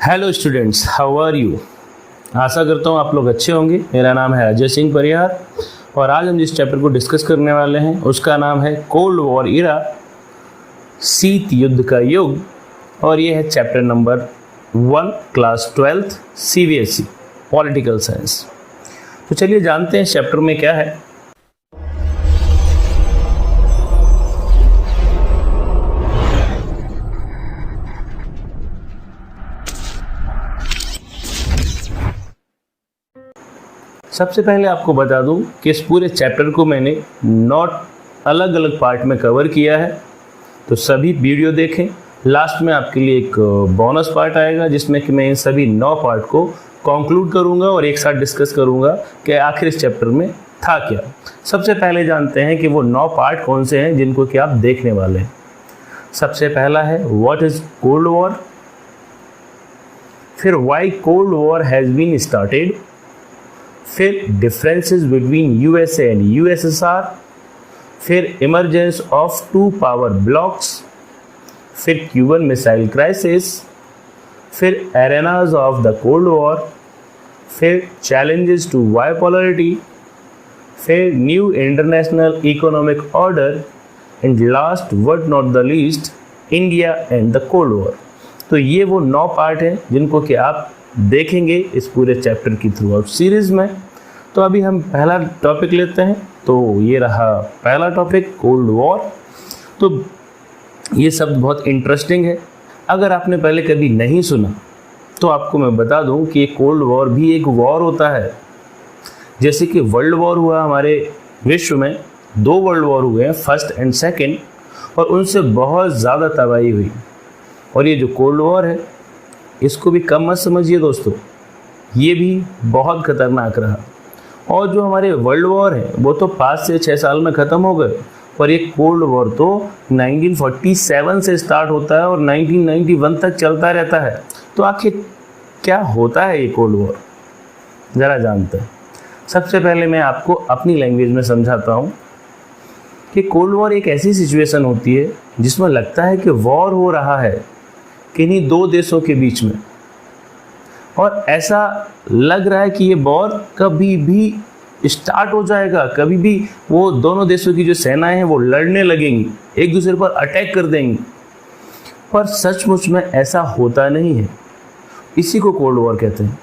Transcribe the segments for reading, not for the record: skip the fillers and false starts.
Hello students, how are you. आशा करता हूँ आप लोग अच्छे होंगे। मेरा नाम है अजय सिंह परिहार और आज हम जिस चैप्टर को डिस्कस करने वाले हैं उसका नाम है कोल्ड वॉर इरा, शीत युद्ध का युग, और ये है chapter number 1 class 12th CBSE political science. तो चलिए जानते हैं इस चैप्टर में क्या है। सबसे पहले आपको बता दूं कि इस पूरे चैप्टर को मैंने नॉट अलग अलग पार्ट में कवर किया है, तो सभी वीडियो देखें। लास्ट में आपके लिए एक बोनस पार्ट आएगा जिसमें कि मैं इन सभी 9 पार्ट को कंक्लूड करूंगा और एक साथ डिस्कस करूंगा कि आखिर इस चैप्टर में था क्या। सबसे पहले जानते हैं कि वो 9 पार्ट कौन से हैं जिनको कि आप देखने वाले हैं। सबसे पहला है व्हाट इज कोल्ड वॉर, फिर why cold war has been started, फिर differences between USA and USSR, फिर इमरजेंस ऑफ 2 पावर ब्लॉक्स, फिर क्यूबन मिसाइल क्राइसिस, फिर arenas of the cold war, फिर चैलेंजेस टू बाइपोलरिटी, फिर new international economic order, and last but not the least India and the cold war. तो ये वो 9 part हैं जिनको कि आप देखेंगे इस पूरे चैप्टर की थ्रू आउट सीरीज में। तो अभी हम पहला टॉपिक लेते हैं। तो ये रहा पहला टॉपिक, कोल्ड वॉर। तो ये शब्द बहुत इंटरेस्टिंग है। अगर आपने पहले कभी नहीं सुना तो आपको मैं बता दूं कि कोल्ड वॉर भी एक वॉर होता है। जैसे कि वर्ल्ड वॉर हुआ, हमारे विश्व में 2 वर्ल्ड वॉर हुए हैं, फर्स्ट एंड सेकेंड, और उनसे बहुत ज़्यादा तबाही हुई। और ये जो कोल्ड वॉर है इसको भी कम मत समझिए दोस्तों, ये भी बहुत खतरनाक रहा। और जो हमारे वर्ल्ड वॉर है वो तो 5 से 6 साल में ख़त्म हो गए, और ये कोल्ड वॉर तो 1947 से स्टार्ट होता है और 1991 तक चलता रहता है। तो आखिर क्या होता है ये कोल्ड वॉर, ज़रा जानते हैं। सबसे पहले मैं आपको अपनी लैंग्वेज में समझाता हूँ कि कोल्ड वॉर एक ऐसी सिचुएशन होती है जिसमें लगता है कि वॉर हो रहा है किन्हीं 2 देशों के बीच में, और ऐसा लग रहा है कि ये वॉर कभी भी स्टार्ट हो जाएगा, कभी भी वो दोनों देशों की जो सेनाएं हैं वो लड़ने लगेंगी, एक दूसरे पर अटैक कर देंगी। पर सचमुच में ऐसा होता नहीं है। इसी को कोल्ड वॉर कहते हैं।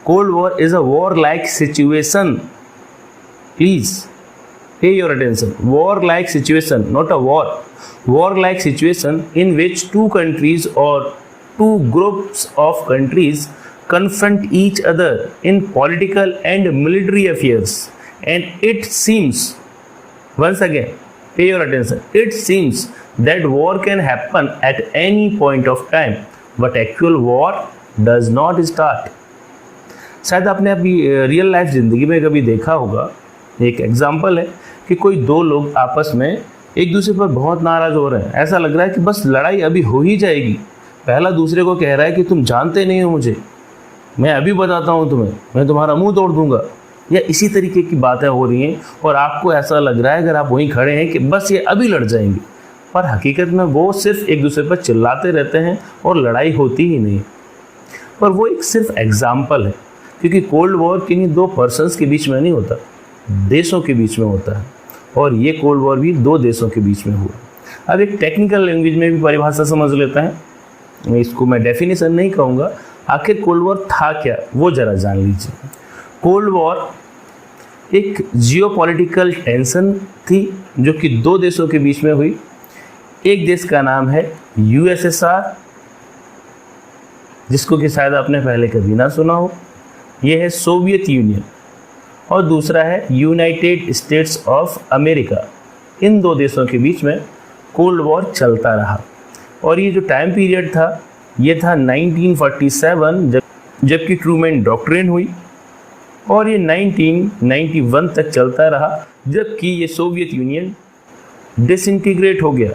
Cold war is a war like situation. Please pay your attention. War like situation, not a war. War like situation in which 2 countries or 2 groups of countries confront each other in political and military affairs. And it seems, once again, pay your attention, it seems that war can happen at any point of time, but actual war does not start. शायद आपने अभी real life ज़िंदगी में कभी देखा होगा, एक example है कि कोई 2 लोग आपस में एक दूसरे पर बहुत नाराज़ हो रहे हैं। ऐसा लग रहा है कि बस लड़ाई अभी हो ही जाएगी। पहला दूसरे को कह रहा है कि तुम जानते नहीं हो मुझे, मैं अभी बताता हूँ तुम्हें, मैं तुम्हारा मुंह तोड़ दूंगा, या इसी तरीके की बातें हो रही हैं। और आपको ऐसा लग रहा है अगर आप वहीं खड़े हैं कि बस ये अभी लड़ जाएंगे, पर हकीकत में वो सिर्फ एक दूसरे पर चिल्लाते रहते हैं और लड़ाई होती ही नहीं। पर वो एक सिर्फ एग्जाम्पल है, क्योंकि कोल्ड वॉर किन्हीं 2 पर्सन्स के बीच में नहीं होता, देशों के बीच में होता है। और ये कोल्ड वॉर भी 2 देशों के बीच में हुआ। अब एक टेक्निकल लैंग्वेज में भी परिभाषा समझ लेता है। इसको मैं डेफिनेशन नहीं कहूँगा, आखिर कोल्ड वॉर था क्या वो ज़रा जान लीजिए। कोल्ड वॉर एक जियोपॉलिटिकल टेंशन थी जो कि 2 देशों के बीच में हुई। एक देश का नाम है यूएसएसआर, जिसको कि शायद आपने पहले कभी ना सुना हो, ये है सोवियत यूनियन, और दूसरा है यूनाइटेड स्टेट्स ऑफ अमेरिका। इन 2 देशों के बीच में कोल्ड वॉर चलता रहा। और ये जो टाइम पीरियड था ये था 1947, जबकि ट्रूमैन डॉक्ट्रिन हुई, और ये 1991 तक चलता रहा, जबकि ये सोवियत यूनियन डिसइंटीग्रेट हो गया।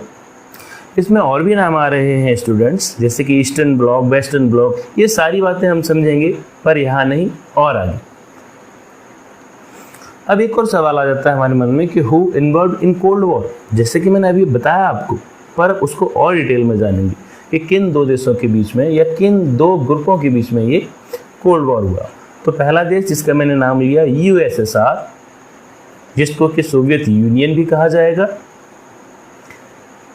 इसमें और भी नाम आ रहे हैं स्टूडेंट्स, जैसे कि ईस्टर्न ब्लॉक, वेस्टर्न ब्लॉक, ये सारी बातें हम समझेंगे, पर यहाँ नहीं और आगे। अब एक और सवाल आ जाता है हमारे मन में कि who involve in cold war, जैसे कि मैंने अभी बताया आपको, पर उसको और डिटेल में जानेंगे कि किन दो देशों के बीच में या किन दो ग्रुपों के बीच में ये कोल्ड वॉर हुआ। तो पहला देश जिसका मैंने नाम लिया यूएसएसआर, जिसको कि सोवियत यूनियन भी कहा जाएगा।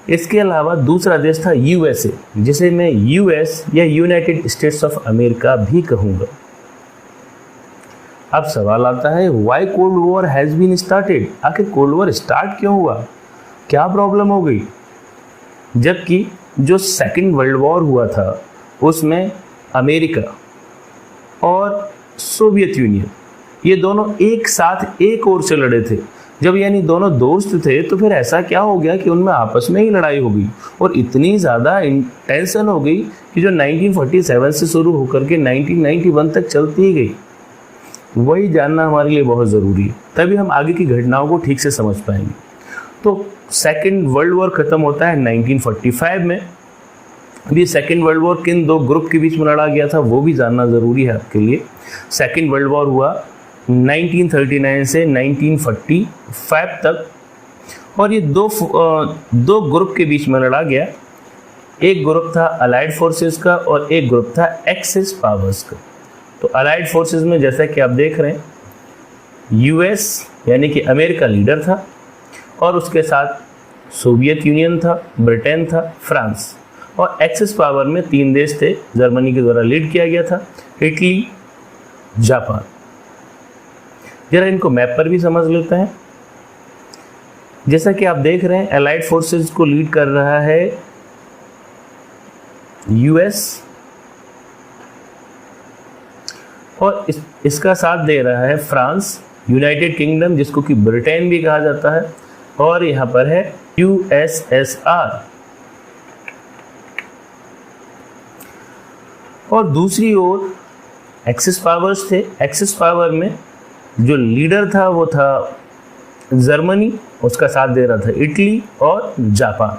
इसके अलावा दूसरा देश था यूएसए, जिसे मैं यूएस या यूनाइटेड स्टेट्स ऑफ अमेरिका भी कहूँगा। अब सवाल आता है, why cold war has been started? आखिर कोल्ड वॉर स्टार्ट क्यों हुआ, क्या प्रॉब्लम हो गई? जबकि जो सेकेंड वर्ल्ड वॉर हुआ था उसमें अमेरिका और सोवियत यूनियन ये दोनों एक साथ एक ओर से लड़े थे। जब यानी दोनों दोस्त थे तो फिर ऐसा क्या हो गया कि उनमें आपस में ही लड़ाई हो गई और इतनी ज़्यादा टेंशन हो गई कि जो 1947 से शुरू होकर के 1991 तक चलती ही गई। वही जानना हमारे लिए बहुत ज़रूरी है, तभी हम आगे की घटनाओं को ठीक से समझ पाएंगे। तो सेकेंड वर्ल्ड वॉर ख़त्म होता है 1945 में। अभी सेकेंड वर्ल्ड वॉर किन दो ग्रुप के बीच में लड़ा गया था वो भी जानना ज़रूरी है आपके लिए। सेकेंड वर्ल्ड वॉर हुआ 1939 से 1945 तक और ये दो ग्रुप के बीच में लड़ा गया। एक ग्रुप था अलाइड फोर्सेस का और एक ग्रुप था एक्सिस पावर्स का। तो अलाइड फोर्सेस में जैसा कि आप देख रहे हैं यूएस यानी कि अमेरिका लीडर था और उसके साथ सोवियत यूनियन था, ब्रिटेन था, फ्रांस। और एक्सिस पावर में 3 देश थे, जर्मनी के द्वारा लीड किया गया था, इटली, जापान। जरा इनको मैप पर भी समझ लेते हैं। जैसा कि आप देख रहे हैं अलाइड फोर्सेस को लीड कर रहा है यूएस और इसका साथ दे रहा है फ्रांस, यूनाइटेड किंगडम जिसको कि ब्रिटेन भी कहा जाता है, और यहाँ पर है यूएसएसआर। और दूसरी ओर एक्सिस पावर्स थे। एक्सिस पावर में जो लीडर था वो था जर्मनी, उसका साथ दे रहा था इटली और जापान।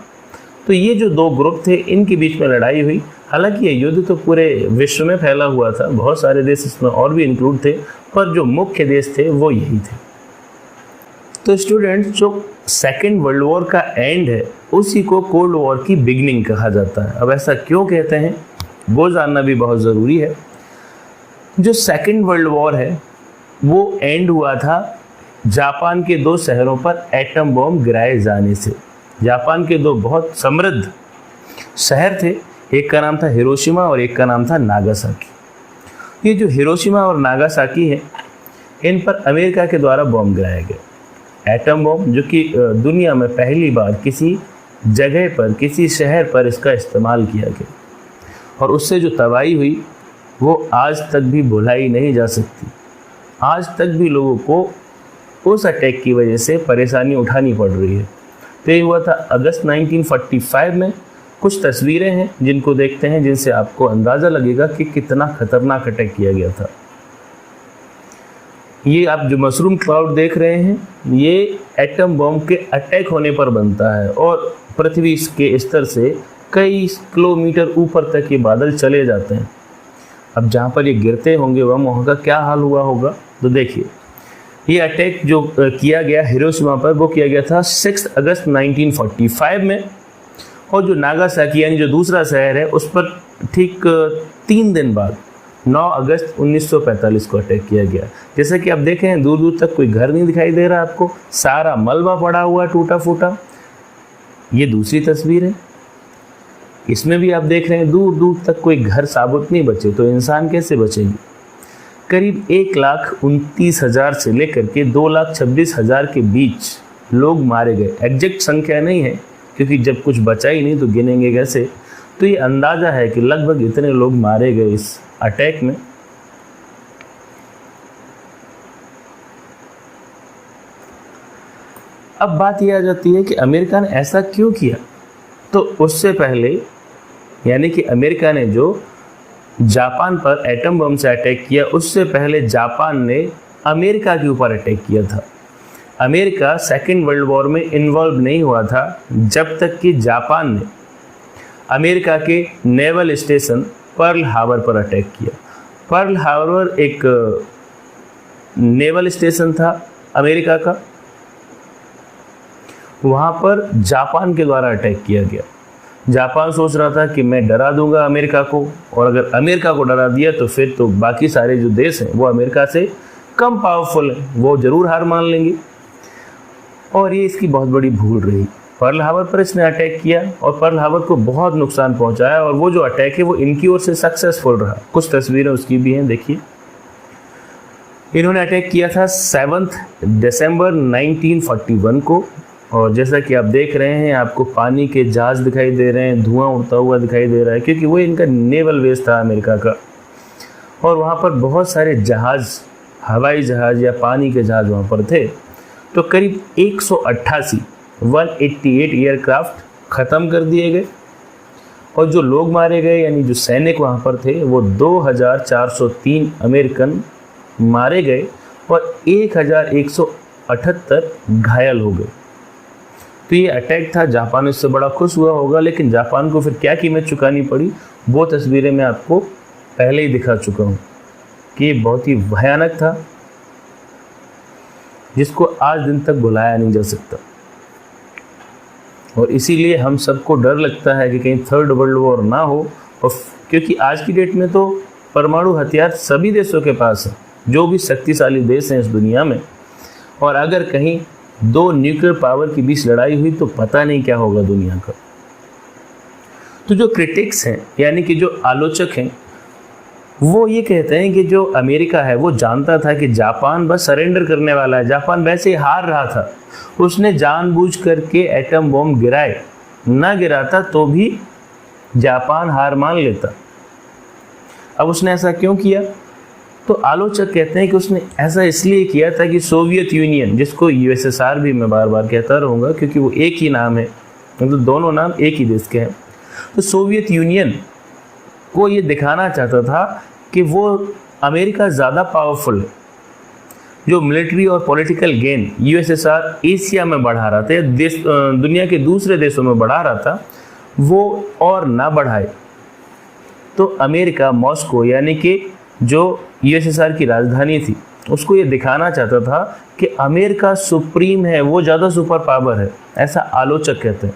तो ये जो दो ग्रुप थे इनके बीच में लड़ाई हुई। हालांकि ये युद्ध तो पूरे विश्व में फैला हुआ था, बहुत सारे देश इसमें और भी इंक्लूड थे, पर जो मुख्य देश थे वो यही थे। तो स्टूडेंट्स, जो सेकेंड वर्ल्ड वॉर का एंड है उसी को कोल्ड वॉर की बिगनिंग कहा जाता है। अब ऐसा क्यों कहते हैं वो जानना भी बहुत ज़रूरी है। जो सेकेंड वर्ल्ड वॉर है वो एंड हुआ था जापान के 2 शहरों पर एटम बॉम्ब गिराए जाने से। जापान के 2 बहुत समृद्ध शहर थे, एक का नाम था हिरोशिमा और एक का नाम था नागासाकी। ये जो हिरोशिमा और नागासाकी है इन पर अमेरिका के द्वारा बॉम्ब गिराया गया, एटम बॉम्ब, जो कि दुनिया में पहली बार किसी जगह पर, किसी शहर पर इसका इस्तेमाल किया गया। और उससे जो तबाही हुई वो आज तक भी भुलाई नहीं जा सकती। आज तक भी लोगों को उस अटैक की वजह से परेशानी उठानी पड़ रही है। तो ये हुआ था अगस्त 1945 में। कुछ तस्वीरें हैं जिनको देखते हैं, जिनसे आपको अंदाज़ा लगेगा कि कितना खतरनाक अटैक किया गया था। ये आप जो मशरूम क्लाउड देख रहे हैं ये एटम बॉम्ब के अटैक होने पर बनता है और पृथ्वी के स्तर से कई किलोमीटर ऊपर तक ये बादल चले जाते हैं। अब जहाँ पर ये गिरते होंगे वहाँ का क्या हाल हुआ होगा, तो देखिए ये अटैक जो किया गया हिरोशिमा पर वो किया गया था 6 अगस्त 1945 में। और जो नागासाकी यानी जो दूसरा शहर है उस पर ठीक 3 दिन बाद 9 अगस्त 1945 को अटैक किया गया। जैसा कि आप देखें हैं दूर दूर तक कोई घर नहीं दिखाई दे रहा आपको, सारा मलबा पड़ा हुआ टूटा फूटा। ये दूसरी तस्वीर है, इसमें भी आप देख रहे हैं दूर दूर तक कोई घर साबुत नहीं बचे। तो इंसान कैसे बचेंगे? करीब 1,29,000 से लेकर के 2,26,000 के बीच लोग मारे गए। एग्जैक्ट संख्या नहीं है क्योंकि जब कुछ बचा ही नहीं तो गिनेंगे कैसे। तो ये अंदाज़ा है कि लगभग इतने लोग मारे गए इस अटैक में। अब बात यह आ जाती है कि अमेरिका ने ऐसा क्यों किया। तो उससे पहले यानी कि अमेरिका ने जो जापान पर एटम बम से अटैक किया, उससे पहले जापान ने अमेरिका के ऊपर अटैक किया था। अमेरिका सेकेंड वर्ल्ड वॉर में इन्वॉल्व नहीं हुआ था जब तक कि जापान ने अमेरिका के नेवल स्टेशन पर्ल हार्बर पर अटैक किया। पर्ल हार्बर एक नेवल स्टेशन था अमेरिका का, वहाँ पर जापान के द्वारा अटैक किया गया। जापान सोच रहा था कि मैं डरा दूंगा अमेरिका को, और अगर अमेरिका को डरा दिया तो फिर तो बाकी सारे जो देश हैं वो अमेरिका से कम पावरफुल हैं, वो जरूर हार मान लेंगे। और ये इसकी बहुत बड़ी भूल रही। पर्ल हार्बर पर इसने अटैक किया और पर्ल हार्बर को बहुत नुकसान पहुंचाया, और वो जो अटैक है वो इनकी ओर से सक्सेसफुल रहा। कुछ तस्वीरें उसकी भी हैं, देखिए। इन्होंने अटैक किया था 7 दिसंबर 1941 को, और जैसा कि आप देख रहे हैं आपको पानी के जहाज दिखाई दे रहे हैं, धुआं उड़ता हुआ दिखाई दे रहा है, क्योंकि वो इनका नेवल बेस था अमेरिका का। और वहाँ पर बहुत सारे जहाज, हवाई जहाज या पानी के जहाज वहाँ पर थे। तो करीब 188 एयरक्राफ्ट ख़त्म कर दिए गए, और जो लोग मारे गए यानी जो सैनिक वहाँ पर थे वो 2403 अमेरिकन मारे गए और 1178 घायल हो गए। तो ये अटैक था। जापान इससे बड़ा खुश हुआ होगा, लेकिन जापान को फिर क्या कीमत चुकानी पड़ी वो तस्वीरें मैं आपको पहले ही दिखा चुका हूँ कि ये बहुत ही भयानक था, जिसको आज दिन तक भुलाया नहीं जा सकता। और इसीलिए हम सबको डर लगता है कि कहीं थर्ड वर्ल्ड वॉर ना हो, और क्योंकि आज की डेट में तो परमाणु हथियार सभी देशों के पास है, जो भी शक्तिशाली देश हैं इस दुनिया में। और अगर कहीं दो न्यूक्लियर पावर के बीच लड़ाई हुई तो पता नहीं क्या होगा दुनिया का। तो जो क्रिटिक्स हैं यानी कि जो आलोचक हैं वो ये कहते हैं कि जो अमेरिका है वो जानता था कि जापान बस सरेंडर करने वाला है, जापान वैसे ही हार रहा था, उसने जानबूझ करके एटम बम गिराए, ना गिराता तो भी जापान हार मान लेता। अब उसने ऐसा क्यों किया? तो आलोचक कहते हैं कि उसने ऐसा इसलिए किया था कि सोवियत यूनियन, जिसको यूएसएसआर भी मैं बार बार कहता रहूँगा क्योंकि वो एक ही नाम है, मतलब दोनों नाम एक ही देश के हैं, तो सोवियत यूनियन को ये दिखाना चाहता था कि वो अमेरिका ज़्यादा पावरफुल है। जो मिलिट्री और पॉलिटिकल गेन यूएसएसआर एशिया में बढ़ा रहा था, दुनिया के दूसरे देशों में बढ़ा रहा था, वो और ना बढ़ाए। तो अमेरिका मॉस्को यानी कि जो यूएसएसआर की राजधानी थी उसको ये दिखाना चाहता था कि अमेरिका सुप्रीम है, वो ज़्यादा सुपर पावर है, ऐसा आलोचक कहते हैं।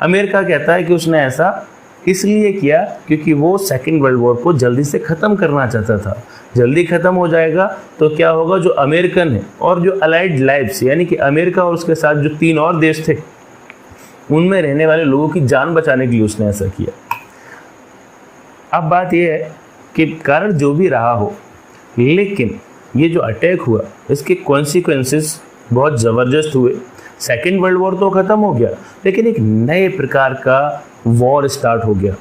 अमेरिका कहता है कि उसने ऐसा इसलिए किया क्योंकि वो सेकेंड वर्ल्ड वॉर को जल्दी से ख़त्म करना चाहता था। जल्दी ख़त्म हो जाएगा तो क्या होगा, जो अमेरिकन है और जो अलाइड लाइव्स यानी कि अमेरिका और उसके साथ जो 3 और देश थे उनमें रहने वाले लोगों की जान बचाने के लिए उसने ऐसा किया। अब बात यह है कि कारण जो भी रहा हो, लेकिन ये जो अटैक हुआ इसके कॉन्सिक्वेंसेस बहुत ज़बरदस्त हुए। सेकेंड वर्ल्ड वॉर तो ख़त्म हो गया, लेकिन एक नए प्रकार का वॉर स्टार्ट हो गया।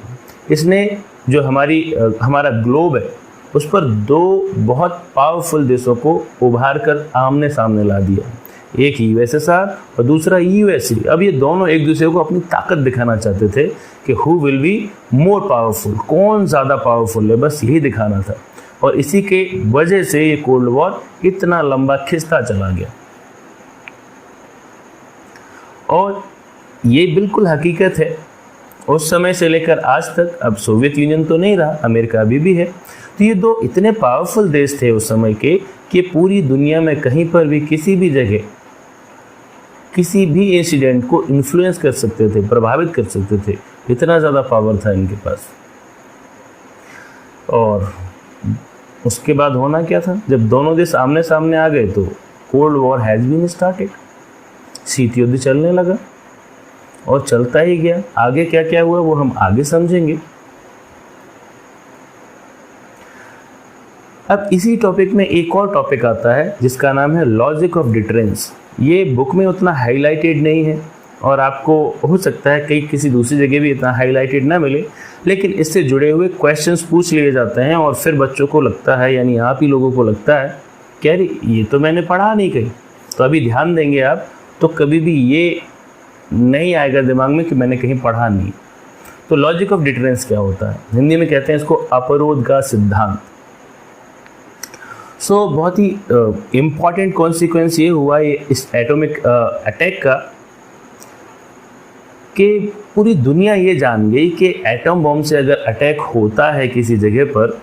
इसने जो हमारा ग्लोब है उस पर 2 बहुत पावरफुल देशों को उभार कर आमने सामने ला दिया। एक यूएसएसआर और दूसरा यूएसए। अब ये दोनों एक दूसरे को अपनी ताकत दिखाना चाहते थे कि who will be more powerful, कौन ज़्यादा पावरफुल है, बस यही दिखाना था। और इसी के वजह से ये कोल्ड वॉर इतना लंबा खिंचता चला गया। और ये बिल्कुल हकीकत है, उस समय से लेकर आज तक, अब सोवियत यूनियन तो नहीं रहा, अमेरिका अभी भी है, तो ये 2 इतने पावरफुल देश थे उस समय के कि पूरी दुनिया में कहीं पर भी किसी भी जगह किसी भी इंसिडेंट को इन्फ्लुएंस कर सकते थे, प्रभावित कर सकते थे, इतना ज़्यादा पावर था इनके पास। और उसके बाद होना क्या था, जब दोनों देश आमने सामने आ गए तो cold war has been started. शीत युद्ध चलने लगा और चलता ही गया। आगे क्या क्या हुआ वो हम आगे समझेंगे। अब इसी टॉपिक में एक और टॉपिक आता है जिसका नाम है लॉजिक ऑफ डिटरेंस। ये बुक में उतना हाईलाइटेड नहीं है और आपको हो सकता है कहीं किसी दूसरी जगह भी इतना हाईलाइटेड ना मिले, लेकिन इससे जुड़े हुए क्वेश्चंस पूछ लिए जाते हैं और फिर बच्चों को लगता है, यानी आप ही लोगों को लगता है कि अरे ये तो मैंने पढ़ा नहीं कहीं। तो अभी ध्यान देंगे आप तो कभी भी ये नहीं आएगा दिमाग में कि मैंने कहीं पढ़ा नहीं। तो लॉजिक ऑफ डिटरेंस क्या होता है, हिंदी में कहते हैं इसको अपरोध का सिद्धांत। बहुत ही इम्पॉर्टेंट कॉन्सिक्वेंस ये हुआ ये इस एटॉमिक अटैक का कि पूरी दुनिया ये जान गई कि एटम बम से अगर अटैक होता है किसी जगह पर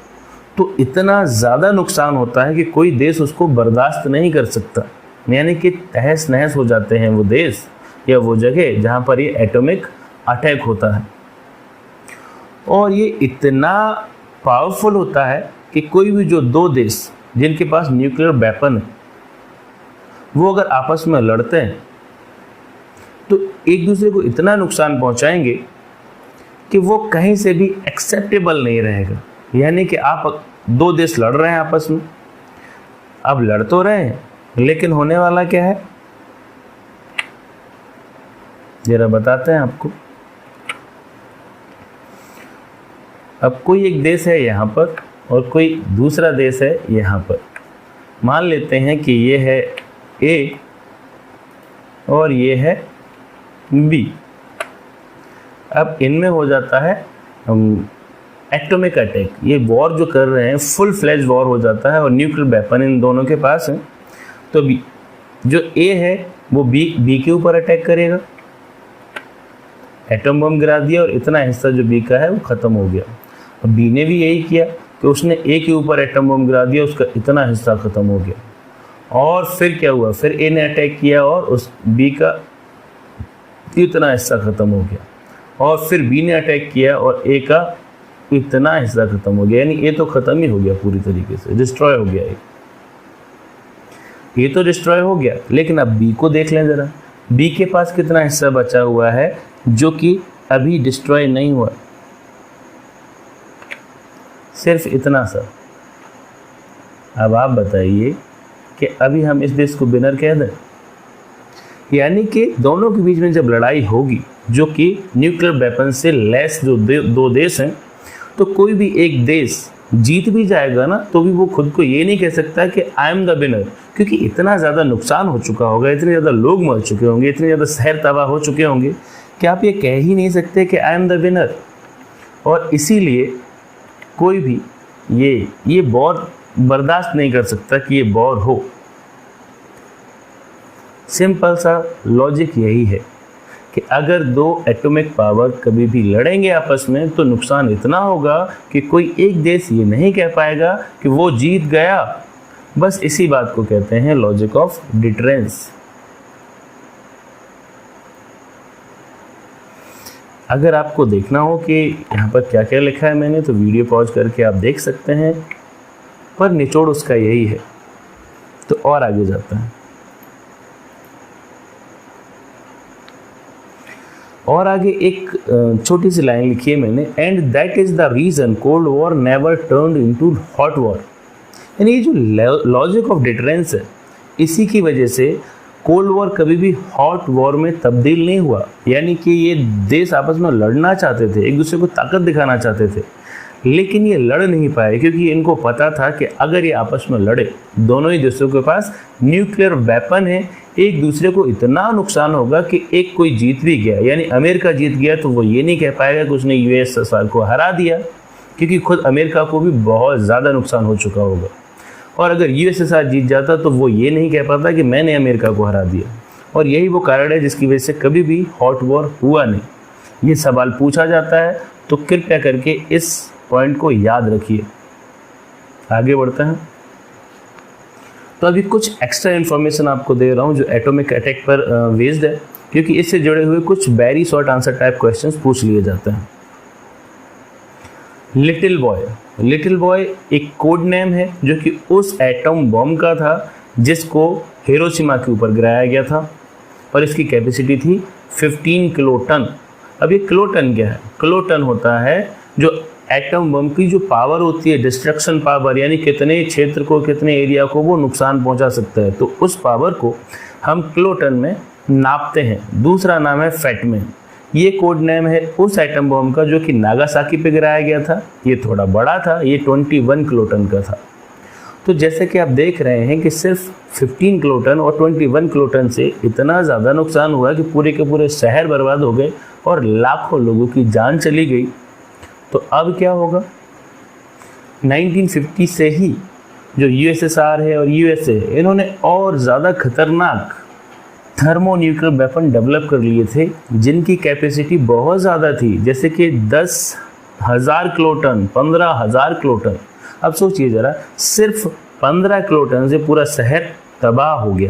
तो इतना ज़्यादा नुकसान होता है कि कोई देश उसको बर्दाश्त नहीं कर सकता, यानी कि तहस नहस हो जाते हैं वो देश या वो जगह जहाँ पर ये एटॉमिक अटैक होता है। और ये इतना पावरफुल होता है कि कोई भी जो दो देश जिनके पास न्यूक्लियर वेपन है वो अगर आपस में लड़ते हैं तो एक दूसरे को इतना नुकसान पहुंचाएंगे कि वो कहीं से भी एक्सेप्टेबल नहीं रहेगा। यानी कि आप दो देश लड़ रहे हैं आपस में, अब लड़ तो रहे हैं लेकिन होने वाला क्या है जरा बताते हैं आपको। अब कोई एक देश है यहाँ पर और कोई दूसरा देश है यहाँ पर। मान लेते हैं कि ये है ए और ये है बी। अब इनमें हो जाता है एटॉमिक अटैक। ये वॉर जो कर रहे हैं फुल फ्लैज वॉर हो जाता है और न्यूक्लियर वेपन इन दोनों के पास है। तो बी जो ए है वो बी के ऊपर अटैक करेगा, एटम बम गिरा दिया और इतना हिस्सा जो बी का है वो ख़त्म हो गया। और बी ने भी यही किया कि उसने ए के ऊपर एटम बम गिरा दिया, उसका इतना हिस्सा ख़त्म हो गया। और फिर क्या हुआ, फिर ए ने अटैक किया और उस बी का इतना हिस्सा ख़त्म हो गया। और फिर बी ने अटैक किया और ए का इतना हिस्सा ख़त्म हो गया। यानी ए तो ख़त्म ही हो गया, पूरी तरीके से डिस्ट्रॉय हो गया। ये तो डिस्ट्रॉय हो गया, लेकिन अब बी को देख लें ज़रा। बी के पास कितना हिस्सा बचा हुआ है जो कि अभी डिस्ट्रॉय नहीं हुआ, सिर्फ इतना सा। अब आप बताइए कि अभी हम इस देश को विनर कह दें? यानी कि दोनों के बीच में जब लड़ाई होगी जो कि न्यूक्लियर वेपन से लेस जो दो देश हैं, तो कोई भी एक देश जीत भी जाएगा ना तो भी वो खुद को ये नहीं कह सकता कि आई एम द विनर, क्योंकि इतना ज़्यादा नुकसान हो चुका होगा, इतने ज़्यादा लोग मर चुके होंगे, इतने ज़्यादा शहर तबाह हो चुके होंगे कि आप ये कह ही नहीं सकते कि आई एम द विनर। और इसीलिए कोई भी ये वॉर बर्दाश्त नहीं कर सकता कि ये वॉर हो। सिंपल सा लॉजिक यही है कि अगर दो एटॉमिक पावर कभी भी लड़ेंगे आपस में तो नुकसान इतना होगा कि कोई एक देश ये नहीं कह पाएगा कि वो जीत गया। बस इसी बात को कहते हैं लॉजिक ऑफ डिटरेंस। अगर आपको देखना हो कि यहाँ पर क्या क्या लिखा है मैंने, तो वीडियो पॉज करके आप देख सकते हैं, पर निचोड़ उसका यही है। तो और आगे जाता है, और आगे एक छोटी सी लाइन लिखी है मैंने, and that is the reason cold war never turned into hot war. यानी ये जो लॉजिक ऑफ डिटरेंस है, इसी की वजह से कोल्ड वॉर कभी भी हॉट वॉर में तब्दील नहीं हुआ। यानी कि ये देश आपस में लड़ना चाहते थे, एक दूसरे को ताकत दिखाना चाहते थे, लेकिन ये लड़ नहीं पाए क्योंकि इनको पता था कि अगर ये आपस में लड़े, दोनों ही देशों के पास न्यूक्लियर वेपन है, एक दूसरे को इतना नुकसान होगा कि एक कोई जीत भी गया, यानी अमेरिका जीत गया, तो वो ये नहीं कह पाएगा कि उसने यूएसएसआर को हरा दिया, क्योंकि खुद अमेरिका को भी बहुत ज़्यादा नुकसान हो चुका होगा। और अगर यूएसएसआर जीत जाता तो वो ये नहीं कह पाता कि मैंने अमेरिका को हरा दिया। और यही वो कारण है जिसकी वजह से कभी भी हॉट वॉर हुआ नहीं। ये सवाल पूछा जाता है तो कृपया करके इस पॉइंट को याद रखिए। आगे बढ़ते हैं। तो अभी कुछ एक्स्ट्रा इन्फॉर्मेशन आपको दे रहा हूँ जो एटॉमिक अटैक पर बेस्ड है, क्योंकि इससे जुड़े हुए कुछ very short answer type questions पूछ लिए जाते हैं। लिटिल बॉय, लिटिल बॉय एक कोड नेम है जो कि उस एटम बम का था जिसको हिरोशिमा के ऊपर गिराया गया था, और इसकी कैपेसिटी थी 15 किलोटन। अब ये किलोटन क्या है? किलोटन होता है जो एटम बम की जो पावर होती है, डिस्ट्रक्शन पावर, यानी कितने क्षेत्र को, कितने एरिया को वो नुकसान पहुंचा सकता है, तो उस पावर को हम किलोटन में नापते हैं। दूसरा नाम है फैटमैन। ये कोड नेम है उस एटम बम का जो कि नागासाकी पे गिराया गया था। ये थोड़ा बड़ा था, ये 21 किलोटन का था। तो जैसे कि आप देख रहे हैं कि सिर्फ 15 किलोटन और 21 किलोटन से इतना ज़्यादा नुकसान हुआ कि पूरे के पूरे शहर बर्बाद हो गए और लाखों लोगों की जान चली गई। तो अब क्या होगा? 1950 से ही जो यूएसएसआर है और यूएसए, इन्होंने और ज़्यादा खतरनाक थर्मो न्यूक्लियर वेपन डेवलप कर लिए थे जिनकी कैपेसिटी बहुत ज़्यादा थी, जैसे कि 10,000 किलोटन, 15,000 किलोटन। अब सोचिए ज़रा, सिर्फ 15 किलोटन से पूरा शहर तबाह हो गया,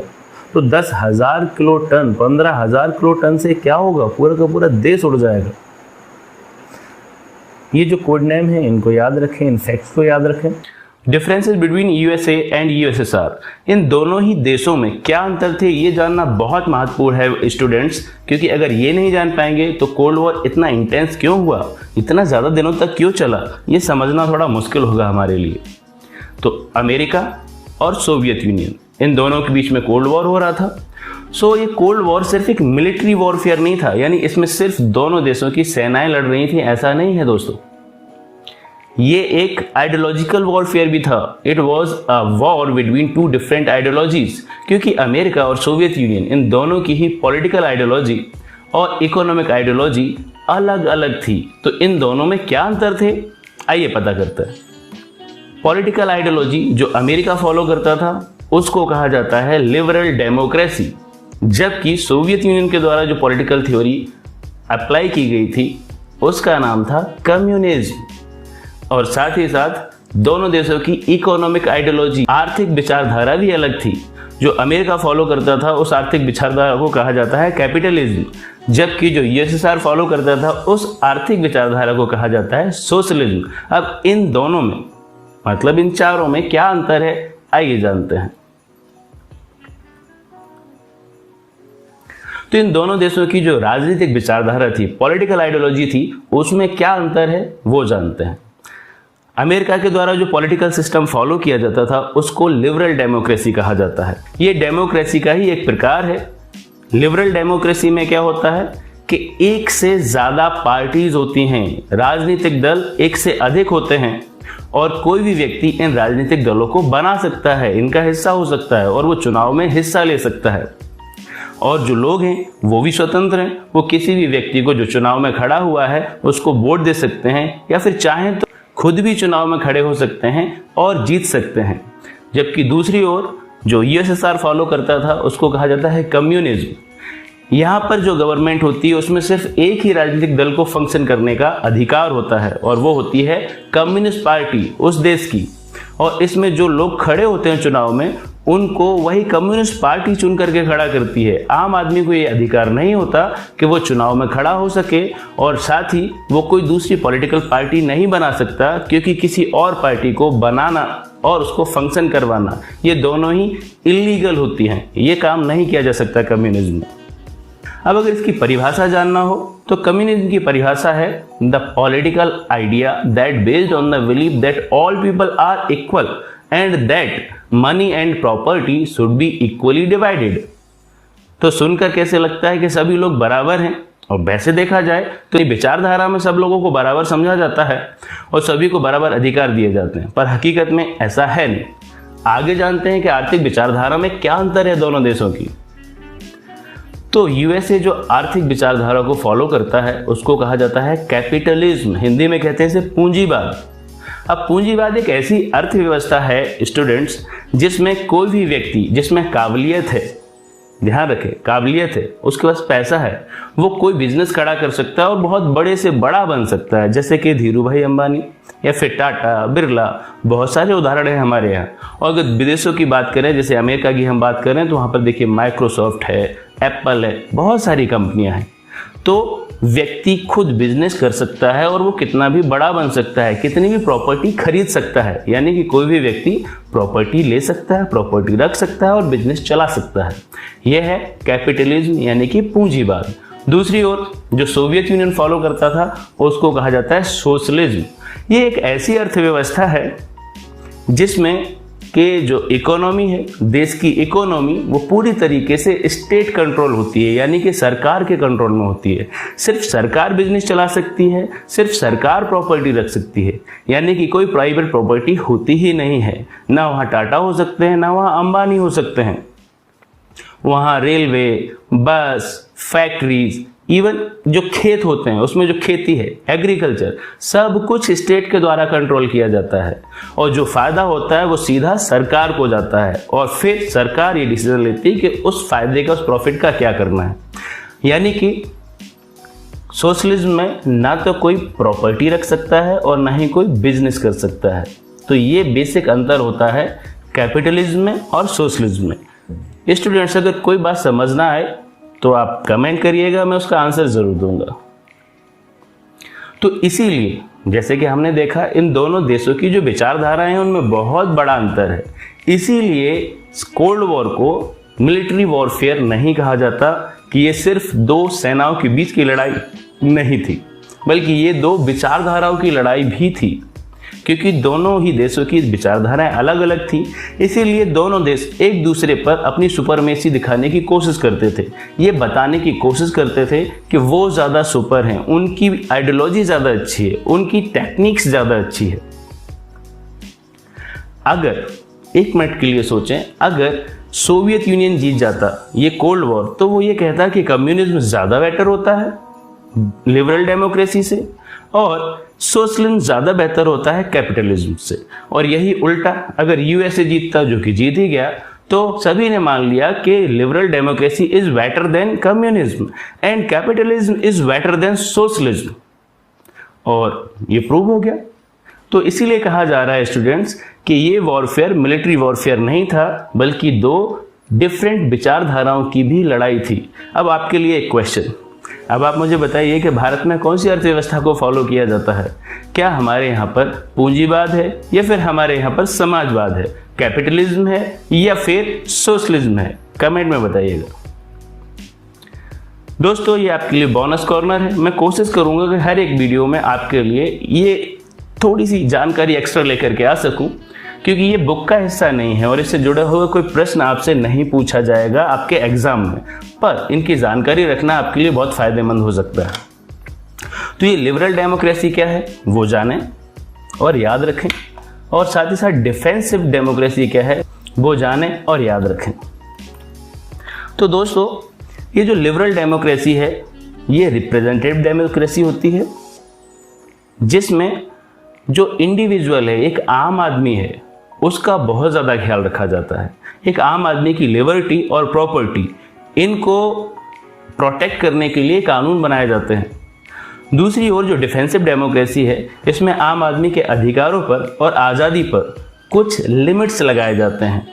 तो 10,000 किलोटन, 15,000 किलोटन से क्या होगा? पूरा का पूरा देश उड़ जाएगा। ये जो कोड नेम है इनको याद रखें, इन फैक्ट्स को याद रखें। Differences between USA and USSR, इन दोनों ही देशों में क्या अंतर थे ये जानना बहुत महत्वपूर्ण है स्टूडेंट्स, क्योंकि अगर ये नहीं जान पाएंगे तो कोल्ड वॉर इतना इंटेंस क्यों हुआ, इतना ज़्यादा दिनों तक क्यों चला, ये समझना थोड़ा मुश्किल होगा हमारे लिए। तो अमेरिका और सोवियत यूनियन, इन दोनों के बीच में कोल्ड वॉर हो रहा था। सो ये कोल्ड वॉर सिर्फ एक मिलिट्री वॉरफेयर नहीं था, यानी इसमें सिर्फ दोनों देशों की सेनाएं लड़ रही थी, ऐसा नहीं है दोस्तों। ये एक आइडियोलॉजिकल वॉरफेयर भी था। It was a war between two different ideologies, क्योंकि अमेरिका और सोवियत यूनियन इन दोनों की ही पॉलिटिकल आइडियोलॉजी और इकोनॉमिक आइडियोलॉजी अलग अलग थी। तो इन दोनों में क्या अंतर थे, आइए पता करते हैं। पॉलिटिकल आइडियोलॉजी जो अमेरिका फॉलो करता था उसको कहा जाता है लिबरल डेमोक्रेसी, जबकि सोवियत यूनियन के द्वारा जो पॉलिटिकल थ्योरी अप्लाई की गई थी उसका नाम था कम्युनिज्म। और साथ ही साथ दोनों देशों की इकोनॉमिक आइडियोलॉजी, आर्थिक विचारधारा भी अलग थी। जो अमेरिका फॉलो करता था उस आर्थिक विचारधारा को कहा जाता है कैपिटलिज्म, जबकि जो यूएसएसआर फॉलो करता था उस आर्थिक विचारधारा को कहा जाता है सोशलिज्म। अब इन दोनों में, मतलब इन चारों में क्या अंतर है, आइए जानते हैं। तो इन दोनों देशों की जो राजनीतिक विचारधारा थी, पॉलिटिकल आइडियोलॉजी थी, उसमें क्या अंतर है वो जानते हैं। अमेरिका के द्वारा जो पॉलिटिकल सिस्टम फॉलो किया जाता था उसको लिबरल डेमोक्रेसी कहा जाता है। ये डेमोक्रेसी का ही एक प्रकार है। लिबरल डेमोक्रेसी में क्या होता है कि एक से ज्यादा पार्टीज होती हैं, राजनीतिक दल एक से अधिक होते हैं और कोई भी व्यक्ति इन राजनीतिक दलों को बना सकता है, इनका हिस्सा हो सकता है और वो चुनाव में हिस्सा ले सकता है। और जो लोग हैं वो भी स्वतंत्र हैं, वो किसी भी व्यक्ति को जो चुनाव में खड़ा हुआ है उसको वोट दे सकते हैं या फिर चाहें तो खुद भी चुनाव में खड़े हो सकते हैं और जीत सकते हैं। जबकि दूसरी ओर जो यूएसएसआर फॉलो करता था उसको कहा जाता है कम्युनिज्म। यहाँ पर जो गवर्नमेंट होती है उसमें सिर्फ एक ही राजनीतिक दल को फंक्शन करने का अधिकार होता है और वो होती है कम्युनिस्ट पार्टी उस देश की। और इसमें जो लोग खड़े होते हैं चुनाव में उनको वही कम्युनिस्ट पार्टी चुन करके खड़ा करती है। आम आदमी को ये अधिकार नहीं होता कि वो चुनाव में खड़ा हो सके और साथ ही वो कोई दूसरी पॉलिटिकल पार्टी नहीं बना सकता, क्योंकि किसी और पार्टी को बनाना और उसको फंक्शन करवाना ये दोनों ही इलीगल होती हैं। ये काम नहीं किया जा सकता कम्युनिज्म में। अब अगर इसकी परिभाषा जानना हो तो कम्युनिज्म की परिभाषा है the political idea that based on the belief that all people are equal and that money and property should be equally divided. तो सुनकर कैसे लगता है कि सभी लोग बराबर हैं, और वैसे देखा जाए तो ये विचारधारा में सब लोगों को बराबर समझा जाता है और सभी को बराबर अधिकार दिए जाते हैं, पर हकीकत में ऐसा है नहीं। आगे जानते हैं कि आर्थिक विचारधारा में क्या अंतर है दोनों देशों की। तो यूएसए जो आर्थिक विचारधारा को फॉलो करता है उसको कहा जाता है कैपिटलिज्म, हिंदी में कहते हैं इसे पूंजीवाद। अब पूंजीवाद एक ऐसी अर्थव्यवस्था है स्टूडेंट्स जिसमें कोई भी व्यक्ति जिसमें काबिलियत है, ध्यान रखें काबिलियत है, उसके पास पैसा है, वो कोई बिजनेस खड़ा कर सकता है और बहुत बड़े से बड़ा बन सकता है, जैसे कि धीरू भाई अंबानी या फिर टाटा, बिरला, बहुत सारे उदाहरण हैं हमारे यहाँ। और अगर विदेशों की बात करें, जैसे अमेरिका की हम बात करें, तो वहाँ पर देखिए माइक्रोसॉफ्ट है, एप्पल है, बहुत सारी कंपनियां हैं। तो व्यक्ति खुद बिजनेस कर सकता है और वो कितना भी बड़ा बन सकता है, कितनी भी प्रॉपर्टी खरीद सकता है, यानी कि कोई भी व्यक्ति प्रॉपर्टी ले सकता है, प्रॉपर्टी रख सकता है और बिजनेस चला सकता है। यह है कैपिटलिज्म यानी कि पूंजीवाद। दूसरी ओर जो सोवियत यूनियन फॉलो करता था उसको कहा जाता है सोशलिज्म। ये एक ऐसी अर्थव्यवस्था है जिसमें कि जो इकोनॉमी है, देश की इकोनॉमी, वो पूरी तरीके से स्टेट कंट्रोल होती है, यानी कि सरकार के कंट्रोल में होती है। सिर्फ सरकार बिजनेस चला सकती है, सिर्फ सरकार प्रॉपर्टी रख सकती है, यानी कि कोई प्राइवेट प्रॉपर्टी होती ही नहीं है। ना वहाँ टाटा हो सकते हैं, ना वहाँ अंबानी हो सकते हैं। वहाँ रेलवे, बस, फैक्ट्रीज, इवन जो खेत होते हैं उसमें जो खेती है, एग्रीकल्चर, सब कुछ स्टेट के द्वारा कंट्रोल किया जाता है और जो फायदा होता है वो सीधा सरकार को जाता है और फिर सरकार ये डिसीजन लेती है कि उस फायदे का, उस प्रॉफिट का क्या करना है। यानी कि सोशलिज्म में ना तो कोई प्रॉपर्टी रख सकता है और ना ही कोई बिजनेस कर सकता है। तो ये बेसिक अंतर होता है कैपिटलिज्म में और सोशलिज्म में। स्टूडेंट्स, अगर कोई बात समझ ना आए तो आप कमेंट करिएगा, मैं उसका आंसर जरूर दूंगा। तो इसीलिए जैसे कि हमने देखा इन दोनों देशों की जो विचारधाराएं हैं उनमें बहुत बड़ा अंतर है। इसीलिए कोल्ड वॉर को मिलिट्री वॉरफेयर नहीं कहा जाता कि ये सिर्फ दो सेनाओं के बीच की लड़ाई नहीं थी, बल्कि ये दो विचारधाराओं की लड़ाई भी थी, क्योंकि दोनों ही देशों की विचारधाराएं अलग अलग थी। इसीलिए दोनों देश एक दूसरे पर अपनी सुपरमेसी दिखाने की कोशिश करते थे, ये बताने की कोशिश करते थे कि वो ज़्यादा सुपर हैं, उनकी आइडियोलॉजी ज़्यादा अच्छी है, उनकी टेक्निक्स ज़्यादा अच्छी है। अगर एक मिनट के लिए सोचें, अगर सोवियत यूनियन जीत जाता ये कोल्ड वॉर, तो वो ये कहता कि कम्युनिज्म ज़्यादा बेटर होता है लिबरल डेमोक्रेसी से, और सोशलिज्म ज़्यादा बेहतर होता है कैपिटलिज्म से। और यही उल्टा, अगर यूएसए जीतता, जो कि जीत ही गया, तो सभी ने मान लिया कि liberal democracy is better than communism and capitalism is better than socialism, और ये प्रूव हो गया। तो इसीलिए कहा जा रहा है स्टूडेंट्स कि ये वॉरफेयर मिलिट्री वॉरफेयर नहीं था, बल्कि दो डिफरेंट विचारधाराओं की भी लड़ाई थी। अब आपके लिए एक क्वेश्चन, अब आप मुझे बताइए कि भारत में कौन सी अर्थव्यवस्था को फॉलो किया जाता है? क्या हमारे यहाँ पर पूंजीवाद है या फिर हमारे यहाँ पर समाजवाद है, कैपिटलिज्म है या फिर सोशलिज्म है? कमेंट में बताइएगा। दोस्तों, ये आपके लिए बोनस कॉर्नर है। मैं कोशिश करूंगा कि हर एक वीडियो में आपके लिए ये थोड़ी सी जानकारी एक्स्ट्रा लेकर के आ सकूं, क्योंकि ये बुक का हिस्सा नहीं है और इससे जुड़ा हुआ कोई प्रश्न आपसे नहीं पूछा जाएगा आपके एग्जाम में, पर इनकी जानकारी रखना आपके लिए बहुत फायदेमंद हो सकता है। तो ये लिबरल डेमोक्रेसी क्या है वो जानें और याद रखें, और साथ ही साथ डिफेंसिव डेमोक्रेसी क्या है वो जानें और याद रखें। तो दोस्तों, ये जो लिबरल डेमोक्रेसी है ये रिप्रेजेंटेटिव डेमोक्रेसी होती है, जिसमें जो इंडिविजुअल है, एक आम आदमी है, उसका बहुत ज़्यादा ख्याल रखा जाता है। एक आम आदमी की लिबर्टी और प्रॉपर्टी, इनको प्रोटेक्ट करने के लिए कानून बनाए जाते हैं। दूसरी ओर जो डिफेंसिव डेमोक्रेसी है, इसमें आम आदमी के अधिकारों पर और आज़ादी पर कुछ लिमिट्स लगाए जाते हैं,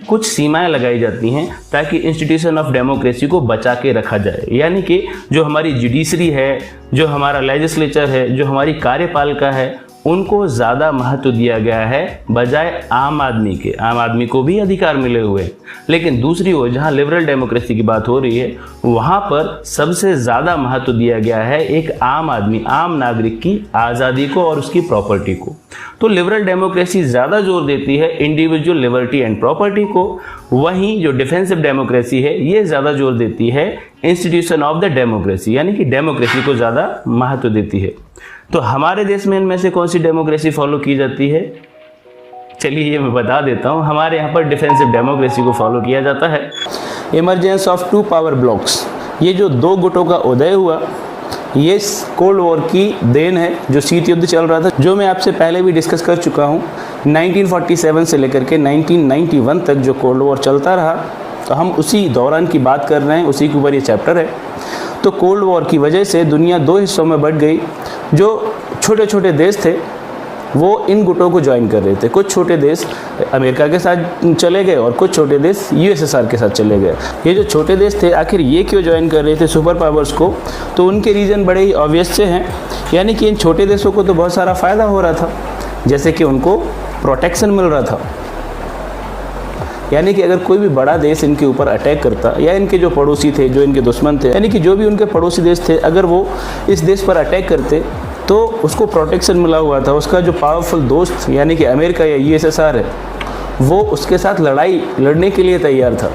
कुछ सीमाएं लगाई जाती हैं, ताकि इंस्टीट्यूशन ऑफ डेमोक्रेसी को बचा के रखा जाए। यानी कि जो हमारी जुडिशरी है, जो हमारा लेजिस्लेचर है, जो हमारी कार्यपालिका है, उनको ज़्यादा महत्व दिया गया है बजाय आम आदमी के। आम आदमी को भी अधिकार मिले हुए हैं, लेकिन दूसरी ओर जहाँ लिबरल डेमोक्रेसी की बात हो रही है, वहाँ पर सबसे ज़्यादा महत्व दिया गया है एक आम आदमी, आम नागरिक की आज़ादी को और उसकी प्रॉपर्टी को। तो लिबरल डेमोक्रेसी ज़्यादा जोर देती है इंडिविजुअल लिबर्टी एंड प्रॉपर्टी को, वहीं जो डिफेंसिव डेमोक्रेसी है ये ज़्यादा जोर देती है इंस्टीट्यूशन ऑफ द डेमोक्रेसी, यानी कि डेमोक्रेसी को ज़्यादा महत्व देती है। तो हमारे देश में इनमें से कौन सी डेमोक्रेसी फॉलो की जाती है? चलिए ये मैं बता देता हूँ। हमारे यहाँ पर डिफेंसिव डेमोक्रेसी को फॉलो किया जाता है। Emergence of two power blocs, ये जो दो गुटों का उदय हुआ, ये कोल्ड वॉर की देन है, जो शीत युद्ध चल रहा था, जो मैं आपसे पहले भी डिस्कस कर चुका हूँ। 1947 से लेकर के 1991 तक जो कोल्ड वॉर चलता रहा, तो हम उसी दौरान की बात कर रहे हैं, उसी के ऊपर ये चैप्टर है। तो कोल्ड वॉर की वजह से दुनिया दो हिस्सों में बढ़ गई। जो छोटे छोटे देश थे वो इन गुटों को ज्वाइन कर रहे थे। कुछ छोटे देश अमेरिका के साथ चले गए और कुछ छोटे देश यूएसएसआर के साथ चले गए। ये जो छोटे देश थे, आखिर ये क्यों ज्वाइन कर रहे थे सुपर पावर्स को? तो उनके रीज़न बड़े ही ऑब्वियस से हैं, यानी कि इन छोटे देशों को तो बहुत सारा फ़ायदा हो रहा था, जैसे कि उनको प्रोटेक्शन मिल रहा था। यानी कि अगर कोई भी बड़ा देश इनके ऊपर अटैक करता, या इनके जो पड़ोसी थे, जो इनके दुश्मन थे, यानी कि जो भी उनके पड़ोसी देश थे, अगर वो इस देश पर अटैक करते तो उसको प्रोटेक्शन मिला हुआ था। उसका जो पावरफुल दोस्त यानी कि अमेरिका या यूएसएसआर है, वो उसके साथ लड़ाई लड़ने के लिए तैयार था।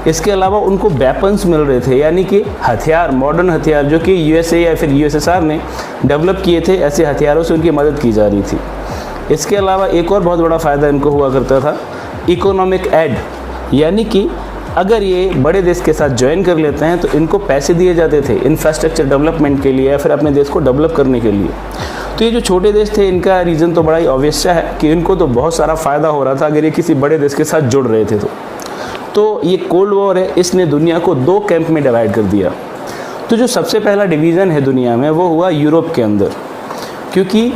इसके अलावा उनको वेपन्स मिल रहे थे, यानी कि हथियार, मॉडर्न हथियार, जो कि यूएसए या फिर यूएसएसआर ने डेवलप किए थे, ऐसे हथियारों से उनकी मदद की जा रही थी। इसके अलावा एक और बहुत बड़ा फ़ायदा इनको हुआ करता था, इकोनॉमिक एड, यानी कि अगर ये बड़े देश के साथ ज्वाइन कर लेते हैं तो इनको पैसे दिए जाते थे इंफ्रास्ट्रक्चर डेवलपमेंट के लिए या फिर अपने देश को डेवलप करने के लिए। तो ये जो छोटे देश थे, इनका रीज़न तो बड़ा ही ऑब्वियस है कि इनको तो बहुत सारा फ़ायदा हो रहा था अगर ये किसी बड़े देश के साथ जुड़ रहे थे। तो ये कोल्ड वॉर है, इसने दुनिया को दो कैंप में डिवाइड कर दिया। तो जो सबसे पहला डिवीज़न है दुनिया में वो हुआ यूरोप के अंदर, क्योंकि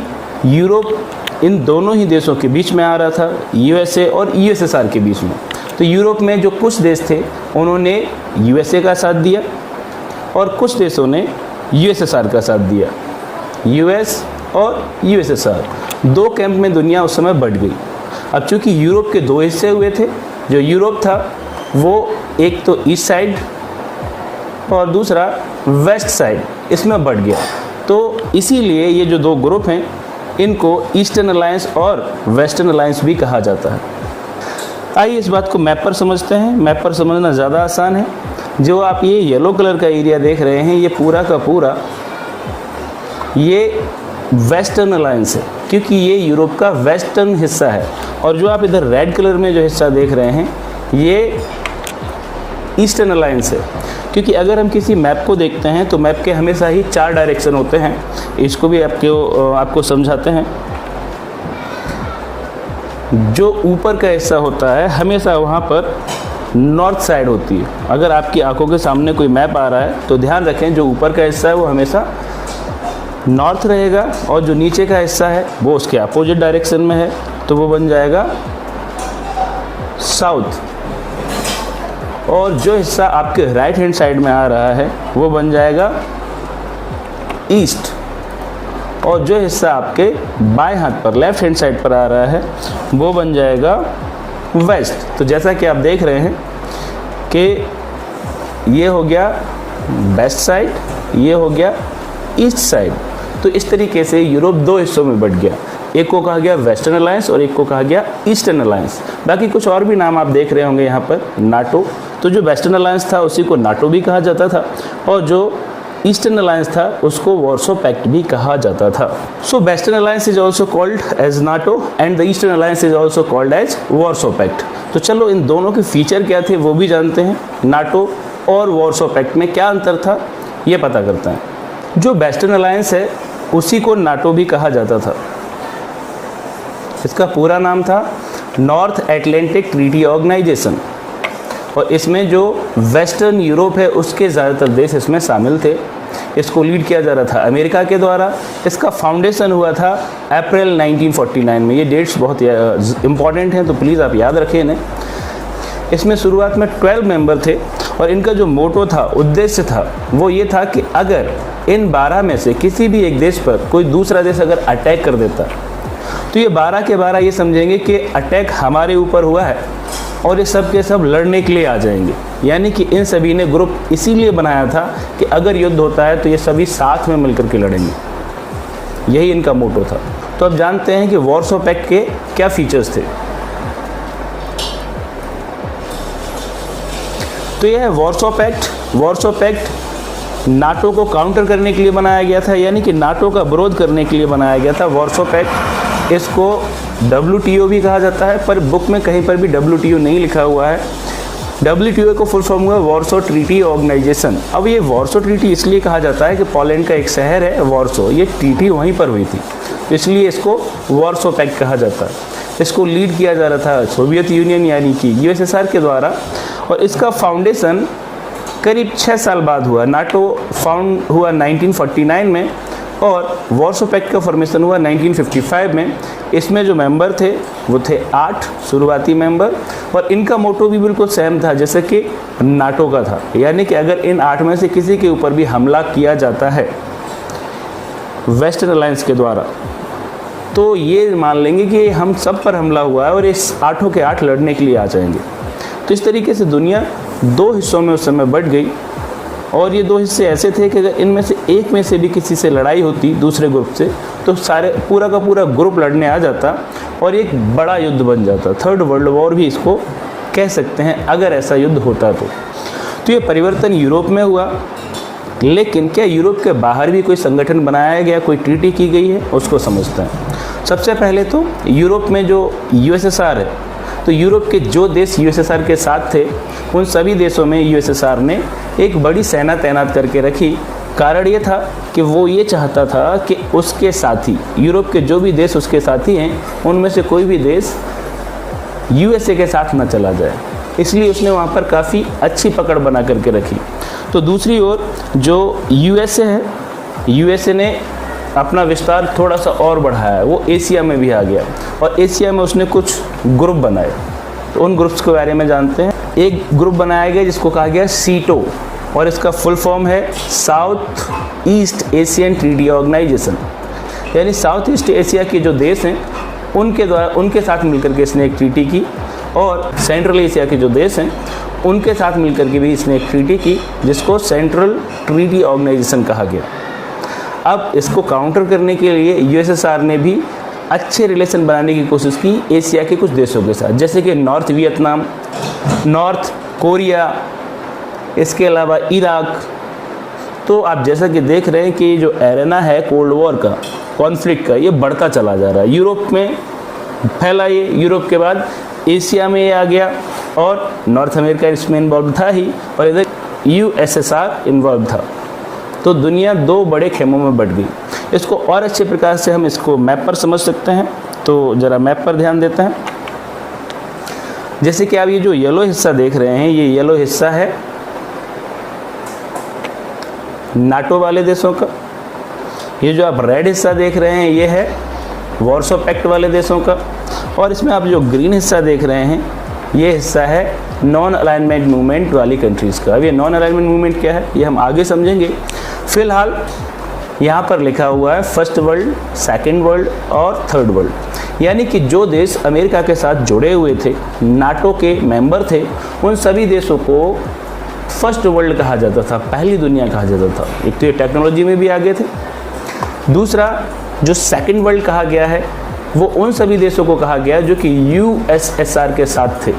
यूरोप इन दोनों ही देशों के बीच में आ रहा था, यूएसए और यूएसएसआर के बीच में। तो यूरोप में जो कुछ देश थे उन्होंने यूएसए का साथ दिया और कुछ देशों ने यूएसएसआर का साथ दिया। यूएस और यूएसएसआर। दो कैंप में दुनिया उस समय बट गई। अब चूंकि यूरोप के दो हिस्से हुए थे, जो यूरोप था वो एक तो ईस्ट साइड और दूसरा वेस्ट साइड, इसमें बट गया। तो इसीलिए ये जो दो ग्रुप हैं इनको ईस्टर्न अलायंस और वेस्टर्न अलायंस भी कहा जाता है। आइए इस बात को मैप पर समझते हैं। मैप पर समझना ज़्यादा आसान है। जो आप ये येलो कलर का एरिया देख रहे हैं, ये पूरा का पूरा ये वेस्टर्न अलायंस है, क्योंकि ये यूरोप का वेस्टर्न हिस्सा है। और जो आप इधर रेड कलर में जो हिस्सा देख रहे हैं ये ईस्टर्न अलायंस है। क्योंकि अगर हम किसी मैप को देखते हैं तो मैप के हमेशा ही 4 डायरेक्शन होते हैं। इसको भी आपको समझाते हैं। जो ऊपर का हिस्सा होता है हमेशा वहाँ पर नॉर्थ साइड होती है। अगर आपकी आंखों के सामने कोई मैप आ रहा है तो ध्यान रखें, जो ऊपर का हिस्सा है वो हमेशा नॉर्थ रहेगा और जो नीचे का हिस्सा है वो उसके अपोजिट डायरेक्शन में है, तो वो बन जाएगा साउथ। और जो हिस्सा आपके राइट हैंड साइड में आ रहा है वो बन जाएगा ईस्ट। और जो हिस्सा आपके बाएं हाथ पर लेफ्ट हैंड साइड पर आ रहा है वो बन जाएगा वेस्ट। तो जैसा कि आप देख रहे हैं कि ये हो गया वेस्ट साइड, ये हो गया ईस्ट साइड। तो इस तरीके से यूरोप दो हिस्सों में बट गया। एक को कहा गया वेस्टर्न अलायंस और एक को कहा गया ईस्टर्न अलायंस। बाकी कुछ और भी नाम आप देख रहे होंगे यहाँ पर, नाटो। तो जो वेस्टर्न अलायंस था उसी को नाटो भी कहा जाता था और जो ईस्टर्न अलायंस था उसको वॉर्सो पैक्ट भी कहा जाता था। So western alliance is also called as NATO and the eastern alliance is also called as Warsaw Pact. तो चलो इन दोनों के फीचर क्या थे वो भी जानते हैं। नाटो और वॉर्सो पैक्ट में क्या अंतर था ये पता करते हैं। जो वेस्टर्न अलायंस है उसी को नाटो भी कहा जाता था। इसका पूरा नाम था नॉर्थ एटलांटिक ट्रीटी ऑर्गेनाइजेशन। और इसमें जो वेस्टर्न यूरोप है उसके ज़्यादातर देश इसमें शामिल थे। इसको लीड किया जा रहा था अमेरिका के द्वारा। इसका फाउंडेशन हुआ था अप्रैल 1949 में। ये डेट्स बहुत इंपॉर्टेंट हैं तो प्लीज़ आप याद रखें इन्हें। इसमें शुरुआत में 12 मेंबर थे और इनका जो मोटो था, उद्देश्य था, वो ये था कि अगर इन 12 में से किसी भी एक देश पर कोई दूसरा देश अगर अटैक कर देता तो ये 12 के 12 ये समझेंगे कि अटैक हमारे ऊपर हुआ है और ये सब के सब लड़ने के लिए आ जाएंगे। यानी कि इन सभी ने ग्रुप इसीलिए बनाया था कि अगर युद्ध होता है तो ये सभी साथ में मिलकर के लड़ेंगे। यही इनका मोटो था। तो अब जानते हैं कि वॉर्सो पैक्ट के क्या फीचर्स थे। तो यह है Warsaw Pact. Warsaw Pact NATO को काउंटर करने के लिए बनाया गया था, यानी कि नाटो का विरोध करने के लिए बनाया गया था वॉर्सो पैक्ट। इसको WTO भी कहा जाता है, पर बुक में कहीं पर भी WTO नहीं लिखा हुआ है। WTO को फुल फॉर्म हुआ वॉर्सो ट्रीटी ऑर्गेनाइजेशन। अब ये वॉर्सो ट्रीटी इसलिए कहा जाता है कि पोलैंड का एक शहर है वॉर्सो, ये ट्रीटी वहीं पर हुई थी, इसलिए इसको वॉर्सो पैक्ट कहा जाता है। इसको लीड किया जा रहा था सोवियत यूनियन यानी कि USSR के द्वारा। और इसका फाउंडेशन करीब 6 साल बाद हुआ। नाटो फाउंड हुआ 1949 में और वॉर्सो पैक्ट का फॉर्मेशन हुआ 1955 में। इसमें जो मेंबर थे वो थे 8 शुरुआती मेंबर और इनका मोटो भी बिल्कुल सेम था जैसे कि नाटो का था। यानी कि अगर इन 8 में से किसी के ऊपर भी हमला किया जाता है वेस्टर्न अलायंस के द्वारा तो ये मान लेंगे कि हम सब पर हमला हुआ है और इस 8 के 8 लड़ने के लिए आ जाएंगे। तो इस तरीके से दुनिया 2 हिस्सों में उस समय बट गई और ये 2 हिस्से ऐसे थे कि अगर इनमें से एक में से भी किसी से लड़ाई होती दूसरे ग्रुप से तो पूरा का पूरा ग्रुप लड़ने आ जाता और एक बड़ा युद्ध बन जाता। 3rd वर्ल्ड वॉर भी इसको कह सकते हैं अगर ऐसा युद्ध होता तो ये परिवर्तन यूरोप में हुआ। लेकिन क्या यूरोप के बाहर भी कोई संगठन बनाया गया, कोई ट्रीटी की गई है, उसको समझते हैं। सबसे पहले तो यूरोप में जो USSR है, तो यूरोप के जो देश USSR के साथ थे उन सभी देशों में USSR ने एक बड़ी सेना तैनात करके रखी। कारण ये था कि वो ये चाहता था कि उसके साथी, यूरोप के जो भी देश उसके साथी हैं, उनमें से कोई भी देश USA के साथ न चला जाए, इसलिए उसने वहाँ पर काफ़ी अच्छी पकड़ बना करके रखी। तो दूसरी ओर जो USA है, USA ने अपना विस्तार थोड़ा सा और बढ़ाया, वो एशिया में भी आ गया और एशिया में उसने कुछ ग्रुप बनाए। तो उन ग्रुप्स के बारे में जानते हैं। एक ग्रुप बनाया गया जिसको कहा गया सीटो और इसका फुल फॉर्म है South East Asian Treaty Organization. यानी साउथ ईस्ट एशिया के जो देश हैं उनके साथ मिलकर के इसने एक ट्रीटी की, और सेंट्रल एशिया के जो देश हैं उनके साथ मिलकर के भी इसने एक ट्रीटी की, जिसको सेंट्रल ट्रीटी ऑर्गेनाइजेशन कहा गया। अब इसको काउंटर करने के लिए यूएसएसआर ने भी अच्छे रिलेशन बनाने की कोशिश की एशिया के कुछ देशों के साथ, जैसे कि नॉर्थ वियतनाम, नॉर्थ कोरिया, इसके अलावा इराक। तो आप जैसा कि देख रहे हैं कि ये जो एरेना है कोल्ड वॉर का, कॉन्फ्लिक्ट का, ये बढ़ता चला जा रहा है। यूरोप में फैला ये, यूरोप के बाद एशिया में ये आ गया, और नॉर्थ अमेरिका इसमें इन्वॉल्व था ही, और इधर यूएसएसआर इन्वॉल्व था। तो दुनिया दो बड़े खेमों में बट गई। इसको और अच्छे प्रकार से हम इसको मैप पर समझ सकते हैं, तो ज़रा मैप पर ध्यान देते हैं। जैसे कि आप ये जो येलो हिस्सा देख रहे हैं, ये येलो हिस्सा है नाटो वाले देशों का। ये जो आप रेड हिस्सा देख रहे हैं ये है वॉर्सो पैक्ट वाले देशों का, और इसमें आप जो ग्रीन हिस्सा देख रहे हैं ये हिस्सा है नॉन अलाइनमेंट मूवमेंट वाली कंट्रीज़ का। अब ये नॉन अलाइनमेंट मूवमेंट क्या है ये हम आगे समझेंगे। फिलहाल यहाँ पर लिखा हुआ है फर्स्ट वर्ल्ड, सेकेंड वर्ल्ड और थर्ड वर्ल्ड, यानी कि जो देश अमेरिका के साथ जुड़े हुए थे, नाटो के मेंबर थे, उन सभी देशों को फर्स्ट वर्ल्ड कहा जाता था, पहली दुनिया कहा जाता था। एक तो ये टेक्नोलॉजी में भी आगे थे। दूसरा जो सेकेंड वर्ल्ड कहा गया है वो उन सभी देशों को कहा गया जो कि यूएसएसआर के साथ थे,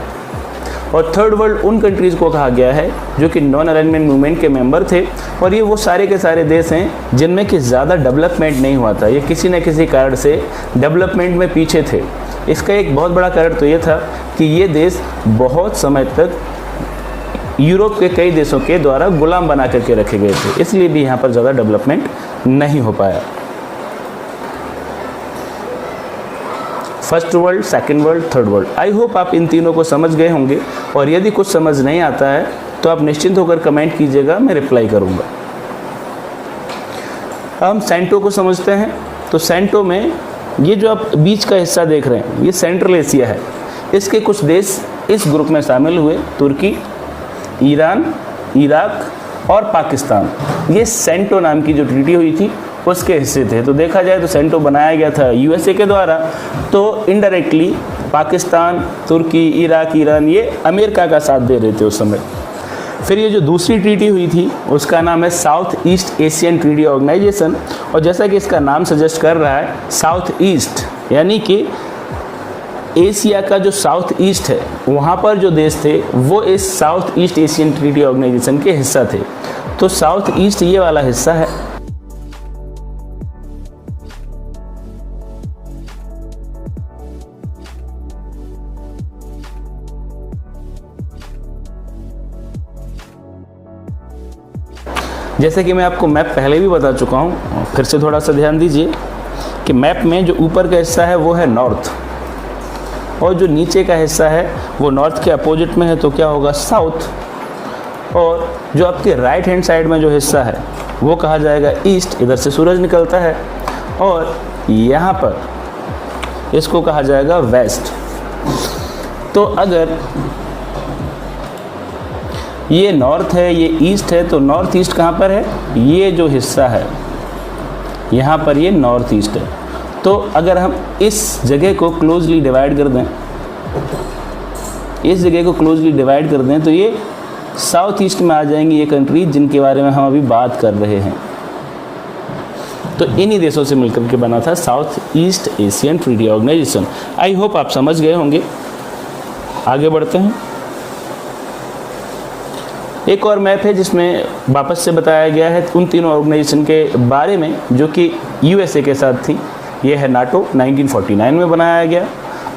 और थर्ड वर्ल्ड उन कंट्रीज़ को कहा गया है जो कि नॉन अलाइनमेंट मूवमेंट के मेंबर थे, और ये वो सारे के सारे देश हैं जिनमें कि ज़्यादा डेवलपमेंट नहीं हुआ था। ये किसी न किसी कारण से डेवलपमेंट में पीछे थे। इसका एक बहुत बड़ा कारण तो ये था कि ये देश बहुत समय तक यूरोप के कई देशों के द्वारा गुलाम बना करके रखे गए थे, इसलिए भी यहाँ पर ज़्यादा डेवलपमेंट नहीं हो पाया। First world, second world, third world. आई होप आप इन तीनों को समझ गए होंगे, और यदि कुछ समझ नहीं आता है तो आप निश्चिंत होकर कमेंट कीजिएगा, मैं रिप्लाई करूँगा। हम सेंटो को समझते हैं। तो सेंटो में ये जो आप बीच का हिस्सा देख रहे हैं ये सेंट्रल एशिया है। इसके कुछ देश इस ग्रुप में शामिल हुए, तुर्की, ईरान, इराक और पाकिस्तान। ये सेंटो नाम की जो ट्रीटी हुई थी उसके हिस्से थे। तो देखा जाए तो सेंटो बनाया गया था यूएसए के द्वारा, तो इनडायरेक्टली पाकिस्तान, तुर्की, इराक, ईरान ये अमेरिका का साथ दे रहे थे उस समय। फिर ये जो दूसरी ट्रीटी हुई थी उसका नाम है South East Asian Treaty Organization, और जैसा कि इसका नाम सजेस्ट कर रहा है साउथ ईस्ट, यानी कि एशिया का जो साउथ ईस्ट है वहाँ पर जो देश थे वो इस South East Asian Treaty Organization के हिस्सा थे। तो साउथ ईस्ट ये वाला हिस्सा है। जैसे कि मैं आपको मैप पहले भी बता चुका हूँ, फिर से थोड़ा सा ध्यान दीजिए कि मैप में जो ऊपर का हिस्सा है वो है नॉर्थ, और जो नीचे का हिस्सा है वो नॉर्थ के अपोजिट में है, तो क्या होगा साउथ। और जो आपके राइट हैंड साइड में जो हिस्सा है वो कहा जाएगा ईस्ट, इधर से सूरज निकलता है, और यहाँ पर इसको कहा जाएगा वेस्ट। तो अगर ये नॉर्थ है, ये ईस्ट है, तो नॉर्थ ईस्ट कहाँ पर है? ये जो हिस्सा है यहाँ पर ये नॉर्थ ईस्ट है। तो अगर हम इस जगह को क्लोजली डिवाइड कर दें, इस जगह को क्लोजली डिवाइड कर दें, तो ये साउथ ईस्ट में आ जाएंगी ये कंट्री जिनके बारे में हम अभी बात कर रहे हैं। तो इन्हीं देशों से मिलकर के बना था South East Asian Treaty Organization. I hope आप समझ गए होंगे। आगे बढ़ते हैं। एक और मैप है जिसमें वापस से बताया गया है उन तीनों ऑर्गेनाइजेशन के बारे में जो कि यूएसए के साथ थी। ये है नाटो, 1949 में बनाया गया,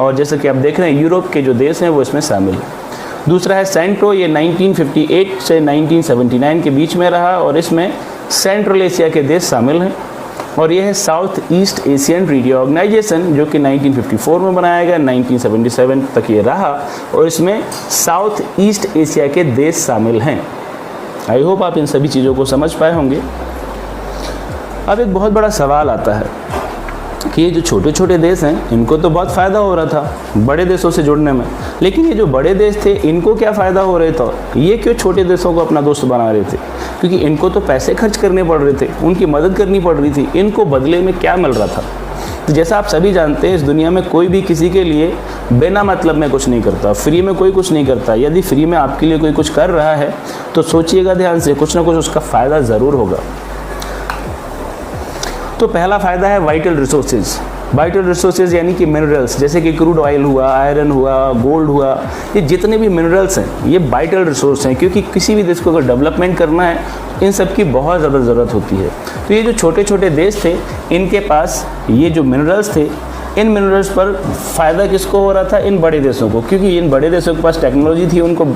और जैसे कि आप देख रहे हैं यूरोप के जो देश हैं वो इसमें शामिल है। दूसरा है सेंटो, ये 1958 से 1979 के बीच में रहा, और इसमें सेंट्रल एशिया के देश शामिल हैं। और ये है South East Asian Treaty Organization जो कि 1954 में बनाया गया, 1977 तक ये रहा, और इसमें साउथ ईस्ट एशिया के देश शामिल हैं। आई होप आप इन सभी चीज़ों को समझ पाए होंगे। अब एक बहुत बड़ा सवाल आता है कि ये जो छोटे छोटे देश हैं इनको तो बहुत फ़ायदा हो रहा था बड़े देशों से जुड़ने में, लेकिन ये जो बड़े देश थे इनको क्या फ़ायदा हो रहा था? ये क्यों छोटे देशों को अपना दोस्त बना रहे थे? क्योंकि इनको तो पैसे खर्च करने पड़ रहे थे, उनकी मदद करनी पड़ रही थी, इनको बदले में क्या मिल रहा था। तो जैसा आप सभी जानते हैं, इस दुनिया में कोई भी किसी के लिए बिना मतलब में कुछ नहीं करता, फ्री में कोई कुछ नहीं करता। यदि फ्री में आपके लिए कोई कुछ कर रहा है तो सोचिएगा ध्यान से, कुछ ना कुछ उसका फ़ायदा ज़रूर होगा। तो पहला फ़ायदा है वाइटल रिसोर्सेज। वाइटल रिसोर्सेज यानी कि मिनरल्स, जैसे कि क्रूड ऑयल हुआ, आयरन हुआ, गोल्ड हुआ, ये जितने भी मिनरल्स हैं ये वाइटल रिसोर्स हैं, क्योंकि किसी भी देश को अगर डेवलपमेंट करना है इन सब की बहुत ज़्यादा ज़रूरत होती है। तो ये जो छोटे छोटे देश थे, इनके पास ये जो मिनरल्स थे, इन मिनरल्स पर फ़ायदा किसको हो रहा था? इन बड़े देशों को, क्योंकि इन बड़े देशों के पास टेक्नोलॉजी थी उनको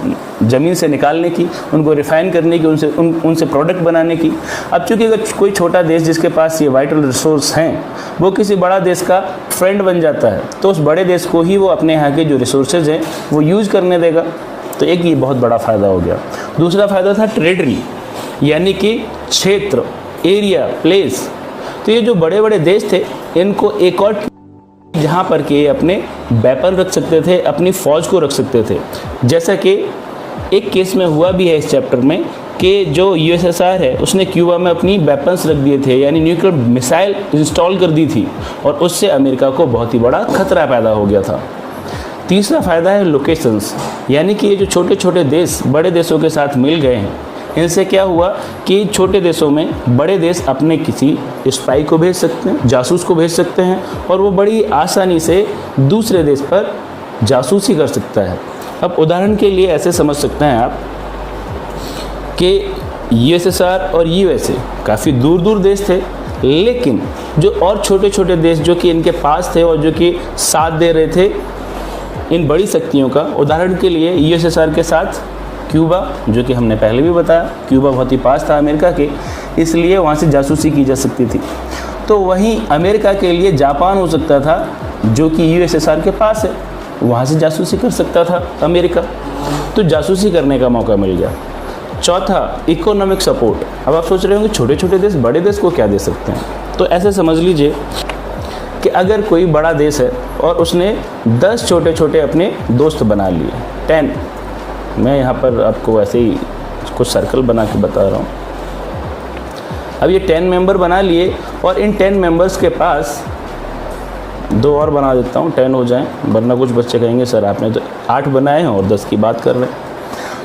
ज़मीन से निकालने की, उनको रिफ़ाइन करने की, उनसे प्रोडक्ट बनाने की। अब चूँकि अगर कोई छोटा देश जिसके पास ये वाइटल रिसोर्स हैं वो किसी बड़ा देश का फ्रेंड बन जाता है, तो उस बड़े देश को ही वो अपने यहाँ के जो रिसोर्सेज हैं वो यूज़ करने देगा। तो एक ये बहुत बड़ा फ़ायदा हो गया। दूसरा फ़ायदा था टेरिटरी, यानी कि क्षेत्र, एरिया, प्लेस। तो ये जो बड़े बड़े देश थे इनको एक और जहाँ पर के अपने वेपन रख सकते थे, अपनी फ़ौज को रख सकते थे। जैसा कि एक केस में हुआ भी है इस चैप्टर में कि जो यूएसएसआर है उसने क्यूबा में अपनी वेपन्स रख दिए थे, यानी न्यूक्लियर मिसाइल इंस्टॉल कर दी थी, और उससे अमेरिका को बहुत ही बड़ा खतरा पैदा हो गया था। तीसरा फ़ायदा है लोकेशंस, यानी कि ये जो छोटे छोटे देश बड़े देशों के साथ मिल गए हैं, इनसे क्या हुआ कि छोटे देशों में बड़े देश अपने किसी स्पाई को भेज सकते हैं, जासूस को भेज सकते हैं, और वो बड़ी आसानी से दूसरे देश पर जासूसी कर सकता है। अब उदाहरण के लिए ऐसे समझ सकते हैं आप कि यूएसएसआर और यूएसए काफ़ी दूर दूर देश थे, लेकिन जो और छोटे छोटे देश जो कि इनके पास थे और जो कि साथ दे रहे थे इन बड़ी शक्तियों का, उदाहरण के लिए यूएसएसआर के साथ क्यूबा, जो कि हमने पहले भी बताया, क्यूबा बहुत ही पास था अमेरिका के, इसलिए वहाँ से जासूसी की जा सकती थी। तो वहीं अमेरिका के लिए जापान हो सकता था, जो कि यूएसएसआर के पास है, वहाँ से जासूसी कर सकता था अमेरिका, तो जासूसी करने का मौका मिल गया। चौथा, इकोनॉमिक सपोर्ट। अब आप सोच रहे होंगे छोटे छोटे देश बड़े देश को क्या दे सकते हैं, तो ऐसे समझ लीजिए कि अगर कोई बड़ा देश है और उसने 10 छोटे छोटे अपने दोस्त बना लिए, 10, मैं यहाँ पर आपको ऐसे ही कुछ सर्कल बना के बता रहा हूँ। अब ये 10 मेंबर बना लिए और इन 10 मेंबर्स के पास 2 और बना देता हूँ, 10 हो जाएं, वरना कुछ बच्चे कहेंगे सर आपने तो 8 बनाए हैं और 10 की बात कर रहे हैं।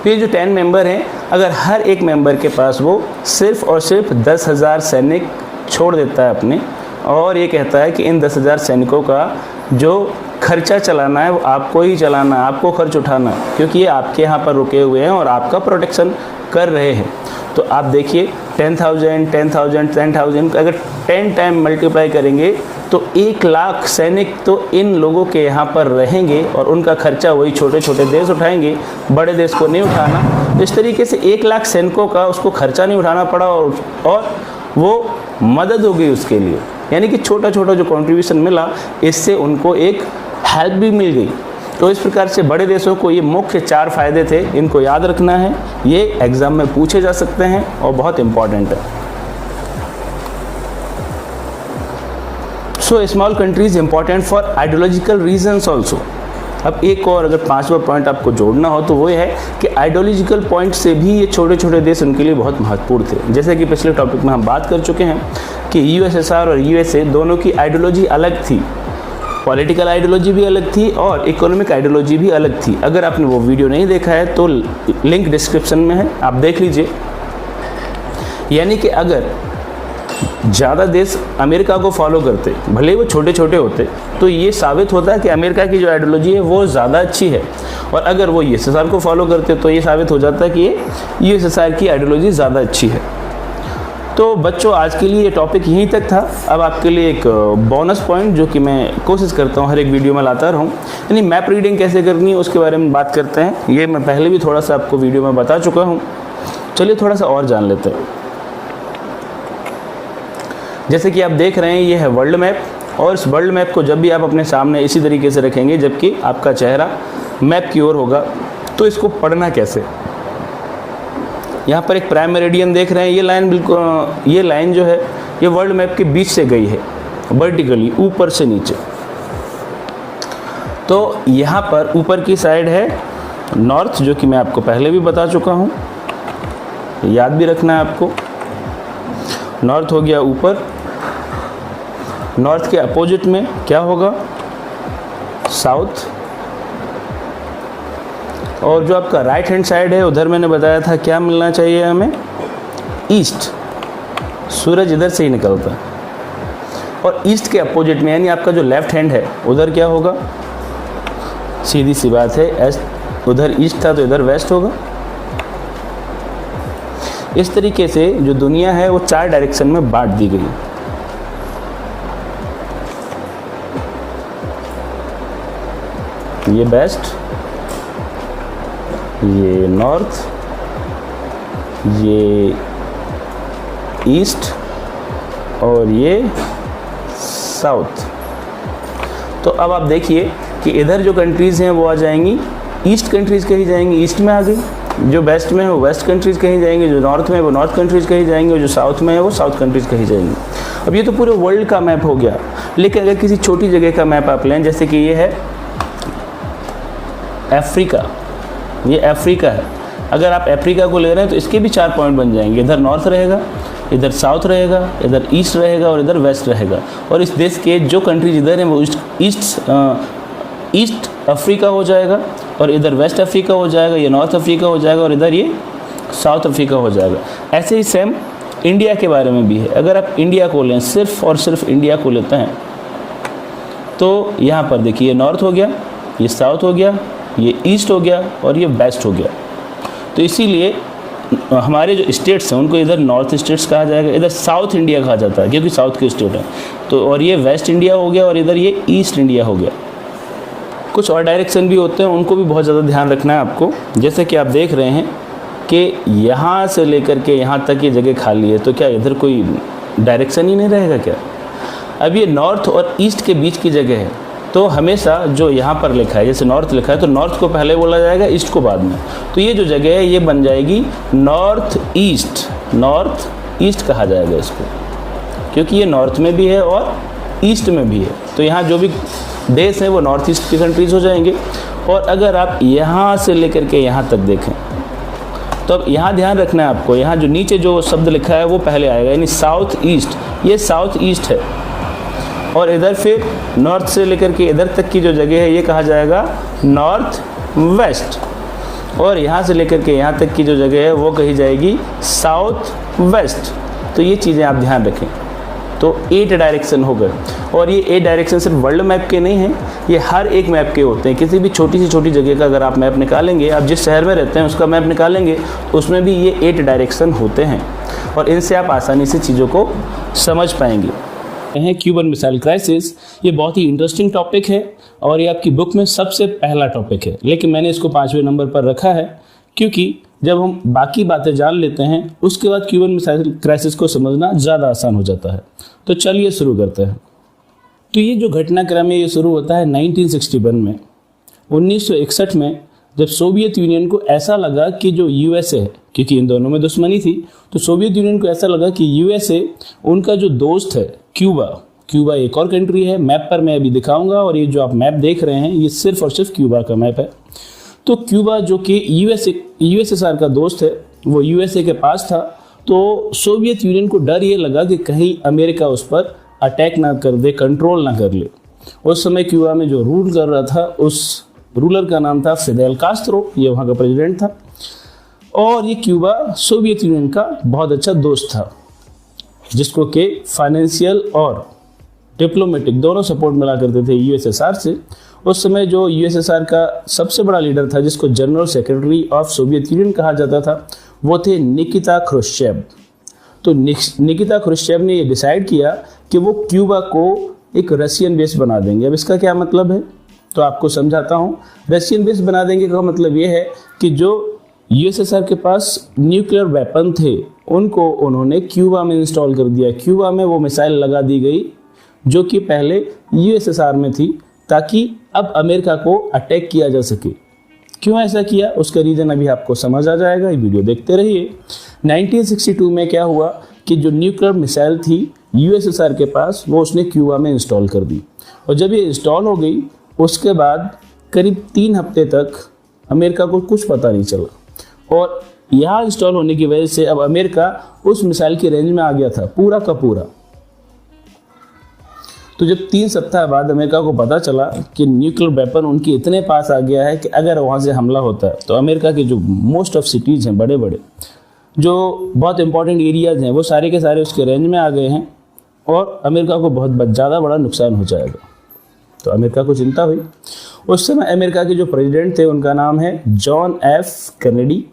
तो ये जो 10 मेंबर हैं, अगर हर एक मेंबर के पास वो सिर्फ और सिर्फ 10,000 सैनिक छोड़ देता है अपने, और ये कहता है कि इन 10,000 सैनिकों का जो खर्चा चलाना है वो आपको ही चलाना है, आपको खर्च उठाना है, क्योंकि ये आपके यहाँ पर रुके हुए हैं और आपका प्रोटेक्शन कर रहे हैं। तो आप देखिए 10,000, 10,000, 10,000 अगर 10 टाइम मल्टीप्लाई करेंगे तो 1 लाख सैनिक तो इन लोगों के यहाँ पर रहेंगे और उनका खर्चा वही छोटे छोटे देश उठाएंगे, बड़े देश को नहीं उठाना। तो इस तरीके से 1 लाख सैनिकों का उसको खर्चा नहीं उठाना पड़ा और वो मदद हो गई उसके लिए, यानी कि छोटा छोटा जो कंट्रीब्यूशन मिला इससे उनको एक हेल्प भी मिल गई। तो इस प्रकार से बड़े देशों को ये मुख्य 4 फायदे थे, इनको याद रखना है, ये एग्जाम में पूछे जा सकते हैं और बहुत इंपॉर्टेंट है। So small countries important for ideological reasons also. अब एक और अगर 5वां पॉइंट आपको जोड़ना हो तो वो है कि आइडियोलॉजिकल पॉइंट से भी ये छोटे छोटे देश उनके लिए बहुत महत्वपूर्ण थे। जैसे कि पिछले टॉपिक में हम बात कर चुके हैं कि यूएसएसआर और यूएसए दोनों की आइडियोलॉजी अलग थी, पॉलिटिकल आइडियोलॉजी भी अलग थी और इकोनॉमिक आइडियोलॉजी भी अलग थी। अगर आपने वो वीडियो नहीं देखा है तो लिंक डिस्क्रिप्शन में है, आप देख लीजिए। यानी कि अगर ज़्यादा देश अमेरिका को फॉलो करते, भले ही वो छोटे छोटे होते, तो ये साबित होता है कि अमेरिका की जो आइडियोलॉजी है वो ज़्यादा अच्छी है, और अगर वो यूएसएसआर को फॉलो करते तो ये साबित हो जाता है कि ये यूएसएसआर की आइडियोलॉजी ज़्यादा अच्छी है। तो बच्चों आज के लिए ये टॉपिक यहीं तक था। अब आपके लिए एक बोनस पॉइंट जो कि मैं कोशिश करता हूँ हर एक वीडियो में लाता रहूँ, यानी मैप रीडिंग कैसे करनी है उसके बारे में बात करते हैं। ये मैं पहले भी थोड़ा सा आपको वीडियो में बता चुका हूँ, चलिए थोड़ा सा और जान लेते हैं। जैसे कि आप देख रहे हैं ये है वर्ल्ड मैप, और इस वर्ल्ड मैप को जब भी आप अपने सामने इसी तरीके से रखेंगे जबकि आपका चेहरा मैप की ओर होगा, तो इसको पढ़ना कैसे। यहाँ पर एक प्राइम मेरिडियन देख रहे हैं, ये लाइन बिल्कुल, ये लाइन जो है ये वर्ल्ड मैप के बीच से गई है वर्टिकली, ऊपर से नीचे। तो यहाँ पर ऊपर की साइड है नॉर्थ, जो कि मैं आपको पहले भी बता चुका हूँ, याद भी रखना है आपको। नॉर्थ हो गया ऊपर, नॉर्थ के अपोजिट में क्या होगा, साउथ। और जो आपका राइट हैंड साइड है उधर मैंने बताया था क्या मिलना चाहिए हमें, ईस्ट। सूरज इधर से ही निकलता है। और ईस्ट के अपोजिट में यानी आपका जो लेफ्ट हैंड है उधर क्या होगा, सीधी सी बात है, उधर ईस्ट था तो इधर वेस्ट होगा। इस तरीके से जो दुनिया है वो 4 डायरेक्शन में बांट दी गई। ये वेस्ट, ये नॉर्थ, ये ईस्ट और ये साउथ। तो अब आप देखिए कि इधर जो कंट्रीज़ हैं वो आ जाएंगी ईस्ट कंट्रीज़ कही जाएंगी, ईस्ट में आ गई। जो वेस्ट में है वो वेस्ट कंट्रीज़ कही जाएंगी, जो नॉर्थ में है वो नॉर्थ कंट्रीज़ कही जाएंगी, और जो साउथ में है वो साउथ कंट्रीज़ कही जाएंगी। अब ये तो पूरे वर्ल्ड का मैप हो गया। लेकिन अगर किसी छोटी जगह का मैप आप लें, जैसे कि ये है अफ्रीका, ये अफ्रीका है। अगर आप अफ्रीका को ले रहे हैं तो इसके भी 4 पॉइंट बन जाएंगे। इधर नॉर्थ रहेगा, इधर साउथ रहेगा, इधर ईस्ट रहेगा और इधर वेस्ट रहेगा। और इस देश के जो कंट्रीज इधर हैं वो ईस्ट अफ्रीका हो जाएगा, और इधर वेस्ट अफ्रीका हो जाएगा, ये नॉर्थ अफ्रीका हो जाएगा, और इधर ये साउथ अफ्रीका हो जाएगा। ऐसे ही सेम इंडिया के बारे में भी है। अगर आप इंडिया को लें, सिर्फ और सिर्फ इंडिया को लेते हैं, तो यहाँ पर देखिए ये नॉर्थ हो गया, ये साउथ हो गया, ये ईस्ट हो गया और ये वेस्ट हो गया। तो इसीलिए हमारे जो स्टेट्स हैं उनको इधर नॉर्थ स्टेट्स कहा जाएगा, इधर साउथ इंडिया कहा जाता है क्योंकि साउथ के स्टेट है। तो और ये वेस्ट इंडिया हो गया और इधर ये ईस्ट इंडिया हो गया। कुछ और डायरेक्शन भी होते हैं, उनको भी बहुत ज़्यादा ध्यान रखना है आपको। जैसे कि आप देख रहे हैं कि यहाँ से लेकर के यहाँ तक ये जगह खाली है, तो क्या इधर कोई डायरेक्शन ही नहीं रहेगा क्या? अब ये नॉर्थ और ईस्ट के बीच की जगह है, तो हमेशा जो यहाँ पर लिखा है, जैसे नॉर्थ लिखा है तो नॉर्थ को पहले बोला जाएगा, ईस्ट को बाद में। तो ये जो जगह है ये बन जाएगी नॉर्थ ईस्ट कहा जाएगा इसको, क्योंकि ये नॉर्थ में भी है और ईस्ट में भी है। तो यहाँ जो भी देश हैं वो नॉर्थ ईस्ट की कंट्रीज़ हो जाएंगे। और अगर आप यहाँ से लेकर के यहाँ तक देखें तो अब यहाँ ध्यान रखना है आपको, यहाँ जो नीचे जो शब्द लिखा है वो पहले आएगा, यानी साउथ ईस्ट, ये साउथ ईस्ट है। और इधर फिर नॉर्थ से लेकर के इधर तक की जो जगह है ये कहा जाएगा नॉर्थ वेस्ट, और यहाँ से लेकर के यहाँ तक की जो जगह है वो कही जाएगी साउथ वेस्ट। तो ये चीज़ें आप ध्यान रखें। तो 8 डायरेक्शन हो गए, और ये 8 डायरेक्शन सिर्फ वर्ल्ड मैप के नहीं हैं, ये हर एक मैप के होते हैं। किसी भी छोटी से छोटी जगह का अगर आप मैप निकालेंगे, आप जिस शहर में रहते हैं उसका मैप निकालेंगे, तो उसमें भी ये 8 डायरेक्शन होते हैं, और इनसे आप आसानी से चीज़ों को समझ पाएंगे। है क्यूबन मिसाइल क्राइसिस, ये बहुत ही इंटरेस्टिंग टॉपिक है और ये आपकी बुक में सबसे पहला टॉपिक है, लेकिन मैंने इसको 5वें नंबर पर रखा है क्योंकि जब हम बाकी बातें जान लेते हैं उसके बाद क्यूबन मिसाइल क्राइसिस को समझना ज़्यादा आसान हो जाता है। तो चलिए शुरू करते हैं। तो ये जो घटनाक्रम है ये शुरू होता है 1961 में। 1961 में जब सोवियत यूनियन को ऐसा लगा कि जो यूएसए है, क्योंकि इन दोनों में दुश्मनी थी, तो सोवियत यूनियन को ऐसा लगा कि यूएसए उनका जो दोस्त है क्यूबा एक और कंट्री है, मैप पर मैं अभी दिखाऊंगा, और ये जो आप मैप देख रहे हैं ये सिर्फ और सिर्फ क्यूबा का मैप है। तो क्यूबा जो कि यूएसएसआर का दोस्त है वो यूएसए के पास था, तो सोवियत यूनियन को डर ये लगा कि कहीं अमेरिका उस पर अटैक ना कर दे, कंट्रोल ना कर ले। उस समय क्यूबा में जो रूल कर रहा था उस रूलर का नाम था फिदेल कास्त्रो, ये वहाँ का प्रेसिडेंट था, और ये क्यूबा सोवियत यूनियन का बहुत अच्छा दोस्त था, जिसको के फाइनेंशियल और डिप्लोमेटिक दोनों सपोर्ट मिला करते थे यूएसएसआर से। उस समय जो यूएसएसआर का सबसे बड़ा लीडर था, जिसको general secretary of Soviet union कहा जाता था, वो थे निकिता क्रुश्चेव। तो निकिता क्रुश्चेव ने ये डिसाइड किया कि वो क्यूबा को एक रशियन बेस बना देंगे। अब इसका क्या मतलब है तो आपको समझाता हूँ। रशियन बेस बना देंगे का मतलब ये है कि जो यूएसएसआर के पास न्यूक्लियर वेपन थे उनको उन्होंने क्यूबा में इंस्टॉल कर दिया। क्यूबा में वो मिसाइल लगा दी गई जो कि पहले यूएसएसआर में थी, ताकि अब अमेरिका को अटैक किया जा सके। क्यों ऐसा किया उसका रीज़न अभी आपको समझ आ जाएगा, ये वीडियो देखते रहिए। 1962 में क्या हुआ कि जो न्यूक्लियर मिसाइल थी यूएसएसआर के पास वो उसने क्यूबा में इंस्टॉल कर दी, और जब ये इंस्टॉल हो गई उसके बाद करीब 3 हफ्ते तक अमेरिका को कुछ पता नहीं चला। और यहाँ इंस्टॉल होने की वजह से अब अमेरिका उस मिसाइल की रेंज में आ गया था पूरा का पूरा। तो जब 3 सप्ताह बाद अमेरिका को पता चला कि न्यूक्लियर वेपन उनके इतने पास आ गया है कि अगर वहाँ से हमला होता है तो अमेरिका के जो मोस्ट ऑफ सिटीज़ हैं, बड़े बड़े जो बहुत इंपॉर्टेंट एरियाज़ हैं, वो सारे के सारे उसके रेंज में आ गए हैं और अमेरिका को बहुत ज़्यादा बड़ा नुकसान हो जाएगा। तो अमेरिका को चिंता हुई। उस समय अमेरिका के जो प्रेसिडेंट थे उनका नाम है जॉन एफ कैनेडी,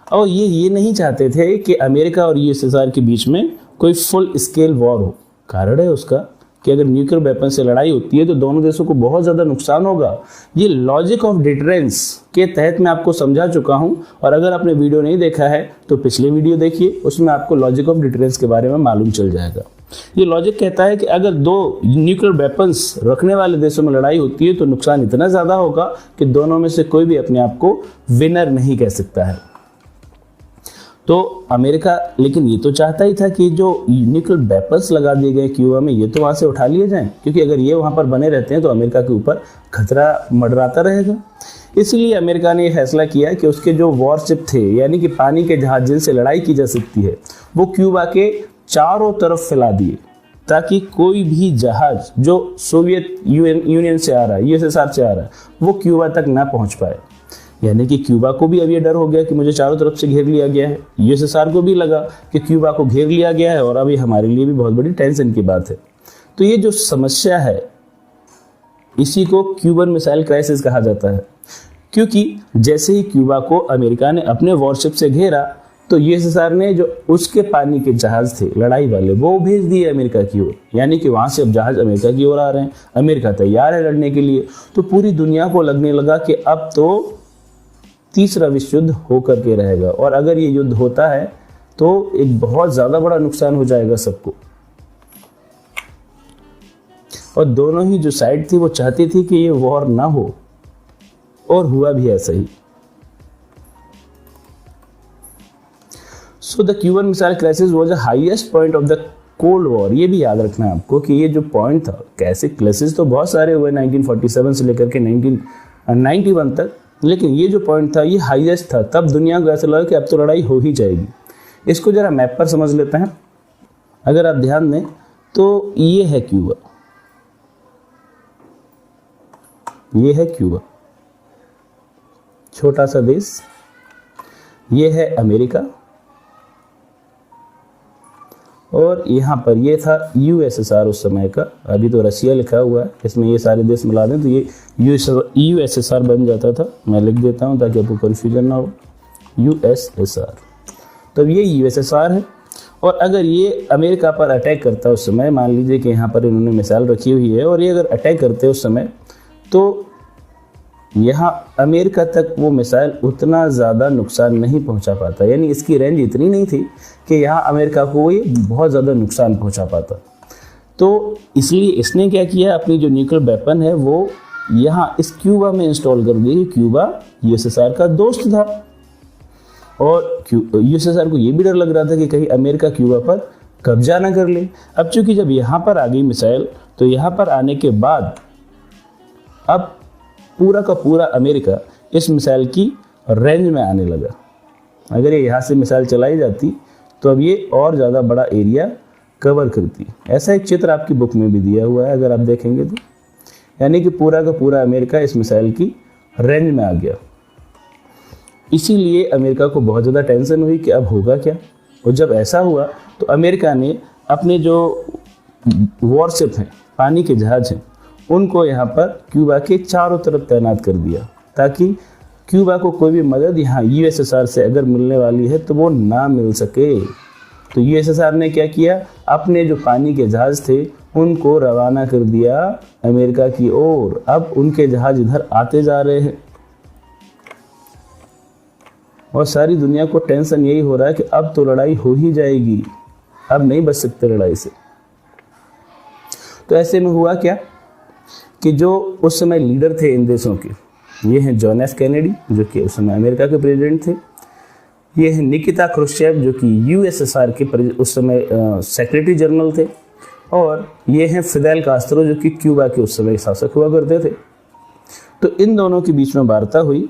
और ये नहीं चाहते थे कि अमेरिका और यूएसएसआर के बीच में कोई फुल स्केल वॉर हो। कारण है उसका कि अगर न्यूक्लियर वेपन से लड़ाई होती है तो दोनों देशों को बहुत ज़्यादा नुकसान होगा। ये लॉजिक ऑफ डिटरेंस के तहत मैं आपको समझा चुका हूं, और अगर आपने वीडियो नहीं देखा है तो पिछले वीडियो देखिए, उसमें आपको लॉजिक ऑफ डिटरेंस के बारे में मालूम चल जाएगा। ये लॉजिक कहता है कि अगर 2 न्यूक्लियर वेपन्स रखने वाले देशों में लड़ाई होती है तो नुकसान इतना ज़्यादा होगा कि दोनों में से कोई भी अपने आप को विनर नहीं कह सकता है। तो अमेरिका लेकिन ये तो चाहता ही था कि जो न्यूक्लियर वेपन्स लगा दिए गए क्यूबा में, ये तो वहाँ से उठा लिए जाएं, क्योंकि अगर ये वहाँ पर बने रहते हैं तो अमेरिका के ऊपर खतरा मंडराता रहेगा। इसलिए अमेरिका ने यह फैसला किया कि उसके जो वॉरशिप थे, यानी कि पानी के जहाज जिनसे लड़ाई की जा सकती है, वो क्यूबा के चारों तरफ फैला दिए, ताकि कोई भी जहाज जो सोवियत यूनियन से आ रहा है, यूएसएसआर से आ रहा है, वो क्यूबा तक ना पहुँच पाए। यानी कि क्यूबा को भी अब ये डर हो गया कि मुझे चारों तरफ से घेर लिया गया है। यूएसएसआर को भी लगा कि क्यूबा को घेर लिया गया है और अब ये हमारे लिए भी बहुत बड़ी टेंशन की बात है। तो ये जो समस्या है, इसी को क्यूबन मिसाइल क्राइसिस कहा जाता है, क्योंकि जैसे ही क्यूबा को अमेरिका ने अपने वॉरशिप से घेरा तो यूएसएसआर ने जो उसके पानी के जहाज थे लड़ाई वाले, वो भेज दिए अमेरिका की ओर। यानी कि वहाँ से अब जहाज अमेरिका की ओर आ रहे हैं, अमेरिका तैयार है लड़ने के लिए। तो पूरी दुनिया को लगने लगा कि अब तो तीसरा विश्व युद्ध होकर के रहेगा, और अगर ये युद्ध होता है तो एक बहुत ज़्यादा बड़ा नुकसान हो जाएगा सबको। और दोनों ही जो साइड थी वो चाहती थी कि ये वॉर ना हो, और हुआ भी ऐसा ही। So the Cuban missile crisis was the highest point of the cold war. ये भी याद रखना है आपको कि ये जो पॉइंट था, कैसे क्राइसिस तो बहुत सारे हुए 1947 से लेकर के 1991 तक, लेकिन ये जो पॉइंट था ये हाईएस्ट था। तब दुनिया को ऐसा लगा कि अब तो लड़ाई हो ही जाएगी। इसको जरा मैप पर समझ लेते हैं। अगर आप ध्यान दें तो ये है क्यूबा, ये है क्यूबा, छोटा सा देश। ये है अमेरिका, और यहाँ पर ये था यूएसएसआर उस समय का। अभी तो रशिया लिखा हुआ है, इसमें ये सारे देश मिला दें तो ये यूएसएसआर बन जाता था। मैं लिख देता हूँ ताकि आपको कन्फ्यूजन ना हो, यूएसएसआर। तब ये यूएसएसआर है, और अगर ये अमेरिका पर अटैक करता है उस समय, मान लीजिए कि यहाँ पर इन्होंने मिसाइल रखी हुई है और ये अगर अटैक करते उस समय, तो यहाँ अमेरिका तक वो मिसाइल उतना ज़्यादा नुकसान नहीं पहुँचा पाता। यानी इसकी रेंज इतनी नहीं थी कि यहाँ अमेरिका को ये बहुत ज़्यादा नुकसान पहुँचा पाता। तो इसलिए इसने क्या किया, अपनी जो न्यूक्लियर वेपन है वो यहाँ इस क्यूबा में इंस्टॉल कर दी। क्यूबा यूएसएसआर का दोस्त था, और यूएसएसआर को ये भी डर लग रहा था कि कहीं अमेरिका क्यूबा पर कब्जा ना कर ले। अब चूंकि जब यहाँ पर आ गई मिसाइल, तो यहाँ पर आने के बाद अब पूरा का पूरा अमेरिका इस मिसाइल की रेंज में आने लगा। अगर ये यहाँ से मिसाइल चलाई जाती तो अब ये और ज़्यादा बड़ा एरिया कवर करती। ऐसा एक चित्र आपकी बुक में भी दिया हुआ है, अगर आप देखेंगे तो। यानी कि पूरा का पूरा अमेरिका इस मिसाइल की रेंज में आ गया। इसीलिए अमेरिका को बहुत ज़्यादा टेंशन हुई कि अब होगा क्या। और जब ऐसा हुआ तो अमेरिका ने अपने जो वॉरशिप हैं, पानी के जहाज हैं, उनको यहाँ पर क्यूबा के चारों तरफ तैनात कर दिया, ताकि क्यूबा को कोई भी मदद यहाँ यूएसएसआर से अगर मिलने वाली है तो वो ना मिल सके। तो यूएसएसआर ने क्या किया, अपने जो पानी के जहाज थे उनको रवाना कर दिया अमेरिका की ओर। अब उनके जहाज इधर आते जा रहे हैं, और सारी दुनिया को टेंशन यही हो रहा है कि अब तो लड़ाई हो ही जाएगी, अब नहीं बच सकते लड़ाई से। तो ऐसे में हुआ क्या कि जो उस समय लीडर थे इन देशों के, ये हैं जॉन एफ कैनेडी जो कि उस समय अमेरिका के प्रेसिडेंट थे, ये हैं निकिता क्रुश्चेव जो कि यूएसएसआर के उस समय सेक्रेटरी जनरल थे, और ये हैं फिदेल कास्त्रो जो कि क्यूबा के उस समय शासक हुआ करते थे। तो इन दोनों के बीच में वार्ता हुई।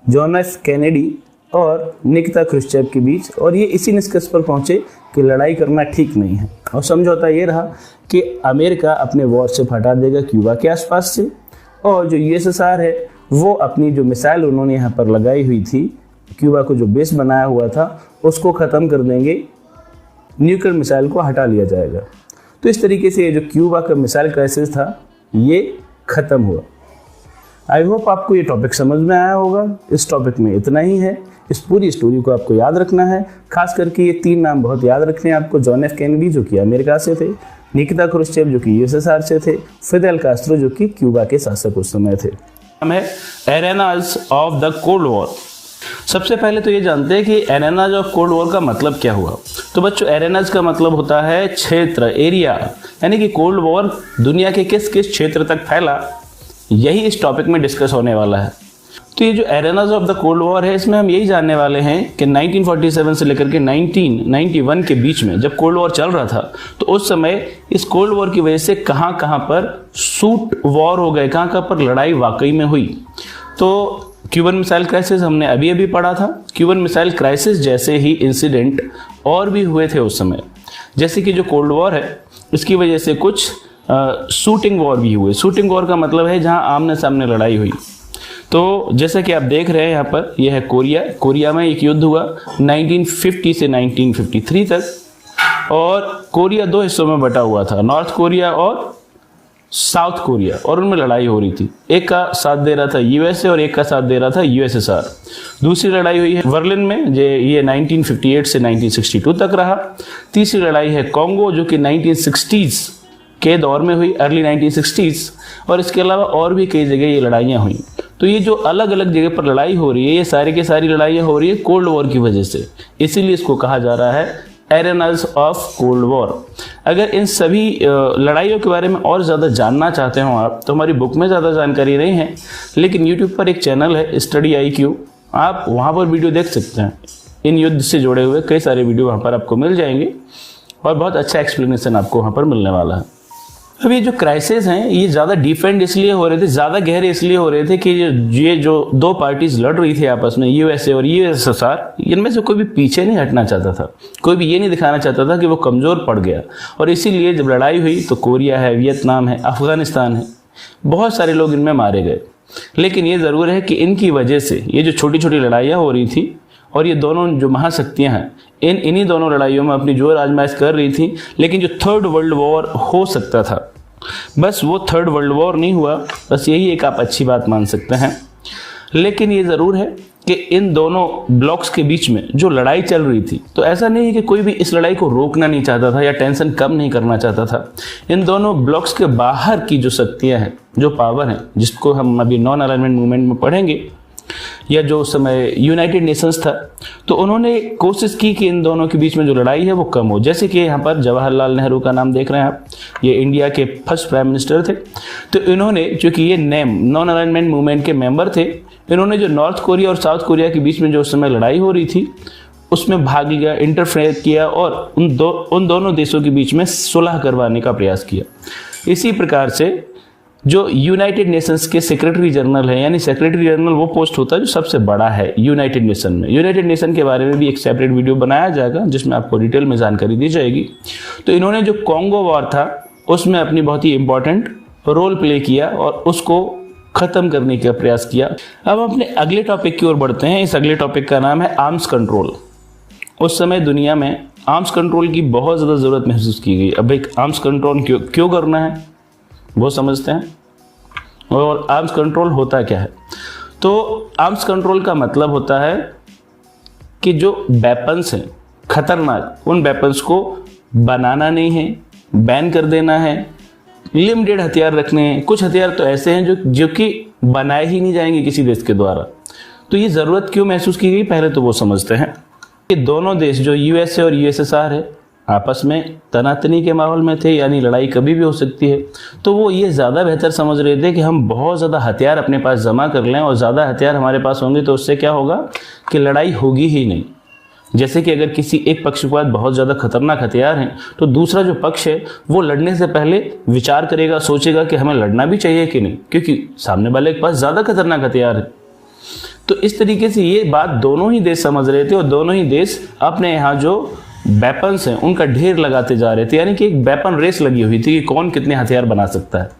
जॉन एफ कैनेडी और निकिता क्रुश्चेव के बीच, और ये इसी निष्कर्ष पर पहुंचे कि लड़ाई करना ठीक नहीं है। और समझौता ये रहा कि अमेरिका अपने वॉर से हटा देगा क्यूबा के आसपास से, और जो यूएसएसआर है वो अपनी जो मिसाइल उन्होंने यहाँ पर लगाई हुई थी, क्यूबा को जो बेस बनाया हुआ था, उसको ख़त्म कर देंगे, न्यूक्लियर मिसाइल को हटा लिया जाएगा। तो इस तरीके से ये जो क्यूबा का मिसाइल क्राइसिस था ये ख़त्म हुआ। आई होप आपको ये टॉपिक समझ में आया होगा। इस टॉपिक में इतना ही है। इस पूरी स्टोरी को आपको याद रखना है, खास करके ये 3 नाम बहुत याद रखने हैं आपको। जॉन एफ कैनेडी जो कि अमेरिका से थे, निकिता क्रुश्चेव जो कि यूएसएसआर से थे, फिदेल कास्ट्रो जो कि क्यूबा के शासक उस समय थे। नाम है एरेनाज ऑफ द कोल्ड वॉर। सबसे पहले तो ये जानते हैं कि एरेनाज ऑफ कोल्ड वॉर का मतलब क्या हुआ। तो बच्चों, एरेनाज का मतलब होता है क्षेत्र, एरिया, यानी कि कोल्ड वॉर दुनिया के किस किस क्षेत्र तक फैला, यही इस टॉपिक में डिस्कस होने वाला है। तो ये जो एरेनाज ऑफ द कोल्ड वॉर है, इसमें हम यही जानने वाले हैं कि 1947 से लेकर के 1991 के बीच में जब कोल्ड वॉर चल रहा था, तो उस समय इस कोल्ड वॉर की वजह से कहाँ कहाँ पर शूट वॉर हो गए, कहाँ कहाँ पर लड़ाई वाकई में हुई। तो क्यूबन मिसाइल क्राइसिस हमने अभी अभी पढ़ा था। क्यूबन मिसाइल क्राइसिस जैसे ही इंसिडेंट और भी हुए थे उस समय, जैसे कि जो कोल्ड वॉर है इसकी वजह से कुछ शूटिंग वॉर भी हुए। शूटिंग वॉर का मतलब है जहां आमने सामने लड़ाई हुई। तो जैसे कि आप देख रहे हैं यहाँ पर, यह है कोरिया। कोरिया में एक युद्ध हुआ 1950 से 1953 तक, और कोरिया 2 हिस्सों में बटा हुआ था, नॉर्थ कोरिया और साउथ कोरिया, और उनमें लड़ाई हो रही थी। एक का साथ दे रहा था यूएसए और एक का साथ दे रहा था यूएसएसआर। दूसरी लड़ाई हुई है बर्लिन में, ये 1958 से 1962 तक रहा। तीसरी लड़ाई है कॉन्गो जो कि 1960s के दौर में हुई, अर्ली 1960s, और इसके अलावा और भी कई जगह ये लड़ाइयाँ हुई। तो ये जो अलग अलग जगह पर लड़ाई हो रही है, ये सारी की सारी लड़ाइयाँ हो रही है कोल्ड वॉर की वजह से, इसीलिए इसको कहा जा रहा है एरेनाज ऑफ कोल्ड वॉर। अगर इन सभी लड़ाइयों के बारे में और ज़्यादा जानना चाहते हो आप, तो हमारी बुक में ज़्यादा जानकारी नहीं है, लेकिन यूट्यूब पर एक चैनल है स्टडी IQ, आप वहाँ पर वीडियो देख सकते हैं। इन युद्ध से जुड़े हुए कई सारे वीडियो वहाँ पर आपको मिल जाएंगे, और बहुत अच्छा एक्सप्लेनेशन आपको वहाँ पर मिलने वाला है। अब ये जो क्राइसिस हैं ये ज़्यादा डिफेंड इसलिए हो रहे थे, ज़्यादा गहरे इसलिए हो रहे थे कि ये जो 2 पार्टीज लड़ रही थी आपस में, यूएसए और यूएसएसआर, इनमें से कोई भी पीछे नहीं हटना चाहता था, कोई भी ये नहीं दिखाना चाहता था कि वो कमज़ोर पड़ गया। और इसीलिए जब लड़ाई हुई तो कोरिया है, वियतनाम है, अफगानिस्तान है, बहुत सारे लोग इनमें मारे गए। लेकिन ये ज़रूर है कि इनकी वजह से ये जो छोटी छोटी लड़ाइयाँ हो रही थी, और ये दोनों जो महाशक्तियाँ हैं इन्हीं दोनों लड़ाइयों में अपनी जोर आजमाइश कर रही थी। लेकिन जो 3rd वर्ल्ड वॉर हो सकता था, बस वो 3rd वर्ल्ड वॉर नहीं हुआ, बस यही एक आप अच्छी बात मान सकते हैं। लेकिन ये ज़रूर है कि इन दोनों ब्लॉक्स के बीच में जो लड़ाई चल रही थी, तो ऐसा नहीं है कि कोई भी इस लड़ाई को रोकना नहीं चाहता था या टेंशन कम नहीं करना चाहता था। इन दोनों ब्लॉक्स के बाहर की जो शक्तियाँ हैं, जो पावर हैं, जिसको हम अभी नॉन अलाइनमेंट मूवमेंट में पढ़ेंगे, या जो उस समय यूनाइटेड नेशंस था, तो उन्होंने कोशिश की कि इन दोनों के बीच में जो लड़ाई है वो कम हो। जैसे कि यहाँ पर जवाहरलाल नेहरू का नाम देख रहे हैं आप, ये इंडिया के फर्स्ट प्राइम मिनिस्टर थे। तो इन्होंने, चूँकि ये नॉन अलाइनमेंट मूवमेंट के मेंबर थे, इन्होंने जो नॉर्थ कोरिया और साउथ कोरिया के बीच में जो उस समय लड़ाई हो रही थी उसमें भाग लिया, इंटरफेयर किया, और उन दोनों देशों के बीच में सुलह करवाने का प्रयास किया। इसी प्रकार से जो यूनाइटेड नेशंस के सेक्रेटरी जनरल है, यानी सेक्रेटरी जनरल वो पोस्ट होता है जो सबसे बड़ा है यूनाइटेड नेशन में। यूनाइटेड नेशन के बारे में भी एक सेपरेट वीडियो बनाया जाएगा जिसमें आपको डिटेल में जानकारी दी जाएगी। तो इन्होंने जो कॉन्गो वॉर था उसमें अपनी बहुत ही इंपॉर्टेंट रोल प्ले किया और उसको ख़त्म करने का प्रयास किया। अब अपने अगले टॉपिक की ओर बढ़ते हैं। इस अगले टॉपिक का नाम है आर्म्स कंट्रोल। उस समय दुनिया में आर्म्स कंट्रोल की बहुत ज़्यादा ज़रूरत महसूस की गई। अब एक आर्म्स कंट्रोल क्यों करना है वो समझते हैं, और आर्म्स कंट्रोल होता क्या है। तो आर्म्स कंट्रोल का मतलब होता है कि जो वेपन्स हैं खतरनाक, उन वेपन्स को बनाना नहीं है, बैन कर देना है, लिमिटेड हथियार रखने हैं। कुछ हथियार तो ऐसे हैं जो कि बनाए ही नहीं जाएंगे किसी देश के द्वारा। तो ये ज़रूरत क्यों महसूस की गई, पहले तो वो समझते हैं। कि दोनों देश जो यूएसए और यूएसएसआर है आपस में तनातनी के माहौल में थे, यानी लड़ाई कभी भी हो सकती है। तो वो ये ज़्यादा बेहतर समझ रहे थे कि हम बहुत ज़्यादा हथियार अपने पास जमा कर लें, और ज़्यादा हथियार हमारे पास होंगे तो उससे क्या होगा कि लड़ाई होगी ही नहीं। जैसे कि अगर किसी एक पक्ष के पास बहुत ज़्यादा खतरनाक हथियार हैं तो दूसरा जो पक्ष है वो लड़ने से पहले विचार करेगा, सोचेगा कि हमें लड़ना भी चाहिए कि नहीं, क्योंकि सामने वाले के पास ज़्यादा खतरनाक हथियार है। तो इस तरीके से ये बात दोनों ही देश समझ रहे थे और दोनों ही देश अपने यहाँ जो वेपन्स हैं उनका ढेर लगाते जा रहे थे, यानी कि एक वेपन रेस लगी हुई थी कि कौन कितने हथियार बना सकता है।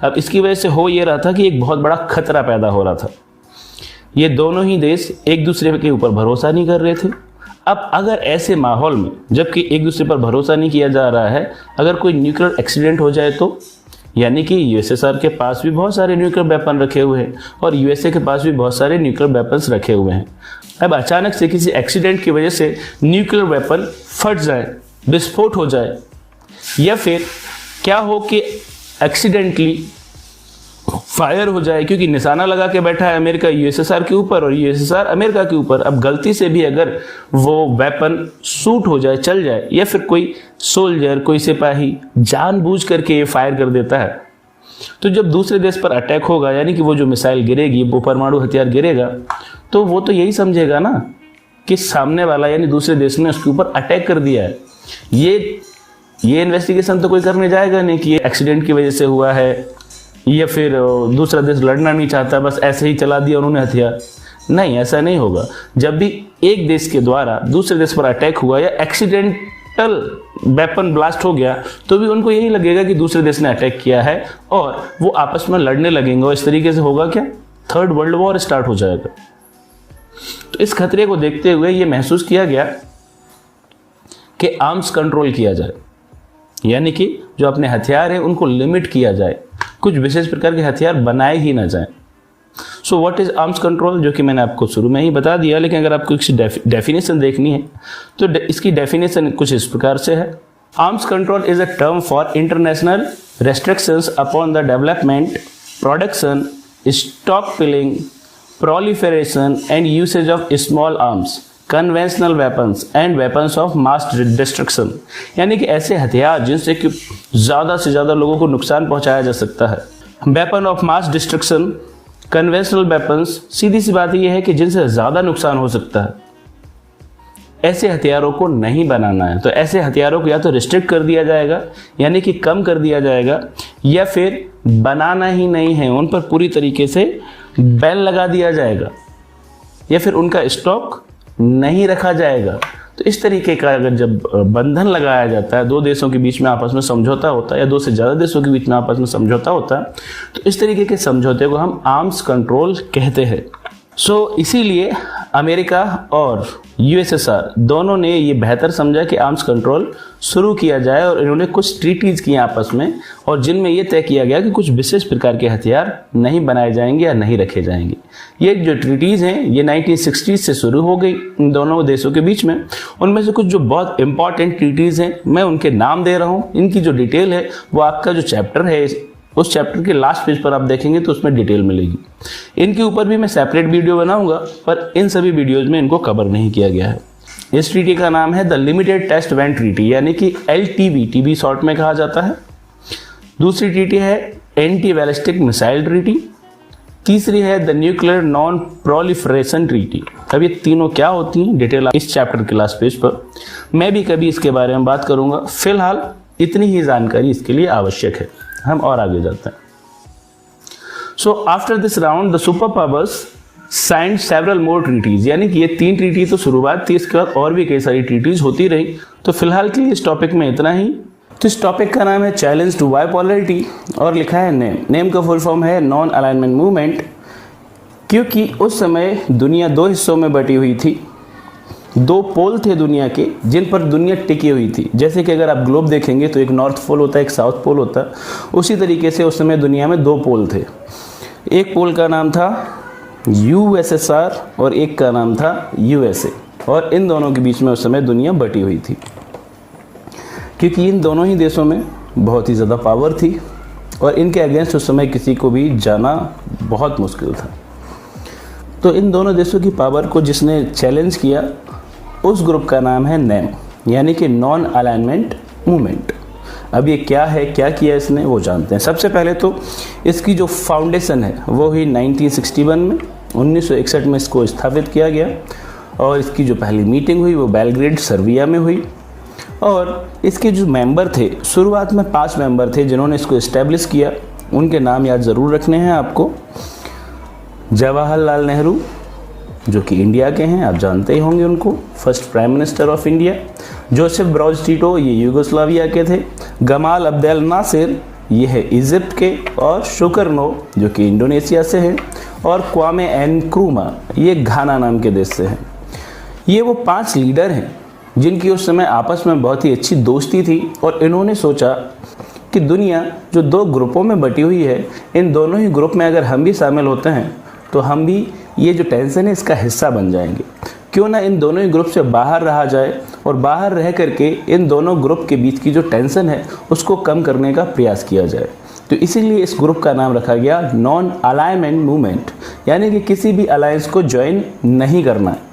अब इसकी वजह से हो ये रहा था कि एक बहुत बड़ा खतरा पैदा हो रहा था। ये दोनों ही देश एक दूसरे के ऊपर भरोसा नहीं कर रहे थे। अब अगर ऐसे माहौल में, जबकि एक दूसरे पर भरोसा नहीं किया जा रहा है, अगर कोई न्यूक्लियर एक्सीडेंट हो जाए तो, यानी कि यूएसएसआर के पास भी बहुत सारे न्यूक्लियर वेपन रखे हुए हैं और यूएसए के पास भी बहुत सारे न्यूक्लियर वेपन्स रखे हुए हैं। अब अचानक से किसी एक्सीडेंट की वजह से न्यूक्लियर वेपन फट जाए, विस्फोट हो जाए, या फिर क्या हो कि एक्सीडेंटली फायर हो जाए, क्योंकि निशाना लगा के बैठा है अमेरिका यूएसएसआर के ऊपर और यूएसएसआर अमेरिका के ऊपर। अब गलती से भी अगर वो वेपन शूट हो जाए, चल जाए, या फिर कोई सोल्जर, कोई सिपाही जानबूझ करके ये फायर कर देता है, तो जब दूसरे देश पर अटैक होगा, यानी कि वो जो मिसाइल गिरेगी, वो परमाणु हथियार गिरेगा, तो वो तो यही समझेगा ना कि सामने वाला यानी दूसरे देश ने उसके ऊपर अटैक कर दिया है। ये इन्वेस्टिगेशन तो कोई करने जाएगा नहीं कि ये एक्सीडेंट की वजह से हुआ है या फिर दूसरा देश लड़ना नहीं चाहता, बस ऐसे ही चला दिया उन्होंने हथियार। नहीं, ऐसा नहीं होगा। जब भी एक देश के द्वारा दूसरे देश पर अटैक हुआ या एक्सीडेंटल वेपन ब्लास्ट हो गया, तो भी उनको यही लगेगा कि दूसरे देश ने अटैक किया है और वो आपस में लड़ने लगेंगे और इस तरीके से होगा क्या, थर्ड वर्ल्ड वॉर स्टार्ट हो जाएगा। तो इस खतरे को देखते हुए ये महसूस किया गया कि आर्म्स कंट्रोल किया जाए, यानी कि जो अपने हथियार हैं उनको लिमिट किया जाए, कुछ विशेष प्रकार के हथियार बनाए ही ना जाएं। So what is arms control, जो कि मैंने आपको शुरू में ही बता दिया, लेकिन अगर आपको इसकी डेफिनेशन देखनी है तो इसकी डेफिनेशन कुछ इस प्रकार से है। Arms control is a term for international restrictions upon the development, production, stockpiling, proliferation and usage of small arms, conventional weapons and weapons of mass destruction, यानी कि ऐसे हथियार जिनसे कि ज़्यादा से ज़्यादा लोगों को नुकसान पहुंचाया जा सकता है। Weapon of mass destruction, conventional weapons, सीधी सी बात यह है कि जिनसे ज़्यादा नुकसान हो सकता है, ऐसे हथियारों को नहीं बनाना है। तो ऐसे हथियारों को या तो रिस्ट्रिक्ट कर दिया जाएगा, यानी कि कम कर दिया जाएगा, या फिर बनाना ही नहीं है, उन पर पूरी तरीके से बैन लगा दिया जाएगा, या फिर उनका स्टॉक नहीं रखा जाएगा। तो इस तरीके का अगर जब बंधन लगाया जाता है, दो देशों के बीच में आपस में समझौता होता है या दो से ज़्यादा देशों के बीच में आपस में समझौता होता है, तो इस तरीके के समझौते को हम आर्म्स कंट्रोल कहते हैं। इसीलिए अमेरिका और यूएसएसआर दोनों ने ये बेहतर समझा कि आर्म्स कंट्रोल शुरू किया जाए और इन्होंने कुछ ट्रीटीज किए आपस में, और जिनमें ये तय किया गया कि कुछ विशेष प्रकार के हथियार नहीं बनाए जाएंगे या नहीं रखे जाएंगे। ये जो ट्रीटीज हैं ये 1960s से शुरू हो गई इन दोनों देशों के बीच में। उनमें से कुछ जो बहुत इंपॉर्टेंट ट्रीटीज हैं मैं उनके नाम दे रहा हूँ, इनकी जो डिटेल है वो आपका जो चैप्टर है उस चैप्टर के लास्ट पेज पर आप देखेंगे तो उसमें डिटेल मिलेगी। इनके ऊपर भी मैं सेपरेट वीडियो बनाऊंगा, पर इन सभी वीडियोज में इनको कवर नहीं किया गया है। इस ट्रीटी का नाम है the Limited Test Ban Treaty, यानी कि LTV, टीबी शॉर्ट में कहा जाता है। दूसरी ट्रीटी है एंटी बैलिस्टिक मिसाइल ट्रीटी। तीसरी है the nuclear non proliferation treaty. अब ये तीनों क्या होती हैं, डिटेल इस चैप्टर के लास्ट पेज पर मैं भी कभी इसके बारे में बात करूंगा। फिलहाल इतनी ही जानकारी इसके लिए आवश्यक है। हम और आगे जाते हैं। So after this round the super powers signed several more treaties, यानी कि ये 3 ट्रीटी तो शुरुआत थी, इसके बाद और भी कई सारी ट्रीटीज होती रही। तो फिलहाल के लिए इस टॉपिक में इतना ही। तो इस टॉपिक का नाम है चैलेंज टू बाइपोलरिटी और लिखा है नेम का फुल फॉर्म है नॉन अलाइनमेंट मूवमेंट, क्योंकि उस समय दुनिया 2 हिस्सों में बटी हुई थी। 2 पोल थे दुनिया के जिन पर दुनिया टिकी हुई थी। जैसे कि अगर आप ग्लोब देखेंगे तो एक नॉर्थ पोल होता है, एक साउथ पोल होता है। उसी तरीके से उस समय दुनिया में 2 पोल थे। एक पोल का नाम था USSR और एक का नाम था USA, और इन दोनों के बीच में उस समय दुनिया बटी हुई थी, क्योंकि इन दोनों ही देशों में बहुत ही ज़्यादा पावर थी और इनके अगेंस्ट उस समय किसी को भी जाना बहुत मुश्किल था। तो इन दोनों देशों की पावर को जिसने चैलेंज किया उस ग्रुप का नाम है नेम, यानी कि नॉन अलाइनमेंट मूवमेंट। अब ये क्या है, क्या किया इसने, वो जानते हैं। सबसे पहले तो इसकी जो फाउंडेशन है वो ही 1961 में, 1961 में इसको स्थापित किया गया, और इसकी जो पहली मीटिंग हुई वो बेलग्रेड सर्बिया में हुई। और इसके जो मेंबर थे, शुरुआत में 5 मेंबर थे जिन्होंने इसको इस्टेब्लिश किया। उनके नाम याद ज़रूर रखने हैं आपको: जवाहरलाल नेहरू, जो कि इंडिया के हैं, आप जानते ही होंगे उनको, first prime minister of India. Joseph bras टीटो, ये यूगोस्लाविया के थे। गमाल अब्देल नासिर, ये है इजिप्ट के। और शुकरनो, जो कि इंडोनेशिया से हैं। और क्वामे नक्रूमा, ये घाना नाम के देश से हैं। ये वो 5 लीडर हैं जिनकी उस समय आपस में बहुत ही अच्छी दोस्ती थी, और इन्होंने सोचा कि दुनिया जो 2 ग्रुपों में बटी हुई है, इन दोनों ही ग्रुप में अगर हम भी शामिल होते हैं तो हम भी ये जो टेंशन है इसका हिस्सा बन जाएंगे। क्यों ना इन दोनों ही ग्रुप से बाहर रहा जाए और बाहर रह करके इन दोनों ग्रुप के बीच की जो टेंशन है उसको कम करने का प्रयास किया जाए। तो इसीलिए इस ग्रुप का नाम रखा गया नॉन अलाइनमेंट मूवमेंट, यानी कि किसी भी अलायंस को ज्वाइन नहीं करना है।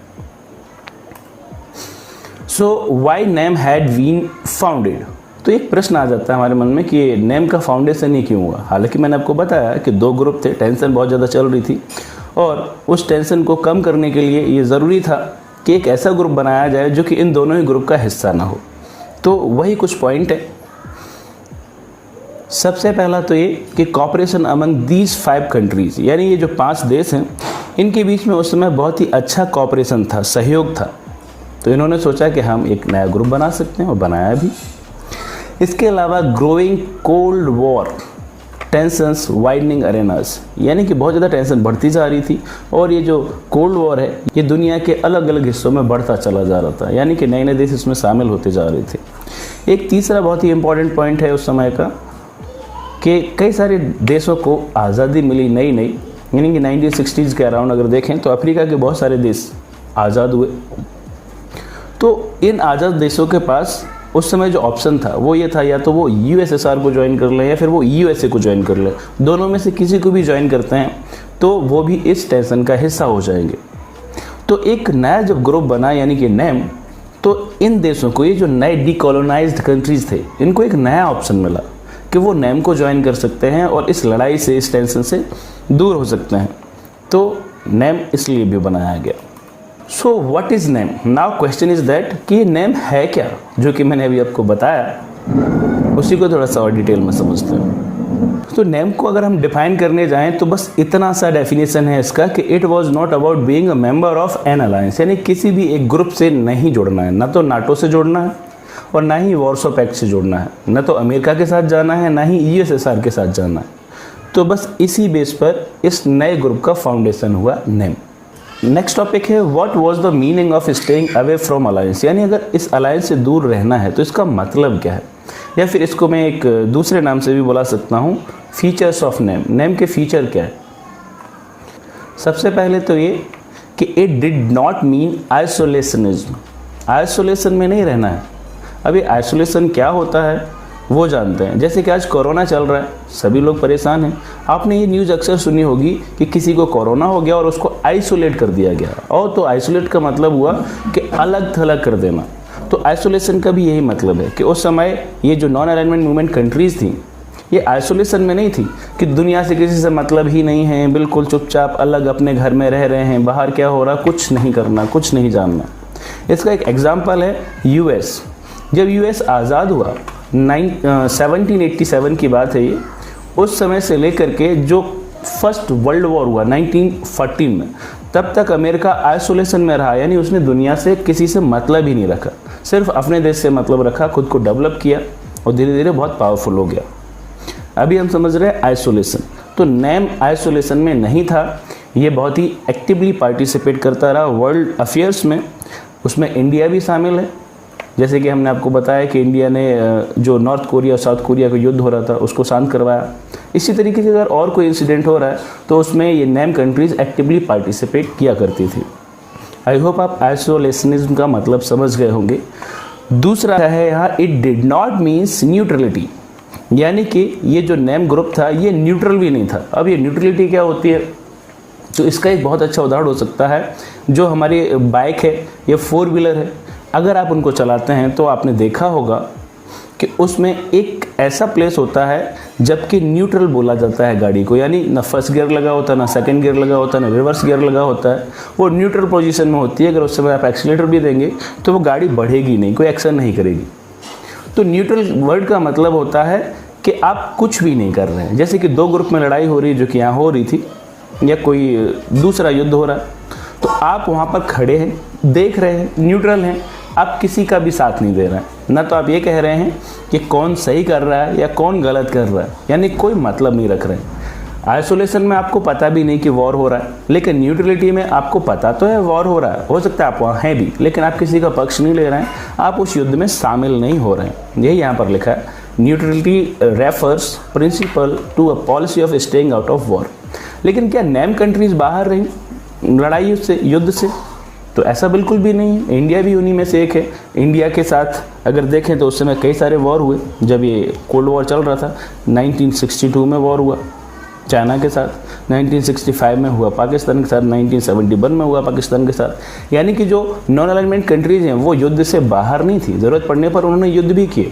So why NAM had been founded, तो एक प्रश्न आ जाता है हमारे मन में कि नेम का फाउंडेशन ही क्यों हुआ। हालांकि मैंने आपको बताया कि 2 ग्रुप थे, टेंशन बहुत ज़्यादा चल रही थी, और उस टेंशन को कम करने के लिए ये ज़रूरी था कि एक ऐसा ग्रुप बनाया जाए जो कि इन दोनों ही ग्रुप का हिस्सा ना हो। तो वही कुछ पॉइंट है। सबसे पहला तो ये कि कॉपरेशन अमंग दीज 5 कंट्रीज़, यानी ये जो 5 देश हैं इनके बीच में उस समय बहुत ही अच्छा कॉपरेशन था, सहयोग था। तो इन्होंने सोचा कि हम एक नया ग्रुप बना सकते हैं, और बनाया भी। इसके अलावा growing cold war, tensions widening arenas, यानी कि बहुत ज़्यादा टेंशन बढ़ती जा रही थी, और ये जो कोल्ड वॉर है ये दुनिया के अलग अलग हिस्सों में बढ़ता चला जा रहा था, यानी कि नए नए देश इसमें शामिल होते जा रहे थे। एक तीसरा बहुत ही इंपॉर्टेंट पॉइंट है उस समय का कि कई सारे देशों को आज़ादी मिली नई नई, यानी कि 1960s के अराउंड अगर देखें तो अफ्रीका के बहुत सारे देश आज़ाद हुए। तो इन आज़ाद देशों के पास उस समय जो ऑप्शन था वो ये था, या तो वो यूएसएसआर को ज्वाइन कर लें या फिर वो यूएसए को ज्वाइन कर लें। दोनों में से किसी को भी ज्वाइन करते हैं तो वो भी इस टेंशन का हिस्सा हो जाएंगे। तो एक नया जब ग्रुप बना, यानी कि नेम, तो इन देशों को, ये जो नए डीकोलोनाइज्ड कंट्रीज थे, इनको एक नया ऑप्शन मिला कि वो नेम को ज्वाइन कर सकते हैं और इस लड़ाई से, इस टेंशन से दूर हो सकते हैं। तो नेम इसलिए भी बनाया गया। So what is name? Now question is that कि नेम है क्या, जो कि मैंने अभी आपको बताया, उसी को थोड़ा सा और डिटेल में समझते हैं। तो नेम को अगर हम डिफाइन करने जाएं तो बस इतना सा डेफिनेशन है इसका कि it was not about being a member of N alliance, यानी किसी भी एक ग्रुप से नहीं जुड़ना है, ना तो नाटो से जुड़ना है और ना ही वॉर्सो पैक्ट से जुड़ना है, ना तो अमेरिका के साथ जाना है, ना ही यूएसएसआर के साथ जाना है। तो बस इसी बेस पर इस नए ग्रुप का फाउंडेशन हुआ नेम। नेक्स्ट टॉपिक है what was the meaning of staying away from alliance, यानी अगर इस अलायंस से दूर रहना है तो इसका मतलब क्या है, या फिर इसको मैं एक दूसरे नाम से भी बुला सकता हूँ, फीचर्स ऑफ नेम। नेम के फीचर क्या है? सबसे पहले तो ये कि it did not mean isolationism, isolation में नहीं रहना है। अभी आइसोलेशन क्या होता है वो जानते हैं। जैसे कि आज कोरोना चल रहा है, सभी लोग परेशान हैं। आपने ये न्यूज़ अक्सर सुनी होगी कि किसी को कोरोना हो गया और उसको आइसोलेट कर दिया गया, और तो आइसोलेट का मतलब हुआ कि अलग थलग कर देना। तो आइसोलेशन का भी यही मतलब है कि उस समय ये जो नॉन अलाइनमेंट मूवमेंट कंट्रीज़ थी, ये आइसोलेशन में नहीं थी कि दुनिया से किसी से मतलब ही नहीं है, बिल्कुल चुपचाप अलग अपने घर में रह रहे हैं, बाहर क्या हो रहा कुछ नहीं करना, कुछ नहीं जानना। इसका एक एग्जाम्पल है यूएस। जब यूएस आज़ाद हुआ 1787 की बात है ये, उस समय से लेकर के जो फर्स्ट वर्ल्ड वॉर हुआ 1914 में, तब तक अमेरिका आइसोलेशन में रहा, यानी उसने दुनिया से किसी से मतलब ही नहीं रखा, सिर्फ अपने देश से मतलब रखा, खुद को डेवलप किया और धीरे धीरे बहुत पावरफुल हो गया। अभी हम समझ रहे हैं आइसोलेशन। तो नेम आइसोलेशन में नहीं था, ये बहुत ही एक्टिवली पार्टिसिपेट करता रहा वर्ल्ड अफेयर्स में। उसमें इंडिया भी शामिल है। जैसे कि हमने आपको बताया कि इंडिया ने जो नॉर्थ कोरिया और साउथ कोरिया का युद्ध हो रहा था उसको शांत करवाया। इसी तरीके से अगर और कोई इंसिडेंट हो रहा है तो उसमें ये नेम कंट्रीज़ एक्टिवली पार्टिसिपेट किया करती थी। आई होप आप आइसोलेशनिज्म का मतलब समझ गए होंगे। दूसरा है यहाँ it did not means neutrality, यानी कि ये जो नेम ग्रुप था ये न्यूट्रल भी नहीं था। अब ये न्यूट्रलिटी क्या होती है? तो इसका एक बहुत अच्छा उदाहरण हो सकता है, जो हमारी बाइक है या 4 व्हीलर है, अगर आप उनको चलाते हैं तो आपने देखा होगा कि उसमें एक ऐसा प्लेस होता है जबकि न्यूट्रल बोला जाता है गाड़ी को, यानी ना फर्स्ट गियर लगा होता है, ना सेकंड गियर लगा होता है, ना रिवर्स गियर लगा होता है, वो न्यूट्रल पोजीशन में होती है। अगर उस समय आप एक्सीलेटर भी देंगे तो वो गाड़ी बढ़ेगी नहीं, कोई एक्शन नहीं करेगी। तो न्यूट्रल वर्ड का मतलब होता है कि आप कुछ भी नहीं कर रहे हैं। जैसे कि 2 ग्रुप में लड़ाई हो रही है, जो कि यहाँ हो रही थी, या कोई दूसरा युद्ध हो रहा है, तो आप वहाँ पर खड़े हैं, देख रहे हैं, न्यूट्रल हैं, आप किसी का भी साथ नहीं दे रहे हैं। ना तो आप ये कह रहे हैं कि कौन सही कर रहा है या कौन गलत कर रहा है, यानी कोई मतलब नहीं रख रहे हैं। आइसोलेशन में आपको पता भी नहीं कि वॉर हो रहा है, लेकिन न्यूट्रलिटी में आपको पता तो है वॉर हो रहा है, हो सकता है आप वहाँ हैं भी, लेकिन आप किसी का पक्ष नहीं ले रहे हैं, आप उस युद्ध में शामिल नहीं हो रहे हैं। यही यहाँ पर लिखा है, neutrality refers principle to a policy of staying out of war. लेकिन क्या नेम कंट्रीज बाहर रही लड़ाई से, युद्ध से? तो ऐसा बिल्कुल भी नहीं है। इंडिया भी उन्हीं में से एक है। इंडिया के साथ अगर देखें तो उस समय कई सारे वॉर हुए। जब ये कोल्ड वॉर चल रहा था, 1962 में वॉर हुआ चाइना के साथ, 1965 में हुआ पाकिस्तान के साथ, 1971 में हुआ पाकिस्तान के साथ। यानी कि जो नॉन अलाइनमेंट कंट्रीज हैं वो युद्ध से बाहर नहीं थी, ज़रूरत पड़ने पर उन्होंने युद्ध भी किए।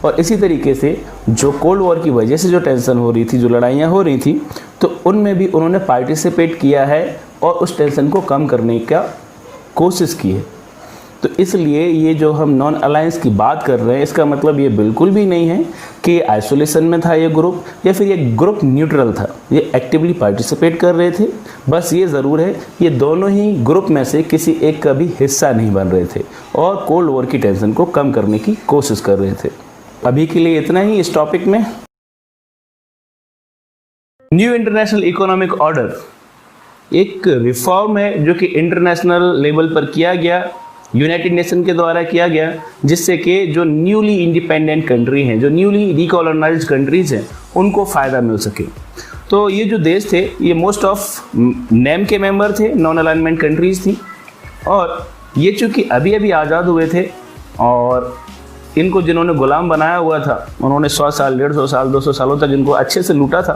और इसी तरीके से जो कोल्ड वॉर की वजह से जो टेंशन हो रही थी, जो लड़ाइयाँ हो रही थी, तो उनमें भी उन्होंने पार्टिसिपेट किया है और उस टेंशन को कम करने का कोशिश की है। तो इसलिए ये जो हम नॉन अलायंस की बात कर रहे हैं, इसका मतलब ये बिल्कुल भी नहीं है कि आइसोलेशन में था ये ग्रुप या फिर ये ग्रुप न्यूट्रल था। ये एक्टिवली पार्टिसिपेट कर रहे थे। बस ये ज़रूर है, ये दोनों ही ग्रुप में से किसी एक का भी हिस्सा नहीं बन रहे थे और कोल्ड वॉर की टेंशन को कम करने की कोशिश कर रहे थे। अभी के लिए इतना ही इस टॉपिक में। न्यू इंटरनेशनल इकोनॉमिक ऑर्डर एक रिफॉर्म है जो कि इंटरनेशनल लेवल पर किया गया, यूनाइटेड नेशन के द्वारा किया गया, जिससे कि जो न्यूली इंडिपेंडेंट कंट्री हैं, जो न्यूली रिकॉलोनाइज्ड कंट्रीज हैं, उनको फ़ायदा मिल सके। तो ये जो देश थे ये मोस्ट ऑफ नेम के मेंबर थे, नॉन अलाइनमेंट कंट्रीज थी, और ये चूँकि अभी अभी आज़ाद हुए थे और इनको जिन्होंने गुलाम बनाया हुआ था उन्होंने 100 साल, 150 साल, 200 सालों तक इनको अच्छे से लूटा था।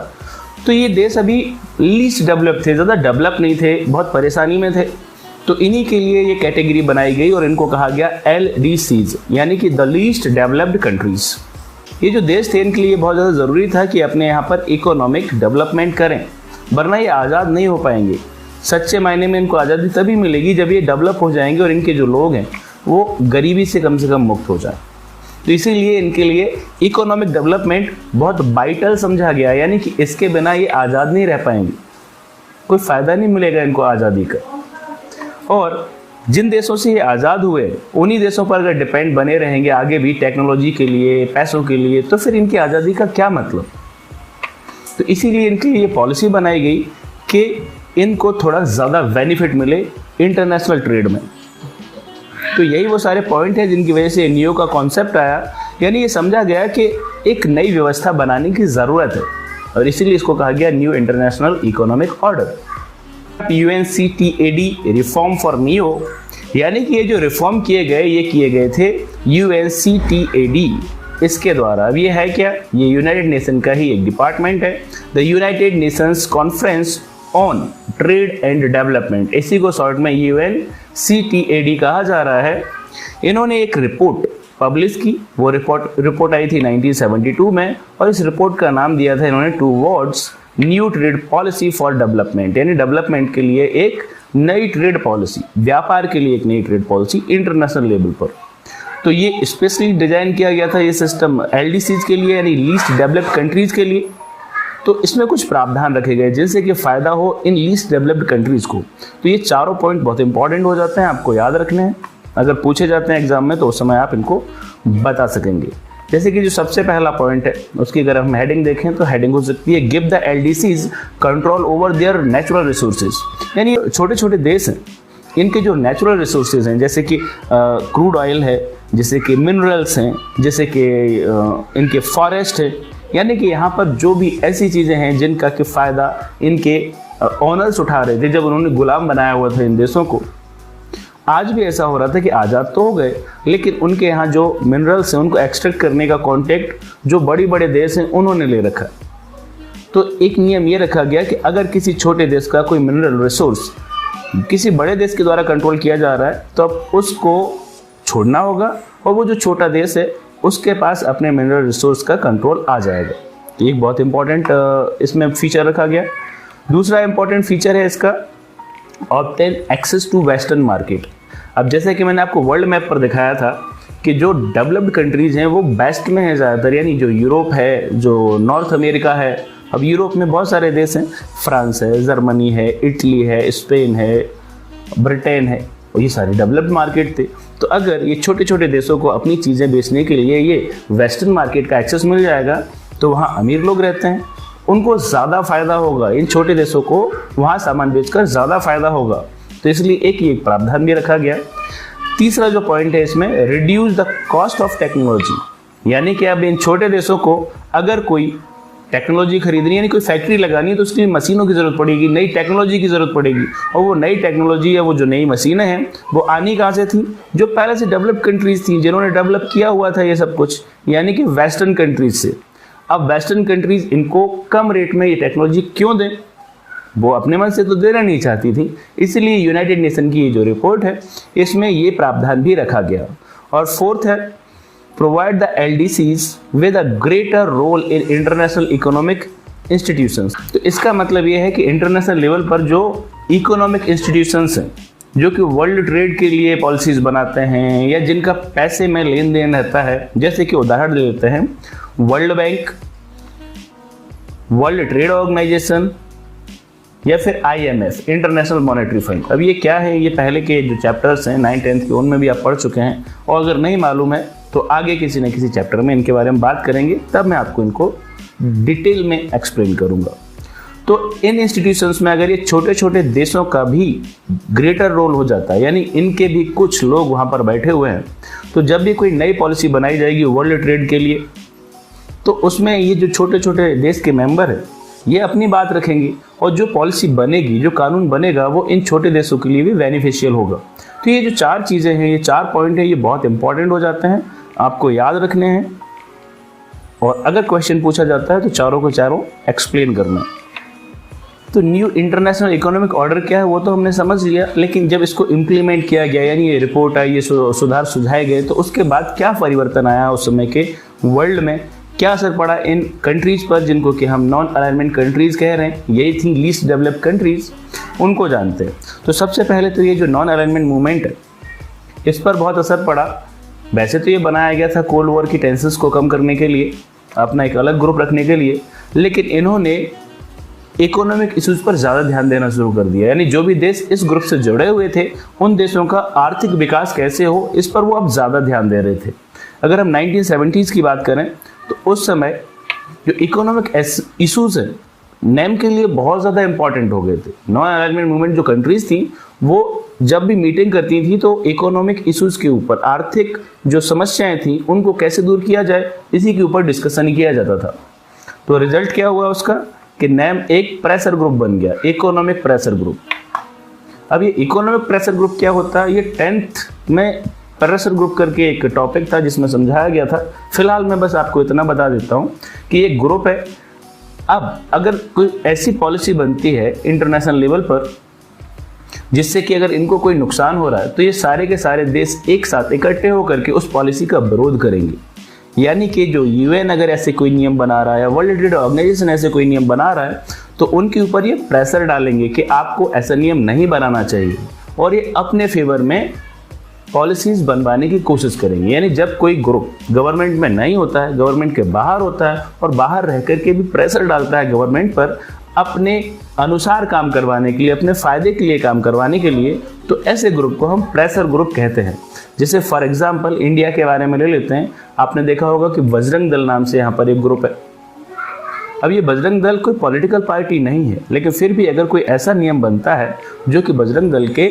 तो ये देश अभी लीस्ट डेवलप थे, ज़्यादा डेवलप नहीं थे, बहुत परेशानी में थे। तो इन्हीं के लिए ये कैटेगरी बनाई गई और इनको कहा गया LDCs, यानी कि द लीस्ट डेवलप्ड कंट्रीज। ये जो देश थे इनके लिए बहुत ज़्यादा ज़रूरी था कि अपने यहाँ पर इकोनॉमिक डेवलपमेंट करें, वरना ये आज़ाद नहीं हो पाएंगे। सच्चे मायने में इनको आज़ादी तभी मिलेगी जब ये डेवलप हो जाएंगे और इनके जो लोग हैं वो गरीबी से कम मुक्त हो जाए। तो इसीलिए इनके लिए इकोनॉमिक डेवलपमेंट बहुत वाइटल समझा गया, यानी कि इसके बिना ये आज़ाद नहीं रह पाएंगे, कोई फ़ायदा नहीं मिलेगा इनको आज़ादी का। और जिन देशों से ये आज़ाद हुए उन्हीं देशों पर अगर डिपेंड बने रहेंगे आगे भी टेक्नोलॉजी के लिए, पैसों के लिए, तो फिर इनकी आज़ादी का क्या मतलब। तो इसीलिए इनके लिए पॉलिसी बनाई गई कि इनको थोड़ा ज़्यादा बेनिफिट मिले इंटरनेशनल ट्रेड में। तो यही वो सारे पॉइंट हैं जिनकी वजह से NEO का कॉन्सेप्ट आया, यानी ये समझा गया कि एक नई व्यवस्था बनाने की ज़रूरत है और इसीलिए इसको कहा गया new international economic order. UNCTAD reform for NEO, यानी कि ये जो रिफॉर्म किए गए ये किए गए थे UNCTAD इसके द्वारा। अब ये है क्या? ये यूनाइटेड नेशन का ही एक डिपार्टमेंट है, the United Nations conference on trade and development, इसी को शॉर्ट में UNCTAD कहा जा रहा है। इन्होंने एक रिपोर्ट पब्लिश की, वो रिपोर्ट आई थी 1972 में और इस रिपोर्ट का नाम दिया था इन्होंने towards new trade policy for development, यानी डेवलपमेंट के लिए एक नई ट्रेड पॉलिसी, व्यापार के लिए एक नई ट्रेड पॉलिसी इंटरनेशनल लेवल पर। तो ये स्पेशली डिजाइन किया गया था ये सिस्टम LDCs के लिए, यानी लीस्ट डेवलप्ड कंट्रीज के लिए। तो इसमें कुछ प्रावधान रखे गए जिनसे कि फ़ायदा हो इन लीस्ट डेवलप्ड कंट्रीज़ को। तो ये चारों पॉइंट बहुत इंपॉर्टेंट हो जाते हैं, आपको याद रखने हैं। अगर पूछे जाते हैं एग्जाम में तो उस समय आप इनको बता सकेंगे। जैसे कि जो सबसे पहला पॉइंट है उसकी अगर हम हेडिंग देखें तो हेडिंग हो सकती है give the LDCs control over there natural resources, यानी छोटे छोटे देश हैं इनके जो नेचुरल रिसोर्सेज हैं, जैसे कि क्रूड ऑयल है, जैसे कि मिनरल्स हैं, जैसे कि इनके फॉरेस्ट है, यानी कि यहाँ पर जो भी ऐसी चीज़ें हैं जिनका कि फ़ायदा इनके ऑनर्स उठा रहे थे जब उन्होंने गुलाम बनाया हुआ था इन देशों को। आज भी ऐसा हो रहा था कि आज़ाद तो हो गए लेकिन उनके यहाँ जो मिनरल्स हैं उनको एक्सट्रैक्ट करने का कॉन्ट्रैक्ट जो बड़ी बड़े देश हैं उन्होंने ले रखा। तो एक नियम ये रखा गया कि अगर किसी छोटे देश का कोई मिनरल रिसोर्स किसी बड़े देश के द्वारा कंट्रोल किया जा रहा है तो अब उसको छोड़ना होगा और वो जो छोटा देश है उसके पास अपने मिनरल रिसोर्स का कंट्रोल आ जाएगा। तो एक बहुत इंपॉर्टेंट इसमें फीचर रखा गया। दूसरा इंपॉर्टेंट फीचर है इसका obtain access to western market. अब जैसे कि मैंने आपको वर्ल्ड मैप पर दिखाया था कि जो डेवलप्ड कंट्रीज़ हैं वो वेस्ट में है ज़्यादातर, यानी जो यूरोप है, जो नॉर्थ अमेरिका है। अब यूरोप में बहुत सारे देश हैं, फ्रांस है, जर्मनी है, इटली है, स्पेन है, ब्रिटेन है, और ये सारे डेवलप्ड मार्केट थे। तो अगर ये छोटे छोटे देशों को अपनी चीज़ें बेचने के लिए ये वेस्टर्न मार्केट का एक्सेस मिल जाएगा, तो वहाँ अमीर लोग रहते हैं, उनको ज़्यादा फायदा होगा, इन छोटे देशों को वहाँ सामान बेचकर ज़्यादा फायदा होगा। तो इसलिए एक प्रावधान भी रखा गया। तीसरा जो पॉइंट है इसमें, reduce the cost of technology, यानी कि अब इन छोटे देशों को अगर कोई टेक्नोलॉजी खरीदनी, यानी कोई फैक्ट्री लगानी है, तो उसके लिए मशीनों की ज़रूरत पड़ेगी, नई टेक्नोलॉजी की ज़रूरत पड़ेगी। और वो नई टेक्नोलॉजी या वो जो नई मशीनें हैं वो आनी कहाँ से थी? जो पहले से डेवलप कंट्रीज थी, जिन्होंने डेवलप किया हुआ था ये सब कुछ, यानी कि वेस्टर्न कंट्रीज से। अब वेस्टर्न कंट्रीज इनको कम रेट में ये टेक्नोलॉजी क्यों दें? वो अपने मन से तो देना नहीं चाहती थी, इसलिए यूनाइटेड नेशन की ये जो रिपोर्ट है इसमें ये प्रावधान भी रखा गया। और फोर्थ है, provide the LDCs with a greater role in international economic institutions. तो इसका मतलब ये है कि इंटरनेशनल लेवल पर जो इकोनॉमिक इंस्टीट्यूशंस हैं, जो कि वर्ल्ड ट्रेड के लिए पॉलिसीज बनाते हैं या जिनका पैसे में लेन देन रहता है, जैसे कि उदाहरण दे देते हैं World Bank, World Trade Organization या फिर IMF, इंटरनेशनल मॉनेटरी फंड। अब ये क्या है? ये पहले के जो चैप्टर्स हैं 9th 10th के, उनमें भी आप पढ़ चुके हैं, और अगर नहीं मालूम है तो आगे किसी न किसी चैप्टर में इनके बारे में बात करेंगे, तब मैं आपको इनको डिटेल में एक्सप्लेन करूंगा। तो इन इंस्टीट्यूशंस में अगर ये छोटे छोटे देशों का भी ग्रेटर रोल हो जाता है, यानी इनके भी कुछ लोग वहाँ पर बैठे हुए हैं, तो जब भी कोई नई पॉलिसी बनाई जाएगी वर्ल्ड ट्रेड के लिए, तो उसमें ये जो छोटे छोटे देश के मेंबर हैं ये अपनी बात रखेंगे, और जो पॉलिसी बनेगी, जो कानून बनेगा, वो इन छोटे देशों के लिए भी बेनिफिशियल होगा। तो ये जो 4 चीज़ें हैं, ये 4 पॉइंट हैं, ये बहुत इंपॉर्टेंट हो जाते हैं, आपको याद रखने हैं, और अगर क्वेश्चन पूछा जाता है तो चारों को चारों एक्सप्लेन करना है। तो न्यू इंटरनेशनल इकोनॉमिक ऑर्डर क्या है वो तो हमने समझ लिया, लेकिन जब इसको इम्प्लीमेंट किया गया, यानी ये रिपोर्ट आई, ये सुधार सुझाए गए, तो उसके बाद क्या परिवर्तन आया उस समय के वर्ल्ड में, क्या असर पड़ा इन कंट्रीज पर जिनको कि हम नॉन अलाइनमेंट कंट्रीज कह रहे हैं, यही थी लीस्ट डेवलप्ड कंट्रीज, उनको जानते हैं। तो सबसे पहले तो ये जो नॉन अलाइनमेंट मूवमेंट है, इस पर बहुत असर पड़ा। वैसे तो ये बनाया गया था कोल्ड वॉर की टेंशंस को कम करने के लिए, अपना एक अलग ग्रुप रखने के लिए, लेकिन इन्होंने इकोनॉमिक इश्यूज पर ज़्यादा ध्यान देना शुरू कर दिया, यानी जो भी देश इस ग्रुप से जुड़े हुए थे उन देशों का आर्थिक विकास कैसे हो, इस पर वो अब ज़्यादा ध्यान दे रहे थे। अगर हम 1970s की बात करें तो उस समय जो इकोनॉमिक इश्यूज हैं नेम के लिए बहुत ज़्यादा इंपॉर्टेंट हो गए थे। नॉन अलाइनमेंट मूवमेंट जो कंट्रीज थी वो जब भी मीटिंग करती थी तो इकोनॉमिक इश्यूज के ऊपर, आर्थिक जो समस्याएं थी उनको कैसे दूर किया जाए, इसी के ऊपर डिस्कशन किया जाता था। तो रिजल्ट क्या हुआ उसका कि नेम एक प्रेशर ग्रुप बन गया, इकोनॉमिक प्रेशर ग्रुप। अब ये इकोनॉमिक प्रेशर ग्रुप क्या होता है, ये 10th में प्रेशर ग्रुप करके एक टॉपिक था जिसमें समझाया गया था। फिलहाल मैं बस आपको इतना बता देता हूँ कि एक ग्रुप है। अब अगर कोई ऐसी पॉलिसी बनती है इंटरनेशनल लेवल पर जिससे कि अगर इनको कोई नुकसान हो रहा है, तो ये सारे के सारे देश एक साथ इकट्ठे होकर के उस पॉलिसी का विरोध करेंगे। यानी कि जो UN अगर ऐसे कोई नियम बना रहा है या वर्ल्ड ट्रेड ऑर्गेनाइजेशन ऐसे कोई नियम बना रहा है, तो उनके ऊपर ये प्रेशर डालेंगे कि आपको ऐसा नियम नहीं बनाना चाहिए, और ये अपने फेवर में पॉलिसीज बनवाने की कोशिश करेंगे। यानी जब कोई ग्रुप गवर्नमेंट में नहीं होता है, गवर्नमेंट के बाहर होता है, और बाहर रह करके भी प्रेशर डालता है गवर्नमेंट पर अपने अनुसार काम करवाने के लिए, अपने फ़ायदे के लिए काम करवाने के लिए, तो ऐसे ग्रुप को हम प्रेशर ग्रुप कहते हैं। जैसे फॉर एग्जांपल इंडिया के बारे में ले लेते हैं। आपने देखा होगा कि बजरंग दल नाम से यहाँ पर एक ग्रुप है। अब ये बजरंग दल कोई पॉलिटिकल पार्टी नहीं है, लेकिन फिर भी अगर कोई ऐसा नियम बनता है जो कि बजरंग दल के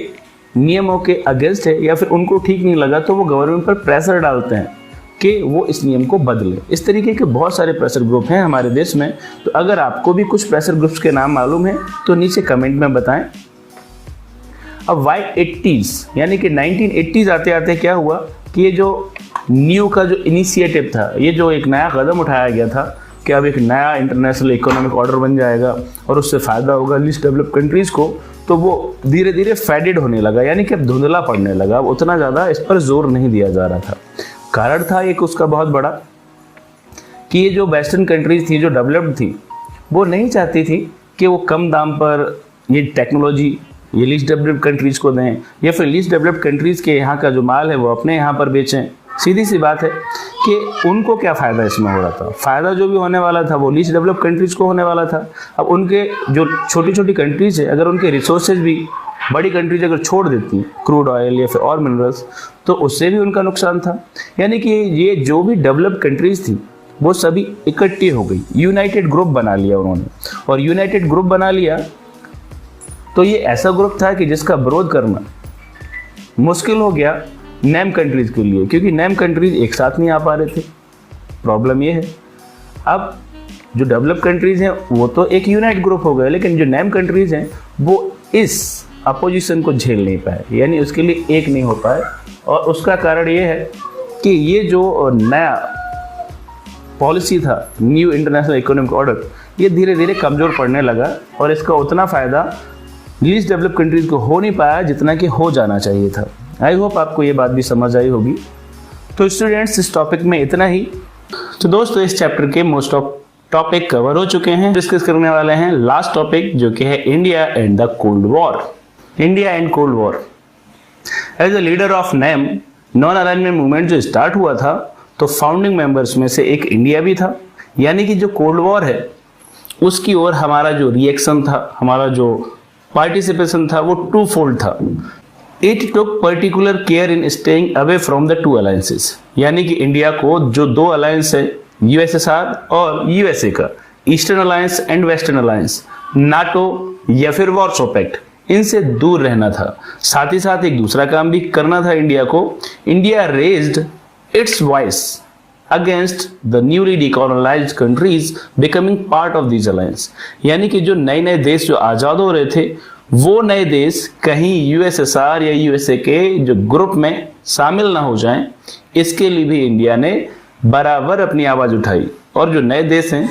नियमों के अगेंस्ट है या फिर उनको ठीक नहीं लगा, तो वो गवर्नमेंट पर प्रेशर डालते हैं कि वो इस नियम को बदले। इस तरीके के बहुत सारे प्रेशर ग्रुप हैं हमारे देश में। तो अगर आपको भी कुछ प्रेशर ग्रुप्स के नाम मालूम है तो नीचे कमेंट में बताएं। अब Y80s यानी कि 1980s आते आते क्या हुआ कि ये जो न्यू का जो इनिशिएटिव था, ये जो एक नया कदम उठाया गया था कि अब एक नया इंटरनेशनल इकोनॉमिक ऑर्डर बन जाएगा और उससे फ़ायदा होगा लीस्ट डेवलप कंट्रीज़ को, तो वो धीरे धीरे फेडेड होने लगा, यानी कि अब धुंधला पड़ने लगा। अब उतना ज़्यादा इस पर जोर नहीं दिया जा रहा था। कारण था एक उसका बहुत बड़ा कि ये जो वेस्टर्न कंट्रीज थी, जो डेवलप्ड थी, वो नहीं चाहती थी कि वो कम दाम पर ये टेक्नोलॉजी ये लीस्ट डेवलप्ड कंट्रीज़ को दें, या फिर लीस्ट डेवलप्ड कंट्रीज़ के यहाँ का जो माल है वो अपने यहाँ पर बेचें। सीधी सी बात है कि उनको क्या फ़ायदा इसमें हो रहा था। फ़ायदा जो भी होने वाला था वो लीस्ट डेवलप्ड कंट्रीज़ को होने वाला था। अब उनके जो छोटी छोटी कंट्रीज़ है, अगर उनके रिसोर्सेज भी बड़ी कंट्रीज अगर छोड़ देती क्रूड ऑयल या फिर और मिनरल्स, तो उससे भी उनका नुकसान था। यानी कि ये जो भी डेवलप्ड कंट्रीज थी वो सभी इकट्ठी हो गई, यूनाइटेड ग्रुप बना लिया उन्होंने। और यूनाइटेड ग्रुप बना लिया तो ये ऐसा ग्रुप था कि जिसका विरोध करना मुश्किल हो गया नेम कंट्रीज के लिए, क्योंकि नेम कंट्रीज एक साथ नहीं आ पा रहे थे। प्रॉब्लम ये है, अब जो डेवलप कंट्रीज हैं वो तो एक यूनाइट ग्रुप हो गए, लेकिन जो नेम कंट्रीज हैं वो इस अपोजिशन को झेल नहीं पाए, यानी उसके लिए एक नहीं हो पाए। और उसका कारण ये है कि ये जो नया पॉलिसी था, न्यू इंटरनेशनल इकोनॉमिक ऑर्डर, ये धीरे धीरे कमज़ोर पड़ने लगा और इसका उतना फ़ायदा लीस्ट डेवलप कंट्रीज़ को हो नहीं पाया जितना कि हो जाना चाहिए था। आई होप आपको ये बात भी समझ आई होगी। तो स्टूडेंट्स, इस टॉपिक में इतना ही। तो दोस्तों, इस चैप्टर के मोस्ट ऑफ टॉपिक कवर हो चुके हैं। डिस्कस करने वाले हैं लास्ट टॉपिक, जो कि है India and the cold war. India and cold war. As a leader of NAM, non alignment movement जो स्टार्ट हुआ था, तो फाउंडिंग मेंबर्स में से एक इंडिया भी था। यानी कि जो कोल्ड वॉर है उसकी ओर हमारा जो रिएक्शन था, हमारा जो पार्टिसिपेशन था, वो टू फोल्ड था। It took particular care in staying away from the two alliances. यानी कि इंडिया को जो दो अलायंस है, यूएसएसआर और यूएसए का, eastern alliance and western alliance, NATO या फिर वॉर्सो पैक्ट, इनसे दूर रहना था। साथ ही साथ एक दूसरा काम भी करना था इंडिया को। India raised its voice against the newly decolonised countries becoming part of this alliance. यानी कि जो नए नए देश जो आज़ाद हो रहे थे, वो नए देश कहीं यूएसएसआर या यूएसए के जो ग्रुप में शामिल ना हो जाएं, इसके लिए भी इंडिया ने बराबर अपनी आवाज़ उठाई और जो नए देश हैं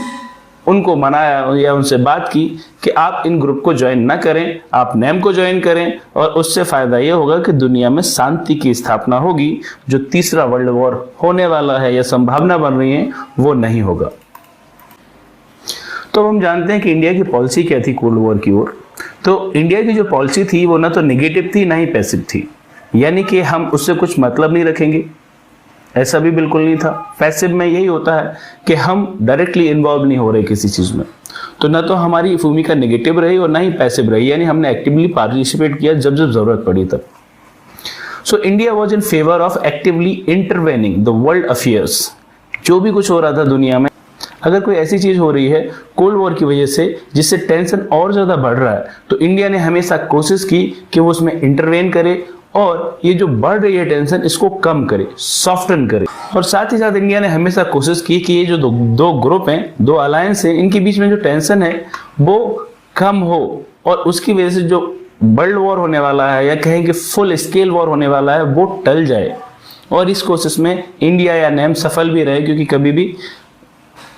उनको मनाया या उनसे बात की कि आप इन ग्रुप को ज्वाइन ना करें, आप नेम को ज्वाइन करें, और उससे फ़ायदा ये होगा कि दुनिया में शांति की स्थापना होगी। जो तीसरा वर्ल्ड वॉर होने वाला है या संभावना बन रही है, वो नहीं होगा। तो हम जानते हैं कि इंडिया की पॉलिसी क्या थी कोल्ड वॉर की ओर। तो इंडिया की जो पॉलिसी थी वो ना तो नेगेटिव थी ना ही पैसिव थी। यानी कि हम उससे कुछ मतलब नहीं रखेंगे, ऐसा भी बिल्कुल नहीं था। पैसिव में यही होता है कि हम डायरेक्टली इन्वॉल्व नहीं हो रहे किसी चीज़ में। तो ना तो हमारी भूमिका नेगेटिव रही और ना ही पैसिव रही, यानी हमने एक्टिवली पार्टिसिपेट किया जब जब जरूरत पड़ी तब। So India was in favour of actively intervening the world affairs. जो भी कुछ हो रहा था दुनिया में, अगर कोई ऐसी चीज हो रही है कोल्ड वॉर की वजह से जिससे टेंशन और ज्यादा बढ़ रहा है, तो इंडिया ने हमेशा कोशिश की कि वो उसमें इंटरवेन करे और ये जो बढ़ रही है टेंशन, इसको कम करे, सॉफ्टन करे। और साथ ही साथ इंडिया ने हमेशा कोशिश की कि ये जो दो ग्रुप हैं, दो अलायंस हैं, इनके बीच में जो टेंशन है वो कम हो और उसकी वजह से जो वर्ल्ड वॉर होने वाला है या कहें कि फुल स्केल वॉर होने वाला है वो टल जाए। और इस कोशिश में इंडिया या नेम सफल भी रहे, क्योंकि कभी भी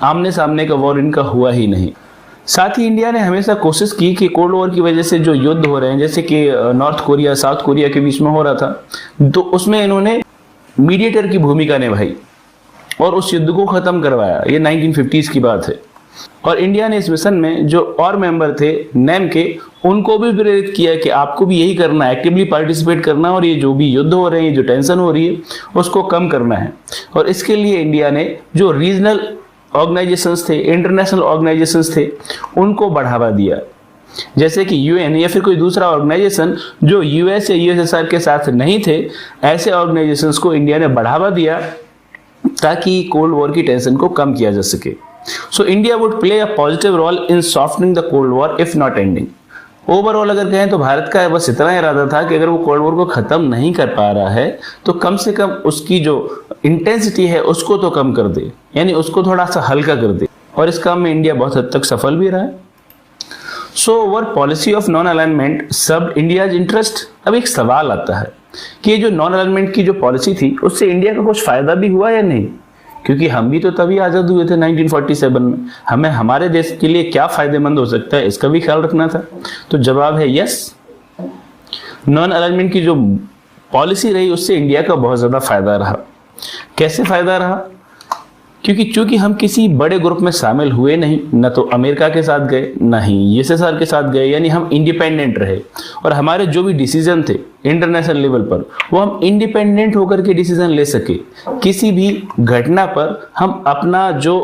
आमने सामने का वॉर इनका हुआ ही नहीं। साथ ही इंडिया ने हमेशा कोशिश की कि कोल्ड वॉर की वजह से जो युद्ध हो रहे हैं, जैसे कि नॉर्थ कोरिया साउथ कोरिया के बीच में हो रहा था, तो उसमें इन्होंने मीडिएटर की भूमिका निभाई और उस युद्ध को खत्म करवाया। ये 1950s की बात है। और इंडिया ने इस मिशन में जो और मेंबर थे नेम के, उनको भी प्रेरित किया कि आपको भी यही करना है, एक्टिवली पार्टिसिपेट करना और ये जो भी युद्ध हो रहे हैं, जो टेंशन हो रही है, उसको कम करना है। और इसके लिए इंडिया ने जो रीजनल ऑर्गेनाइजेशंस थे, इंटरनेशनल ऑर्गेनाइजेशंस थे, उनको बढ़ावा दिया। जैसे कि यूएन या फिर कोई दूसरा ऑर्गेनाइजेशन जो यूएस या यूएसएसआर के साथ नहीं थे, ऐसे ऑर्गेनाइजेशंस को इंडिया ने बढ़ावा दिया ताकि कोल्ड वॉर की टेंशन को कम किया जा सके। So India would play a positive role in softening the cold war if not ending. Overall अगर कहें तो भारत का बस इतना इरादा था कि अगर वो कोल्ड वॉर को खत्म नहीं कर पा रहा है तो कम से कम उसकी जो इंटेंसिटी है उसको तो कम कर दे, यानी उसको थोड़ा सा हल्का कर दे। और इस काम में इंडिया बहुत हद तक सफल भी रहा है। So over policy of non alignment served India's interest. अब एक सवाल आता है कि ये जो नॉन अलाइनमेंट की जो पॉलिसी थी उससे इंडिया का कुछ फायदा भी हुआ या नहीं, क्योंकि हम भी तो तभी आज़ाद हुए थे 1947 में। हमें हमारे देश के लिए क्या फायदेमंद हो सकता है, इसका भी ख्याल रखना था। तो जवाब है यस। नॉन अलाइनमेंट की जो पॉलिसी रही उससे इंडिया का बहुत ज़्यादा फायदा रहा। कैसे फायदा रहा? क्योंकि चूंकि हम किसी बड़े ग्रुप में शामिल हुए नहीं, न तो अमेरिका के साथ गए न ही यूएसएसआर के साथ गए, यानी हम इंडिपेंडेंट रहे। और हमारे जो भी डिसीजन थे इंटरनेशनल लेवल पर, वो हम इंडिपेंडेंट होकर के डिसीजन ले सके। किसी भी घटना पर हम अपना जो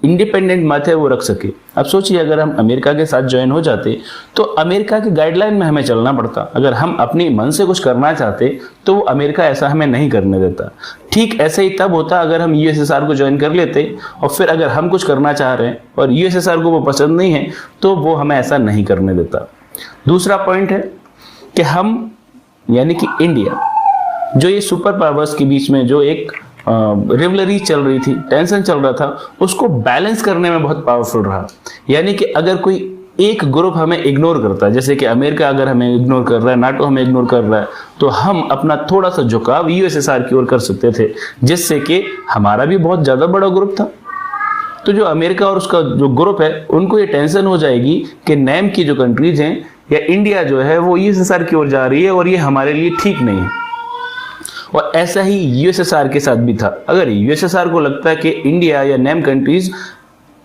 इंडिपेंडेंट मत है वो रख सके। अब सोचिए अगर हम अमेरिका के साथ ज्वाइन हो जाते तो अमेरिका के गाइडलाइन में हमें चलना पड़ता। अगर हम अपने मन से कुछ करना चाहते तो वो अमेरिका ऐसा हमें नहीं करने देता। ठीक ऐसे ही तब होता अगर हम यूएसएसआर को ज्वाइन कर लेते और फिर अगर हम कुछ करना चाह रहे हैं और यूएसएसआर को वो पसंद नहीं है तो वो हमें ऐसा नहीं करने देता। दूसरा पॉइंट है कि हम यानी कि इंडिया, जो ये सुपर पावर्स के बीच में जो एक रिवलरी चल रही थी, टेंशन चल रहा था, उसको बैलेंस करने में बहुत पावरफुल रहा। यानी कि अगर कोई एक ग्रुप हमें इग्नोर करता है, जैसे कि अमेरिका अगर हमें इग्नोर कर रहा है, नाटो हमें इग्नोर कर रहा है, तो हम अपना थोड़ा सा झुकाव यूएसएसआर की ओर कर सकते थे, जिससे कि हमारा भी बहुत ज्यादा बड़ा ग्रुप था। तो जो अमेरिका और उसका जो ग्रुप है उनको ये टेंशन हो जाएगी कि नैम की जो कंट्रीज हैं या इंडिया जो है वो यूएसएसआर की ओर जा रही है और ये हमारे लिए ठीक नहीं है। और ऐसा ही यूएसएसआर के साथ भी था। अगर यूएसएसआर को लगता है कि इंडिया या नैम कंट्रीज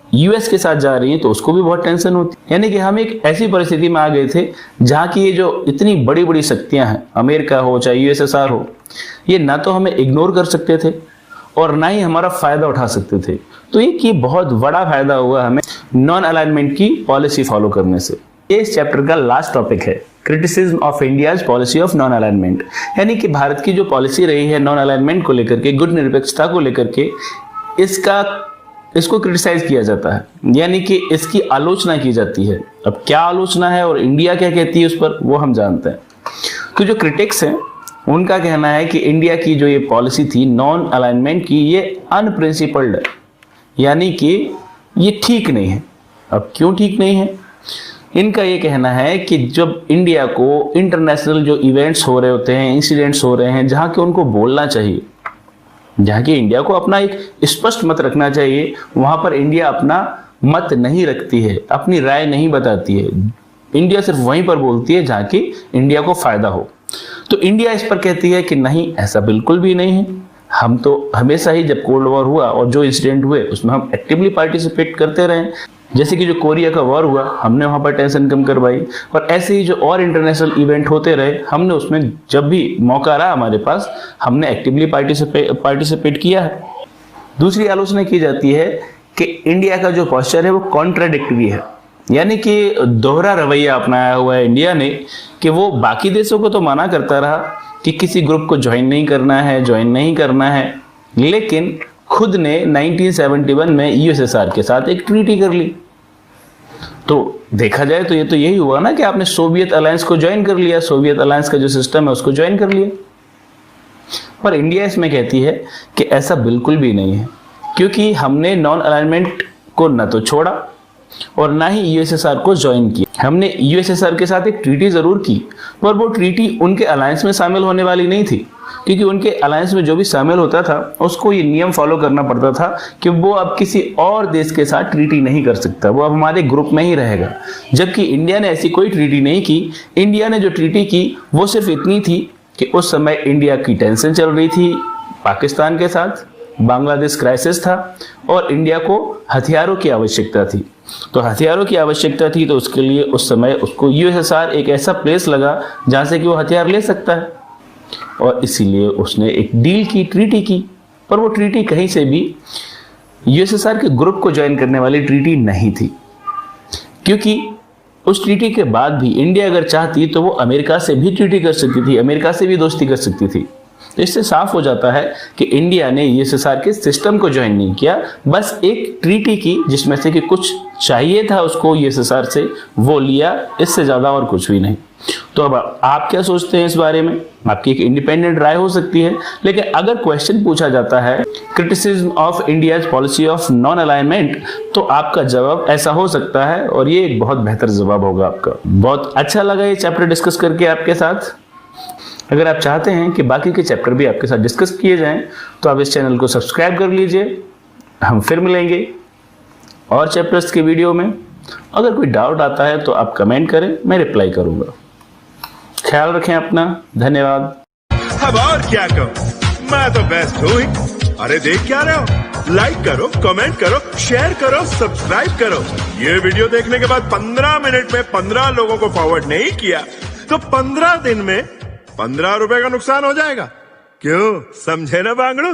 यूएस के साथ जा रही हैं तो उसको भी बहुत टेंशन होती। यानी कि हम एक ऐसी परिस्थिति में आ गए थे जहां की ये जो इतनी बड़ी बड़ी शक्तियां हैं, अमेरिका हो चाहे यूएसएसआर हो, ये ना तो हमें इग्नोर कर सकते थे और ना ही हमारा फायदा उठा सकते थे। तो ये बहुत बड़ा फायदा हुआ हमें नॉन अलाइनमेंट की पॉलिसी फॉलो करने से। ये इस चैप्टर का लास्ट टॉपिक है, criticism of India's policy of non alignment. यानी कि भारत की जो पॉलिसी रही है नॉन अलाइनमेंट को लेकर के, गुट निरपेक्षता को लेकर के, इसको क्रिटिसाइज किया जाता है, यानी कि इसकी आलोचना की जाती है। अब क्या आलोचना है और इंडिया क्या कहती है उस पर, वो हम जानते हैं। तो जो क्रिटिक्स हैं उनका कहना है कि इंडिया की जो ये पॉलिसी थी नॉन अलाइनमेंट की, ये अनप्रिंसिपल्ड है, यानी कि ये ठीक नहीं है। अब क्यों ठीक नहीं है? इनका ये कहना है कि जब इंडिया को इंटरनेशनल जो इवेंट्स हो रहे होते हैं, इंसिडेंट्स हो रहे हैं, जहां के उनको बोलना चाहिए, जहां कि इंडिया को अपना एक स्पष्ट मत रखना चाहिए, वहां पर इंडिया अपना मत नहीं रखती है, अपनी राय नहीं बताती है। इंडिया सिर्फ वहीं पर बोलती है जहां की इंडिया को फायदा हो। तो इंडिया इस पर कहती है कि नहीं, ऐसा बिल्कुल भी नहीं है। हम तो हमेशा ही जब कोल्ड वॉर हुआ और जो इंसिडेंट हुए उसमें हम एक्टिवली पार्टिसिपेट करते रहे। जैसे कि जो कोरिया का वॉर हुआ, हमने वहां पर टेंशन कम करवाई, और ऐसे ही जो और इंटरनेशनल इवेंट होते रहे, हमने उसमें जब भी मौका रहा हमारे पास, हमने एक्टिवली पार्टिसिपेट किया है। दूसरी आलोचना की जाती है कि इंडिया का जो पोस्चर है वो कॉन्ट्राडिक्टरी है, यानी कि दोहरा रवैया अपनाया हुआ है इंडिया ने, कि वो बाकी देशों को तो मना करता रहा कि किसी ग्रुप को ज्वाइन नहीं करना है, लेकिन खुद ने 1971 में यूएसएसआर के साथ एक ट्रीटी कर ली। तो देखा जाए तो ये तो यही हुआ ना कि आपने सोवियत अलायंस को ज्वाइन कर लिया, सोवियत अलायंस का जो सिस्टम है उसको ज्वाइन कर लिया। पर इंडिया इसमें कहती है कि ऐसा बिल्कुल भी नहीं है, क्योंकि हमने नॉन अलाइनमेंट को न तो छोड़ा और ना ही यूएसएसआर को ज्वाइन किया। हमने यूएसएसआर के साथ एक ट्रीटी जरूर की, पर वो ट्रीटी उनके अलायंस में शामिल होने वाली नहीं थी, क्योंकि उनके अलायंस में जो भी शामिल होता था उसको ये नियम फॉलो करना पड़ता था कि वो अब किसी और देश के साथ ट्रीटी नहीं कर सकता, वो अब हमारे ग्रुप में ही रहेगा। जबकि इंडिया ने ऐसी कोई ट्रीटी नहीं की। इंडिया ने जो ट्रीटी की वो सिर्फ इतनी थी कि उस समय इंडिया की टेंशन चल रही थी पाकिस्तान के साथ, बांग्लादेश क्राइसिस था और इंडिया को हथियारों की आवश्यकता थी। तो हथियारों की आवश्यकता थी तो उसके लिए उस समय उसको यूएसएसआर एक ऐसा प्लेस लगा जहां से कि वो हथियार ले सकता है, और इसीलिए उसने एक डील की, ट्रीटी की। पर वो ट्रीटी कहीं से भी यूएसएसआर के ग्रुप को ज्वाइन करने वाली ट्रीटी नहीं थी, क्योंकि उस ट्रीटी के बाद भी इंडिया अगर चाहती तो वो अमेरिका से भी ट्रीटी कर सकती थी, अमेरिका से भी दोस्ती कर सकती थी। तो इससे साफ हो जाता है कि इंडिया ने यूएसएसआर के सिस्टम को ज्वाइन नहीं किया, बस एक ट्रीटी की जिसमें से कि कुछ चाहिए था उसको यूएसएसआर से, वो लिया, इससे ज्यादा और कुछ भी नहीं। तो अब आप क्या सोचते हैं इस बारे में? आपकी एक इंडिपेंडेंट राय हो सकती है, लेकिन अगर क्वेश्चन पूछा जाता है criticism of India's policy of non alignment, तो आपका जवाब ऐसा हो सकता है, और ये एक बहुत बेहतर जवाब होगा आपका। बहुत अच्छा लगा ये चैप्टर डिस्कस करके आपके साथ। अगर आप चाहते हैं कि बाकी के चैप्टर भी आपके साथ डिस्कस किए जाएं, तो आप इस चैनल को सब्सक्राइब कर लीजिए। हम फिर मिलेंगे और चैप्टर्स के वीडियो में। अगर कोई डाउट आता है तो आप कमेंट करें, मैं रिप्लाई करूंगा। ख्याल रखें अपना। धन्यवाद। अब और क्या कहूँ, मैं तो बेस्ट हूँ ही। अरे देख क्या रहे हो, लाइक करो, कमेंट करो, शेयर करो, सब्सक्राइब करो। ये वीडियो देखने के बाद 15 मिनट में 15 लोगों को फॉरवर्ड नहीं किया तो 15 दिन में 15 रुपए का नुकसान हो जाएगा। क्यों, समझे ना बांगड़ू?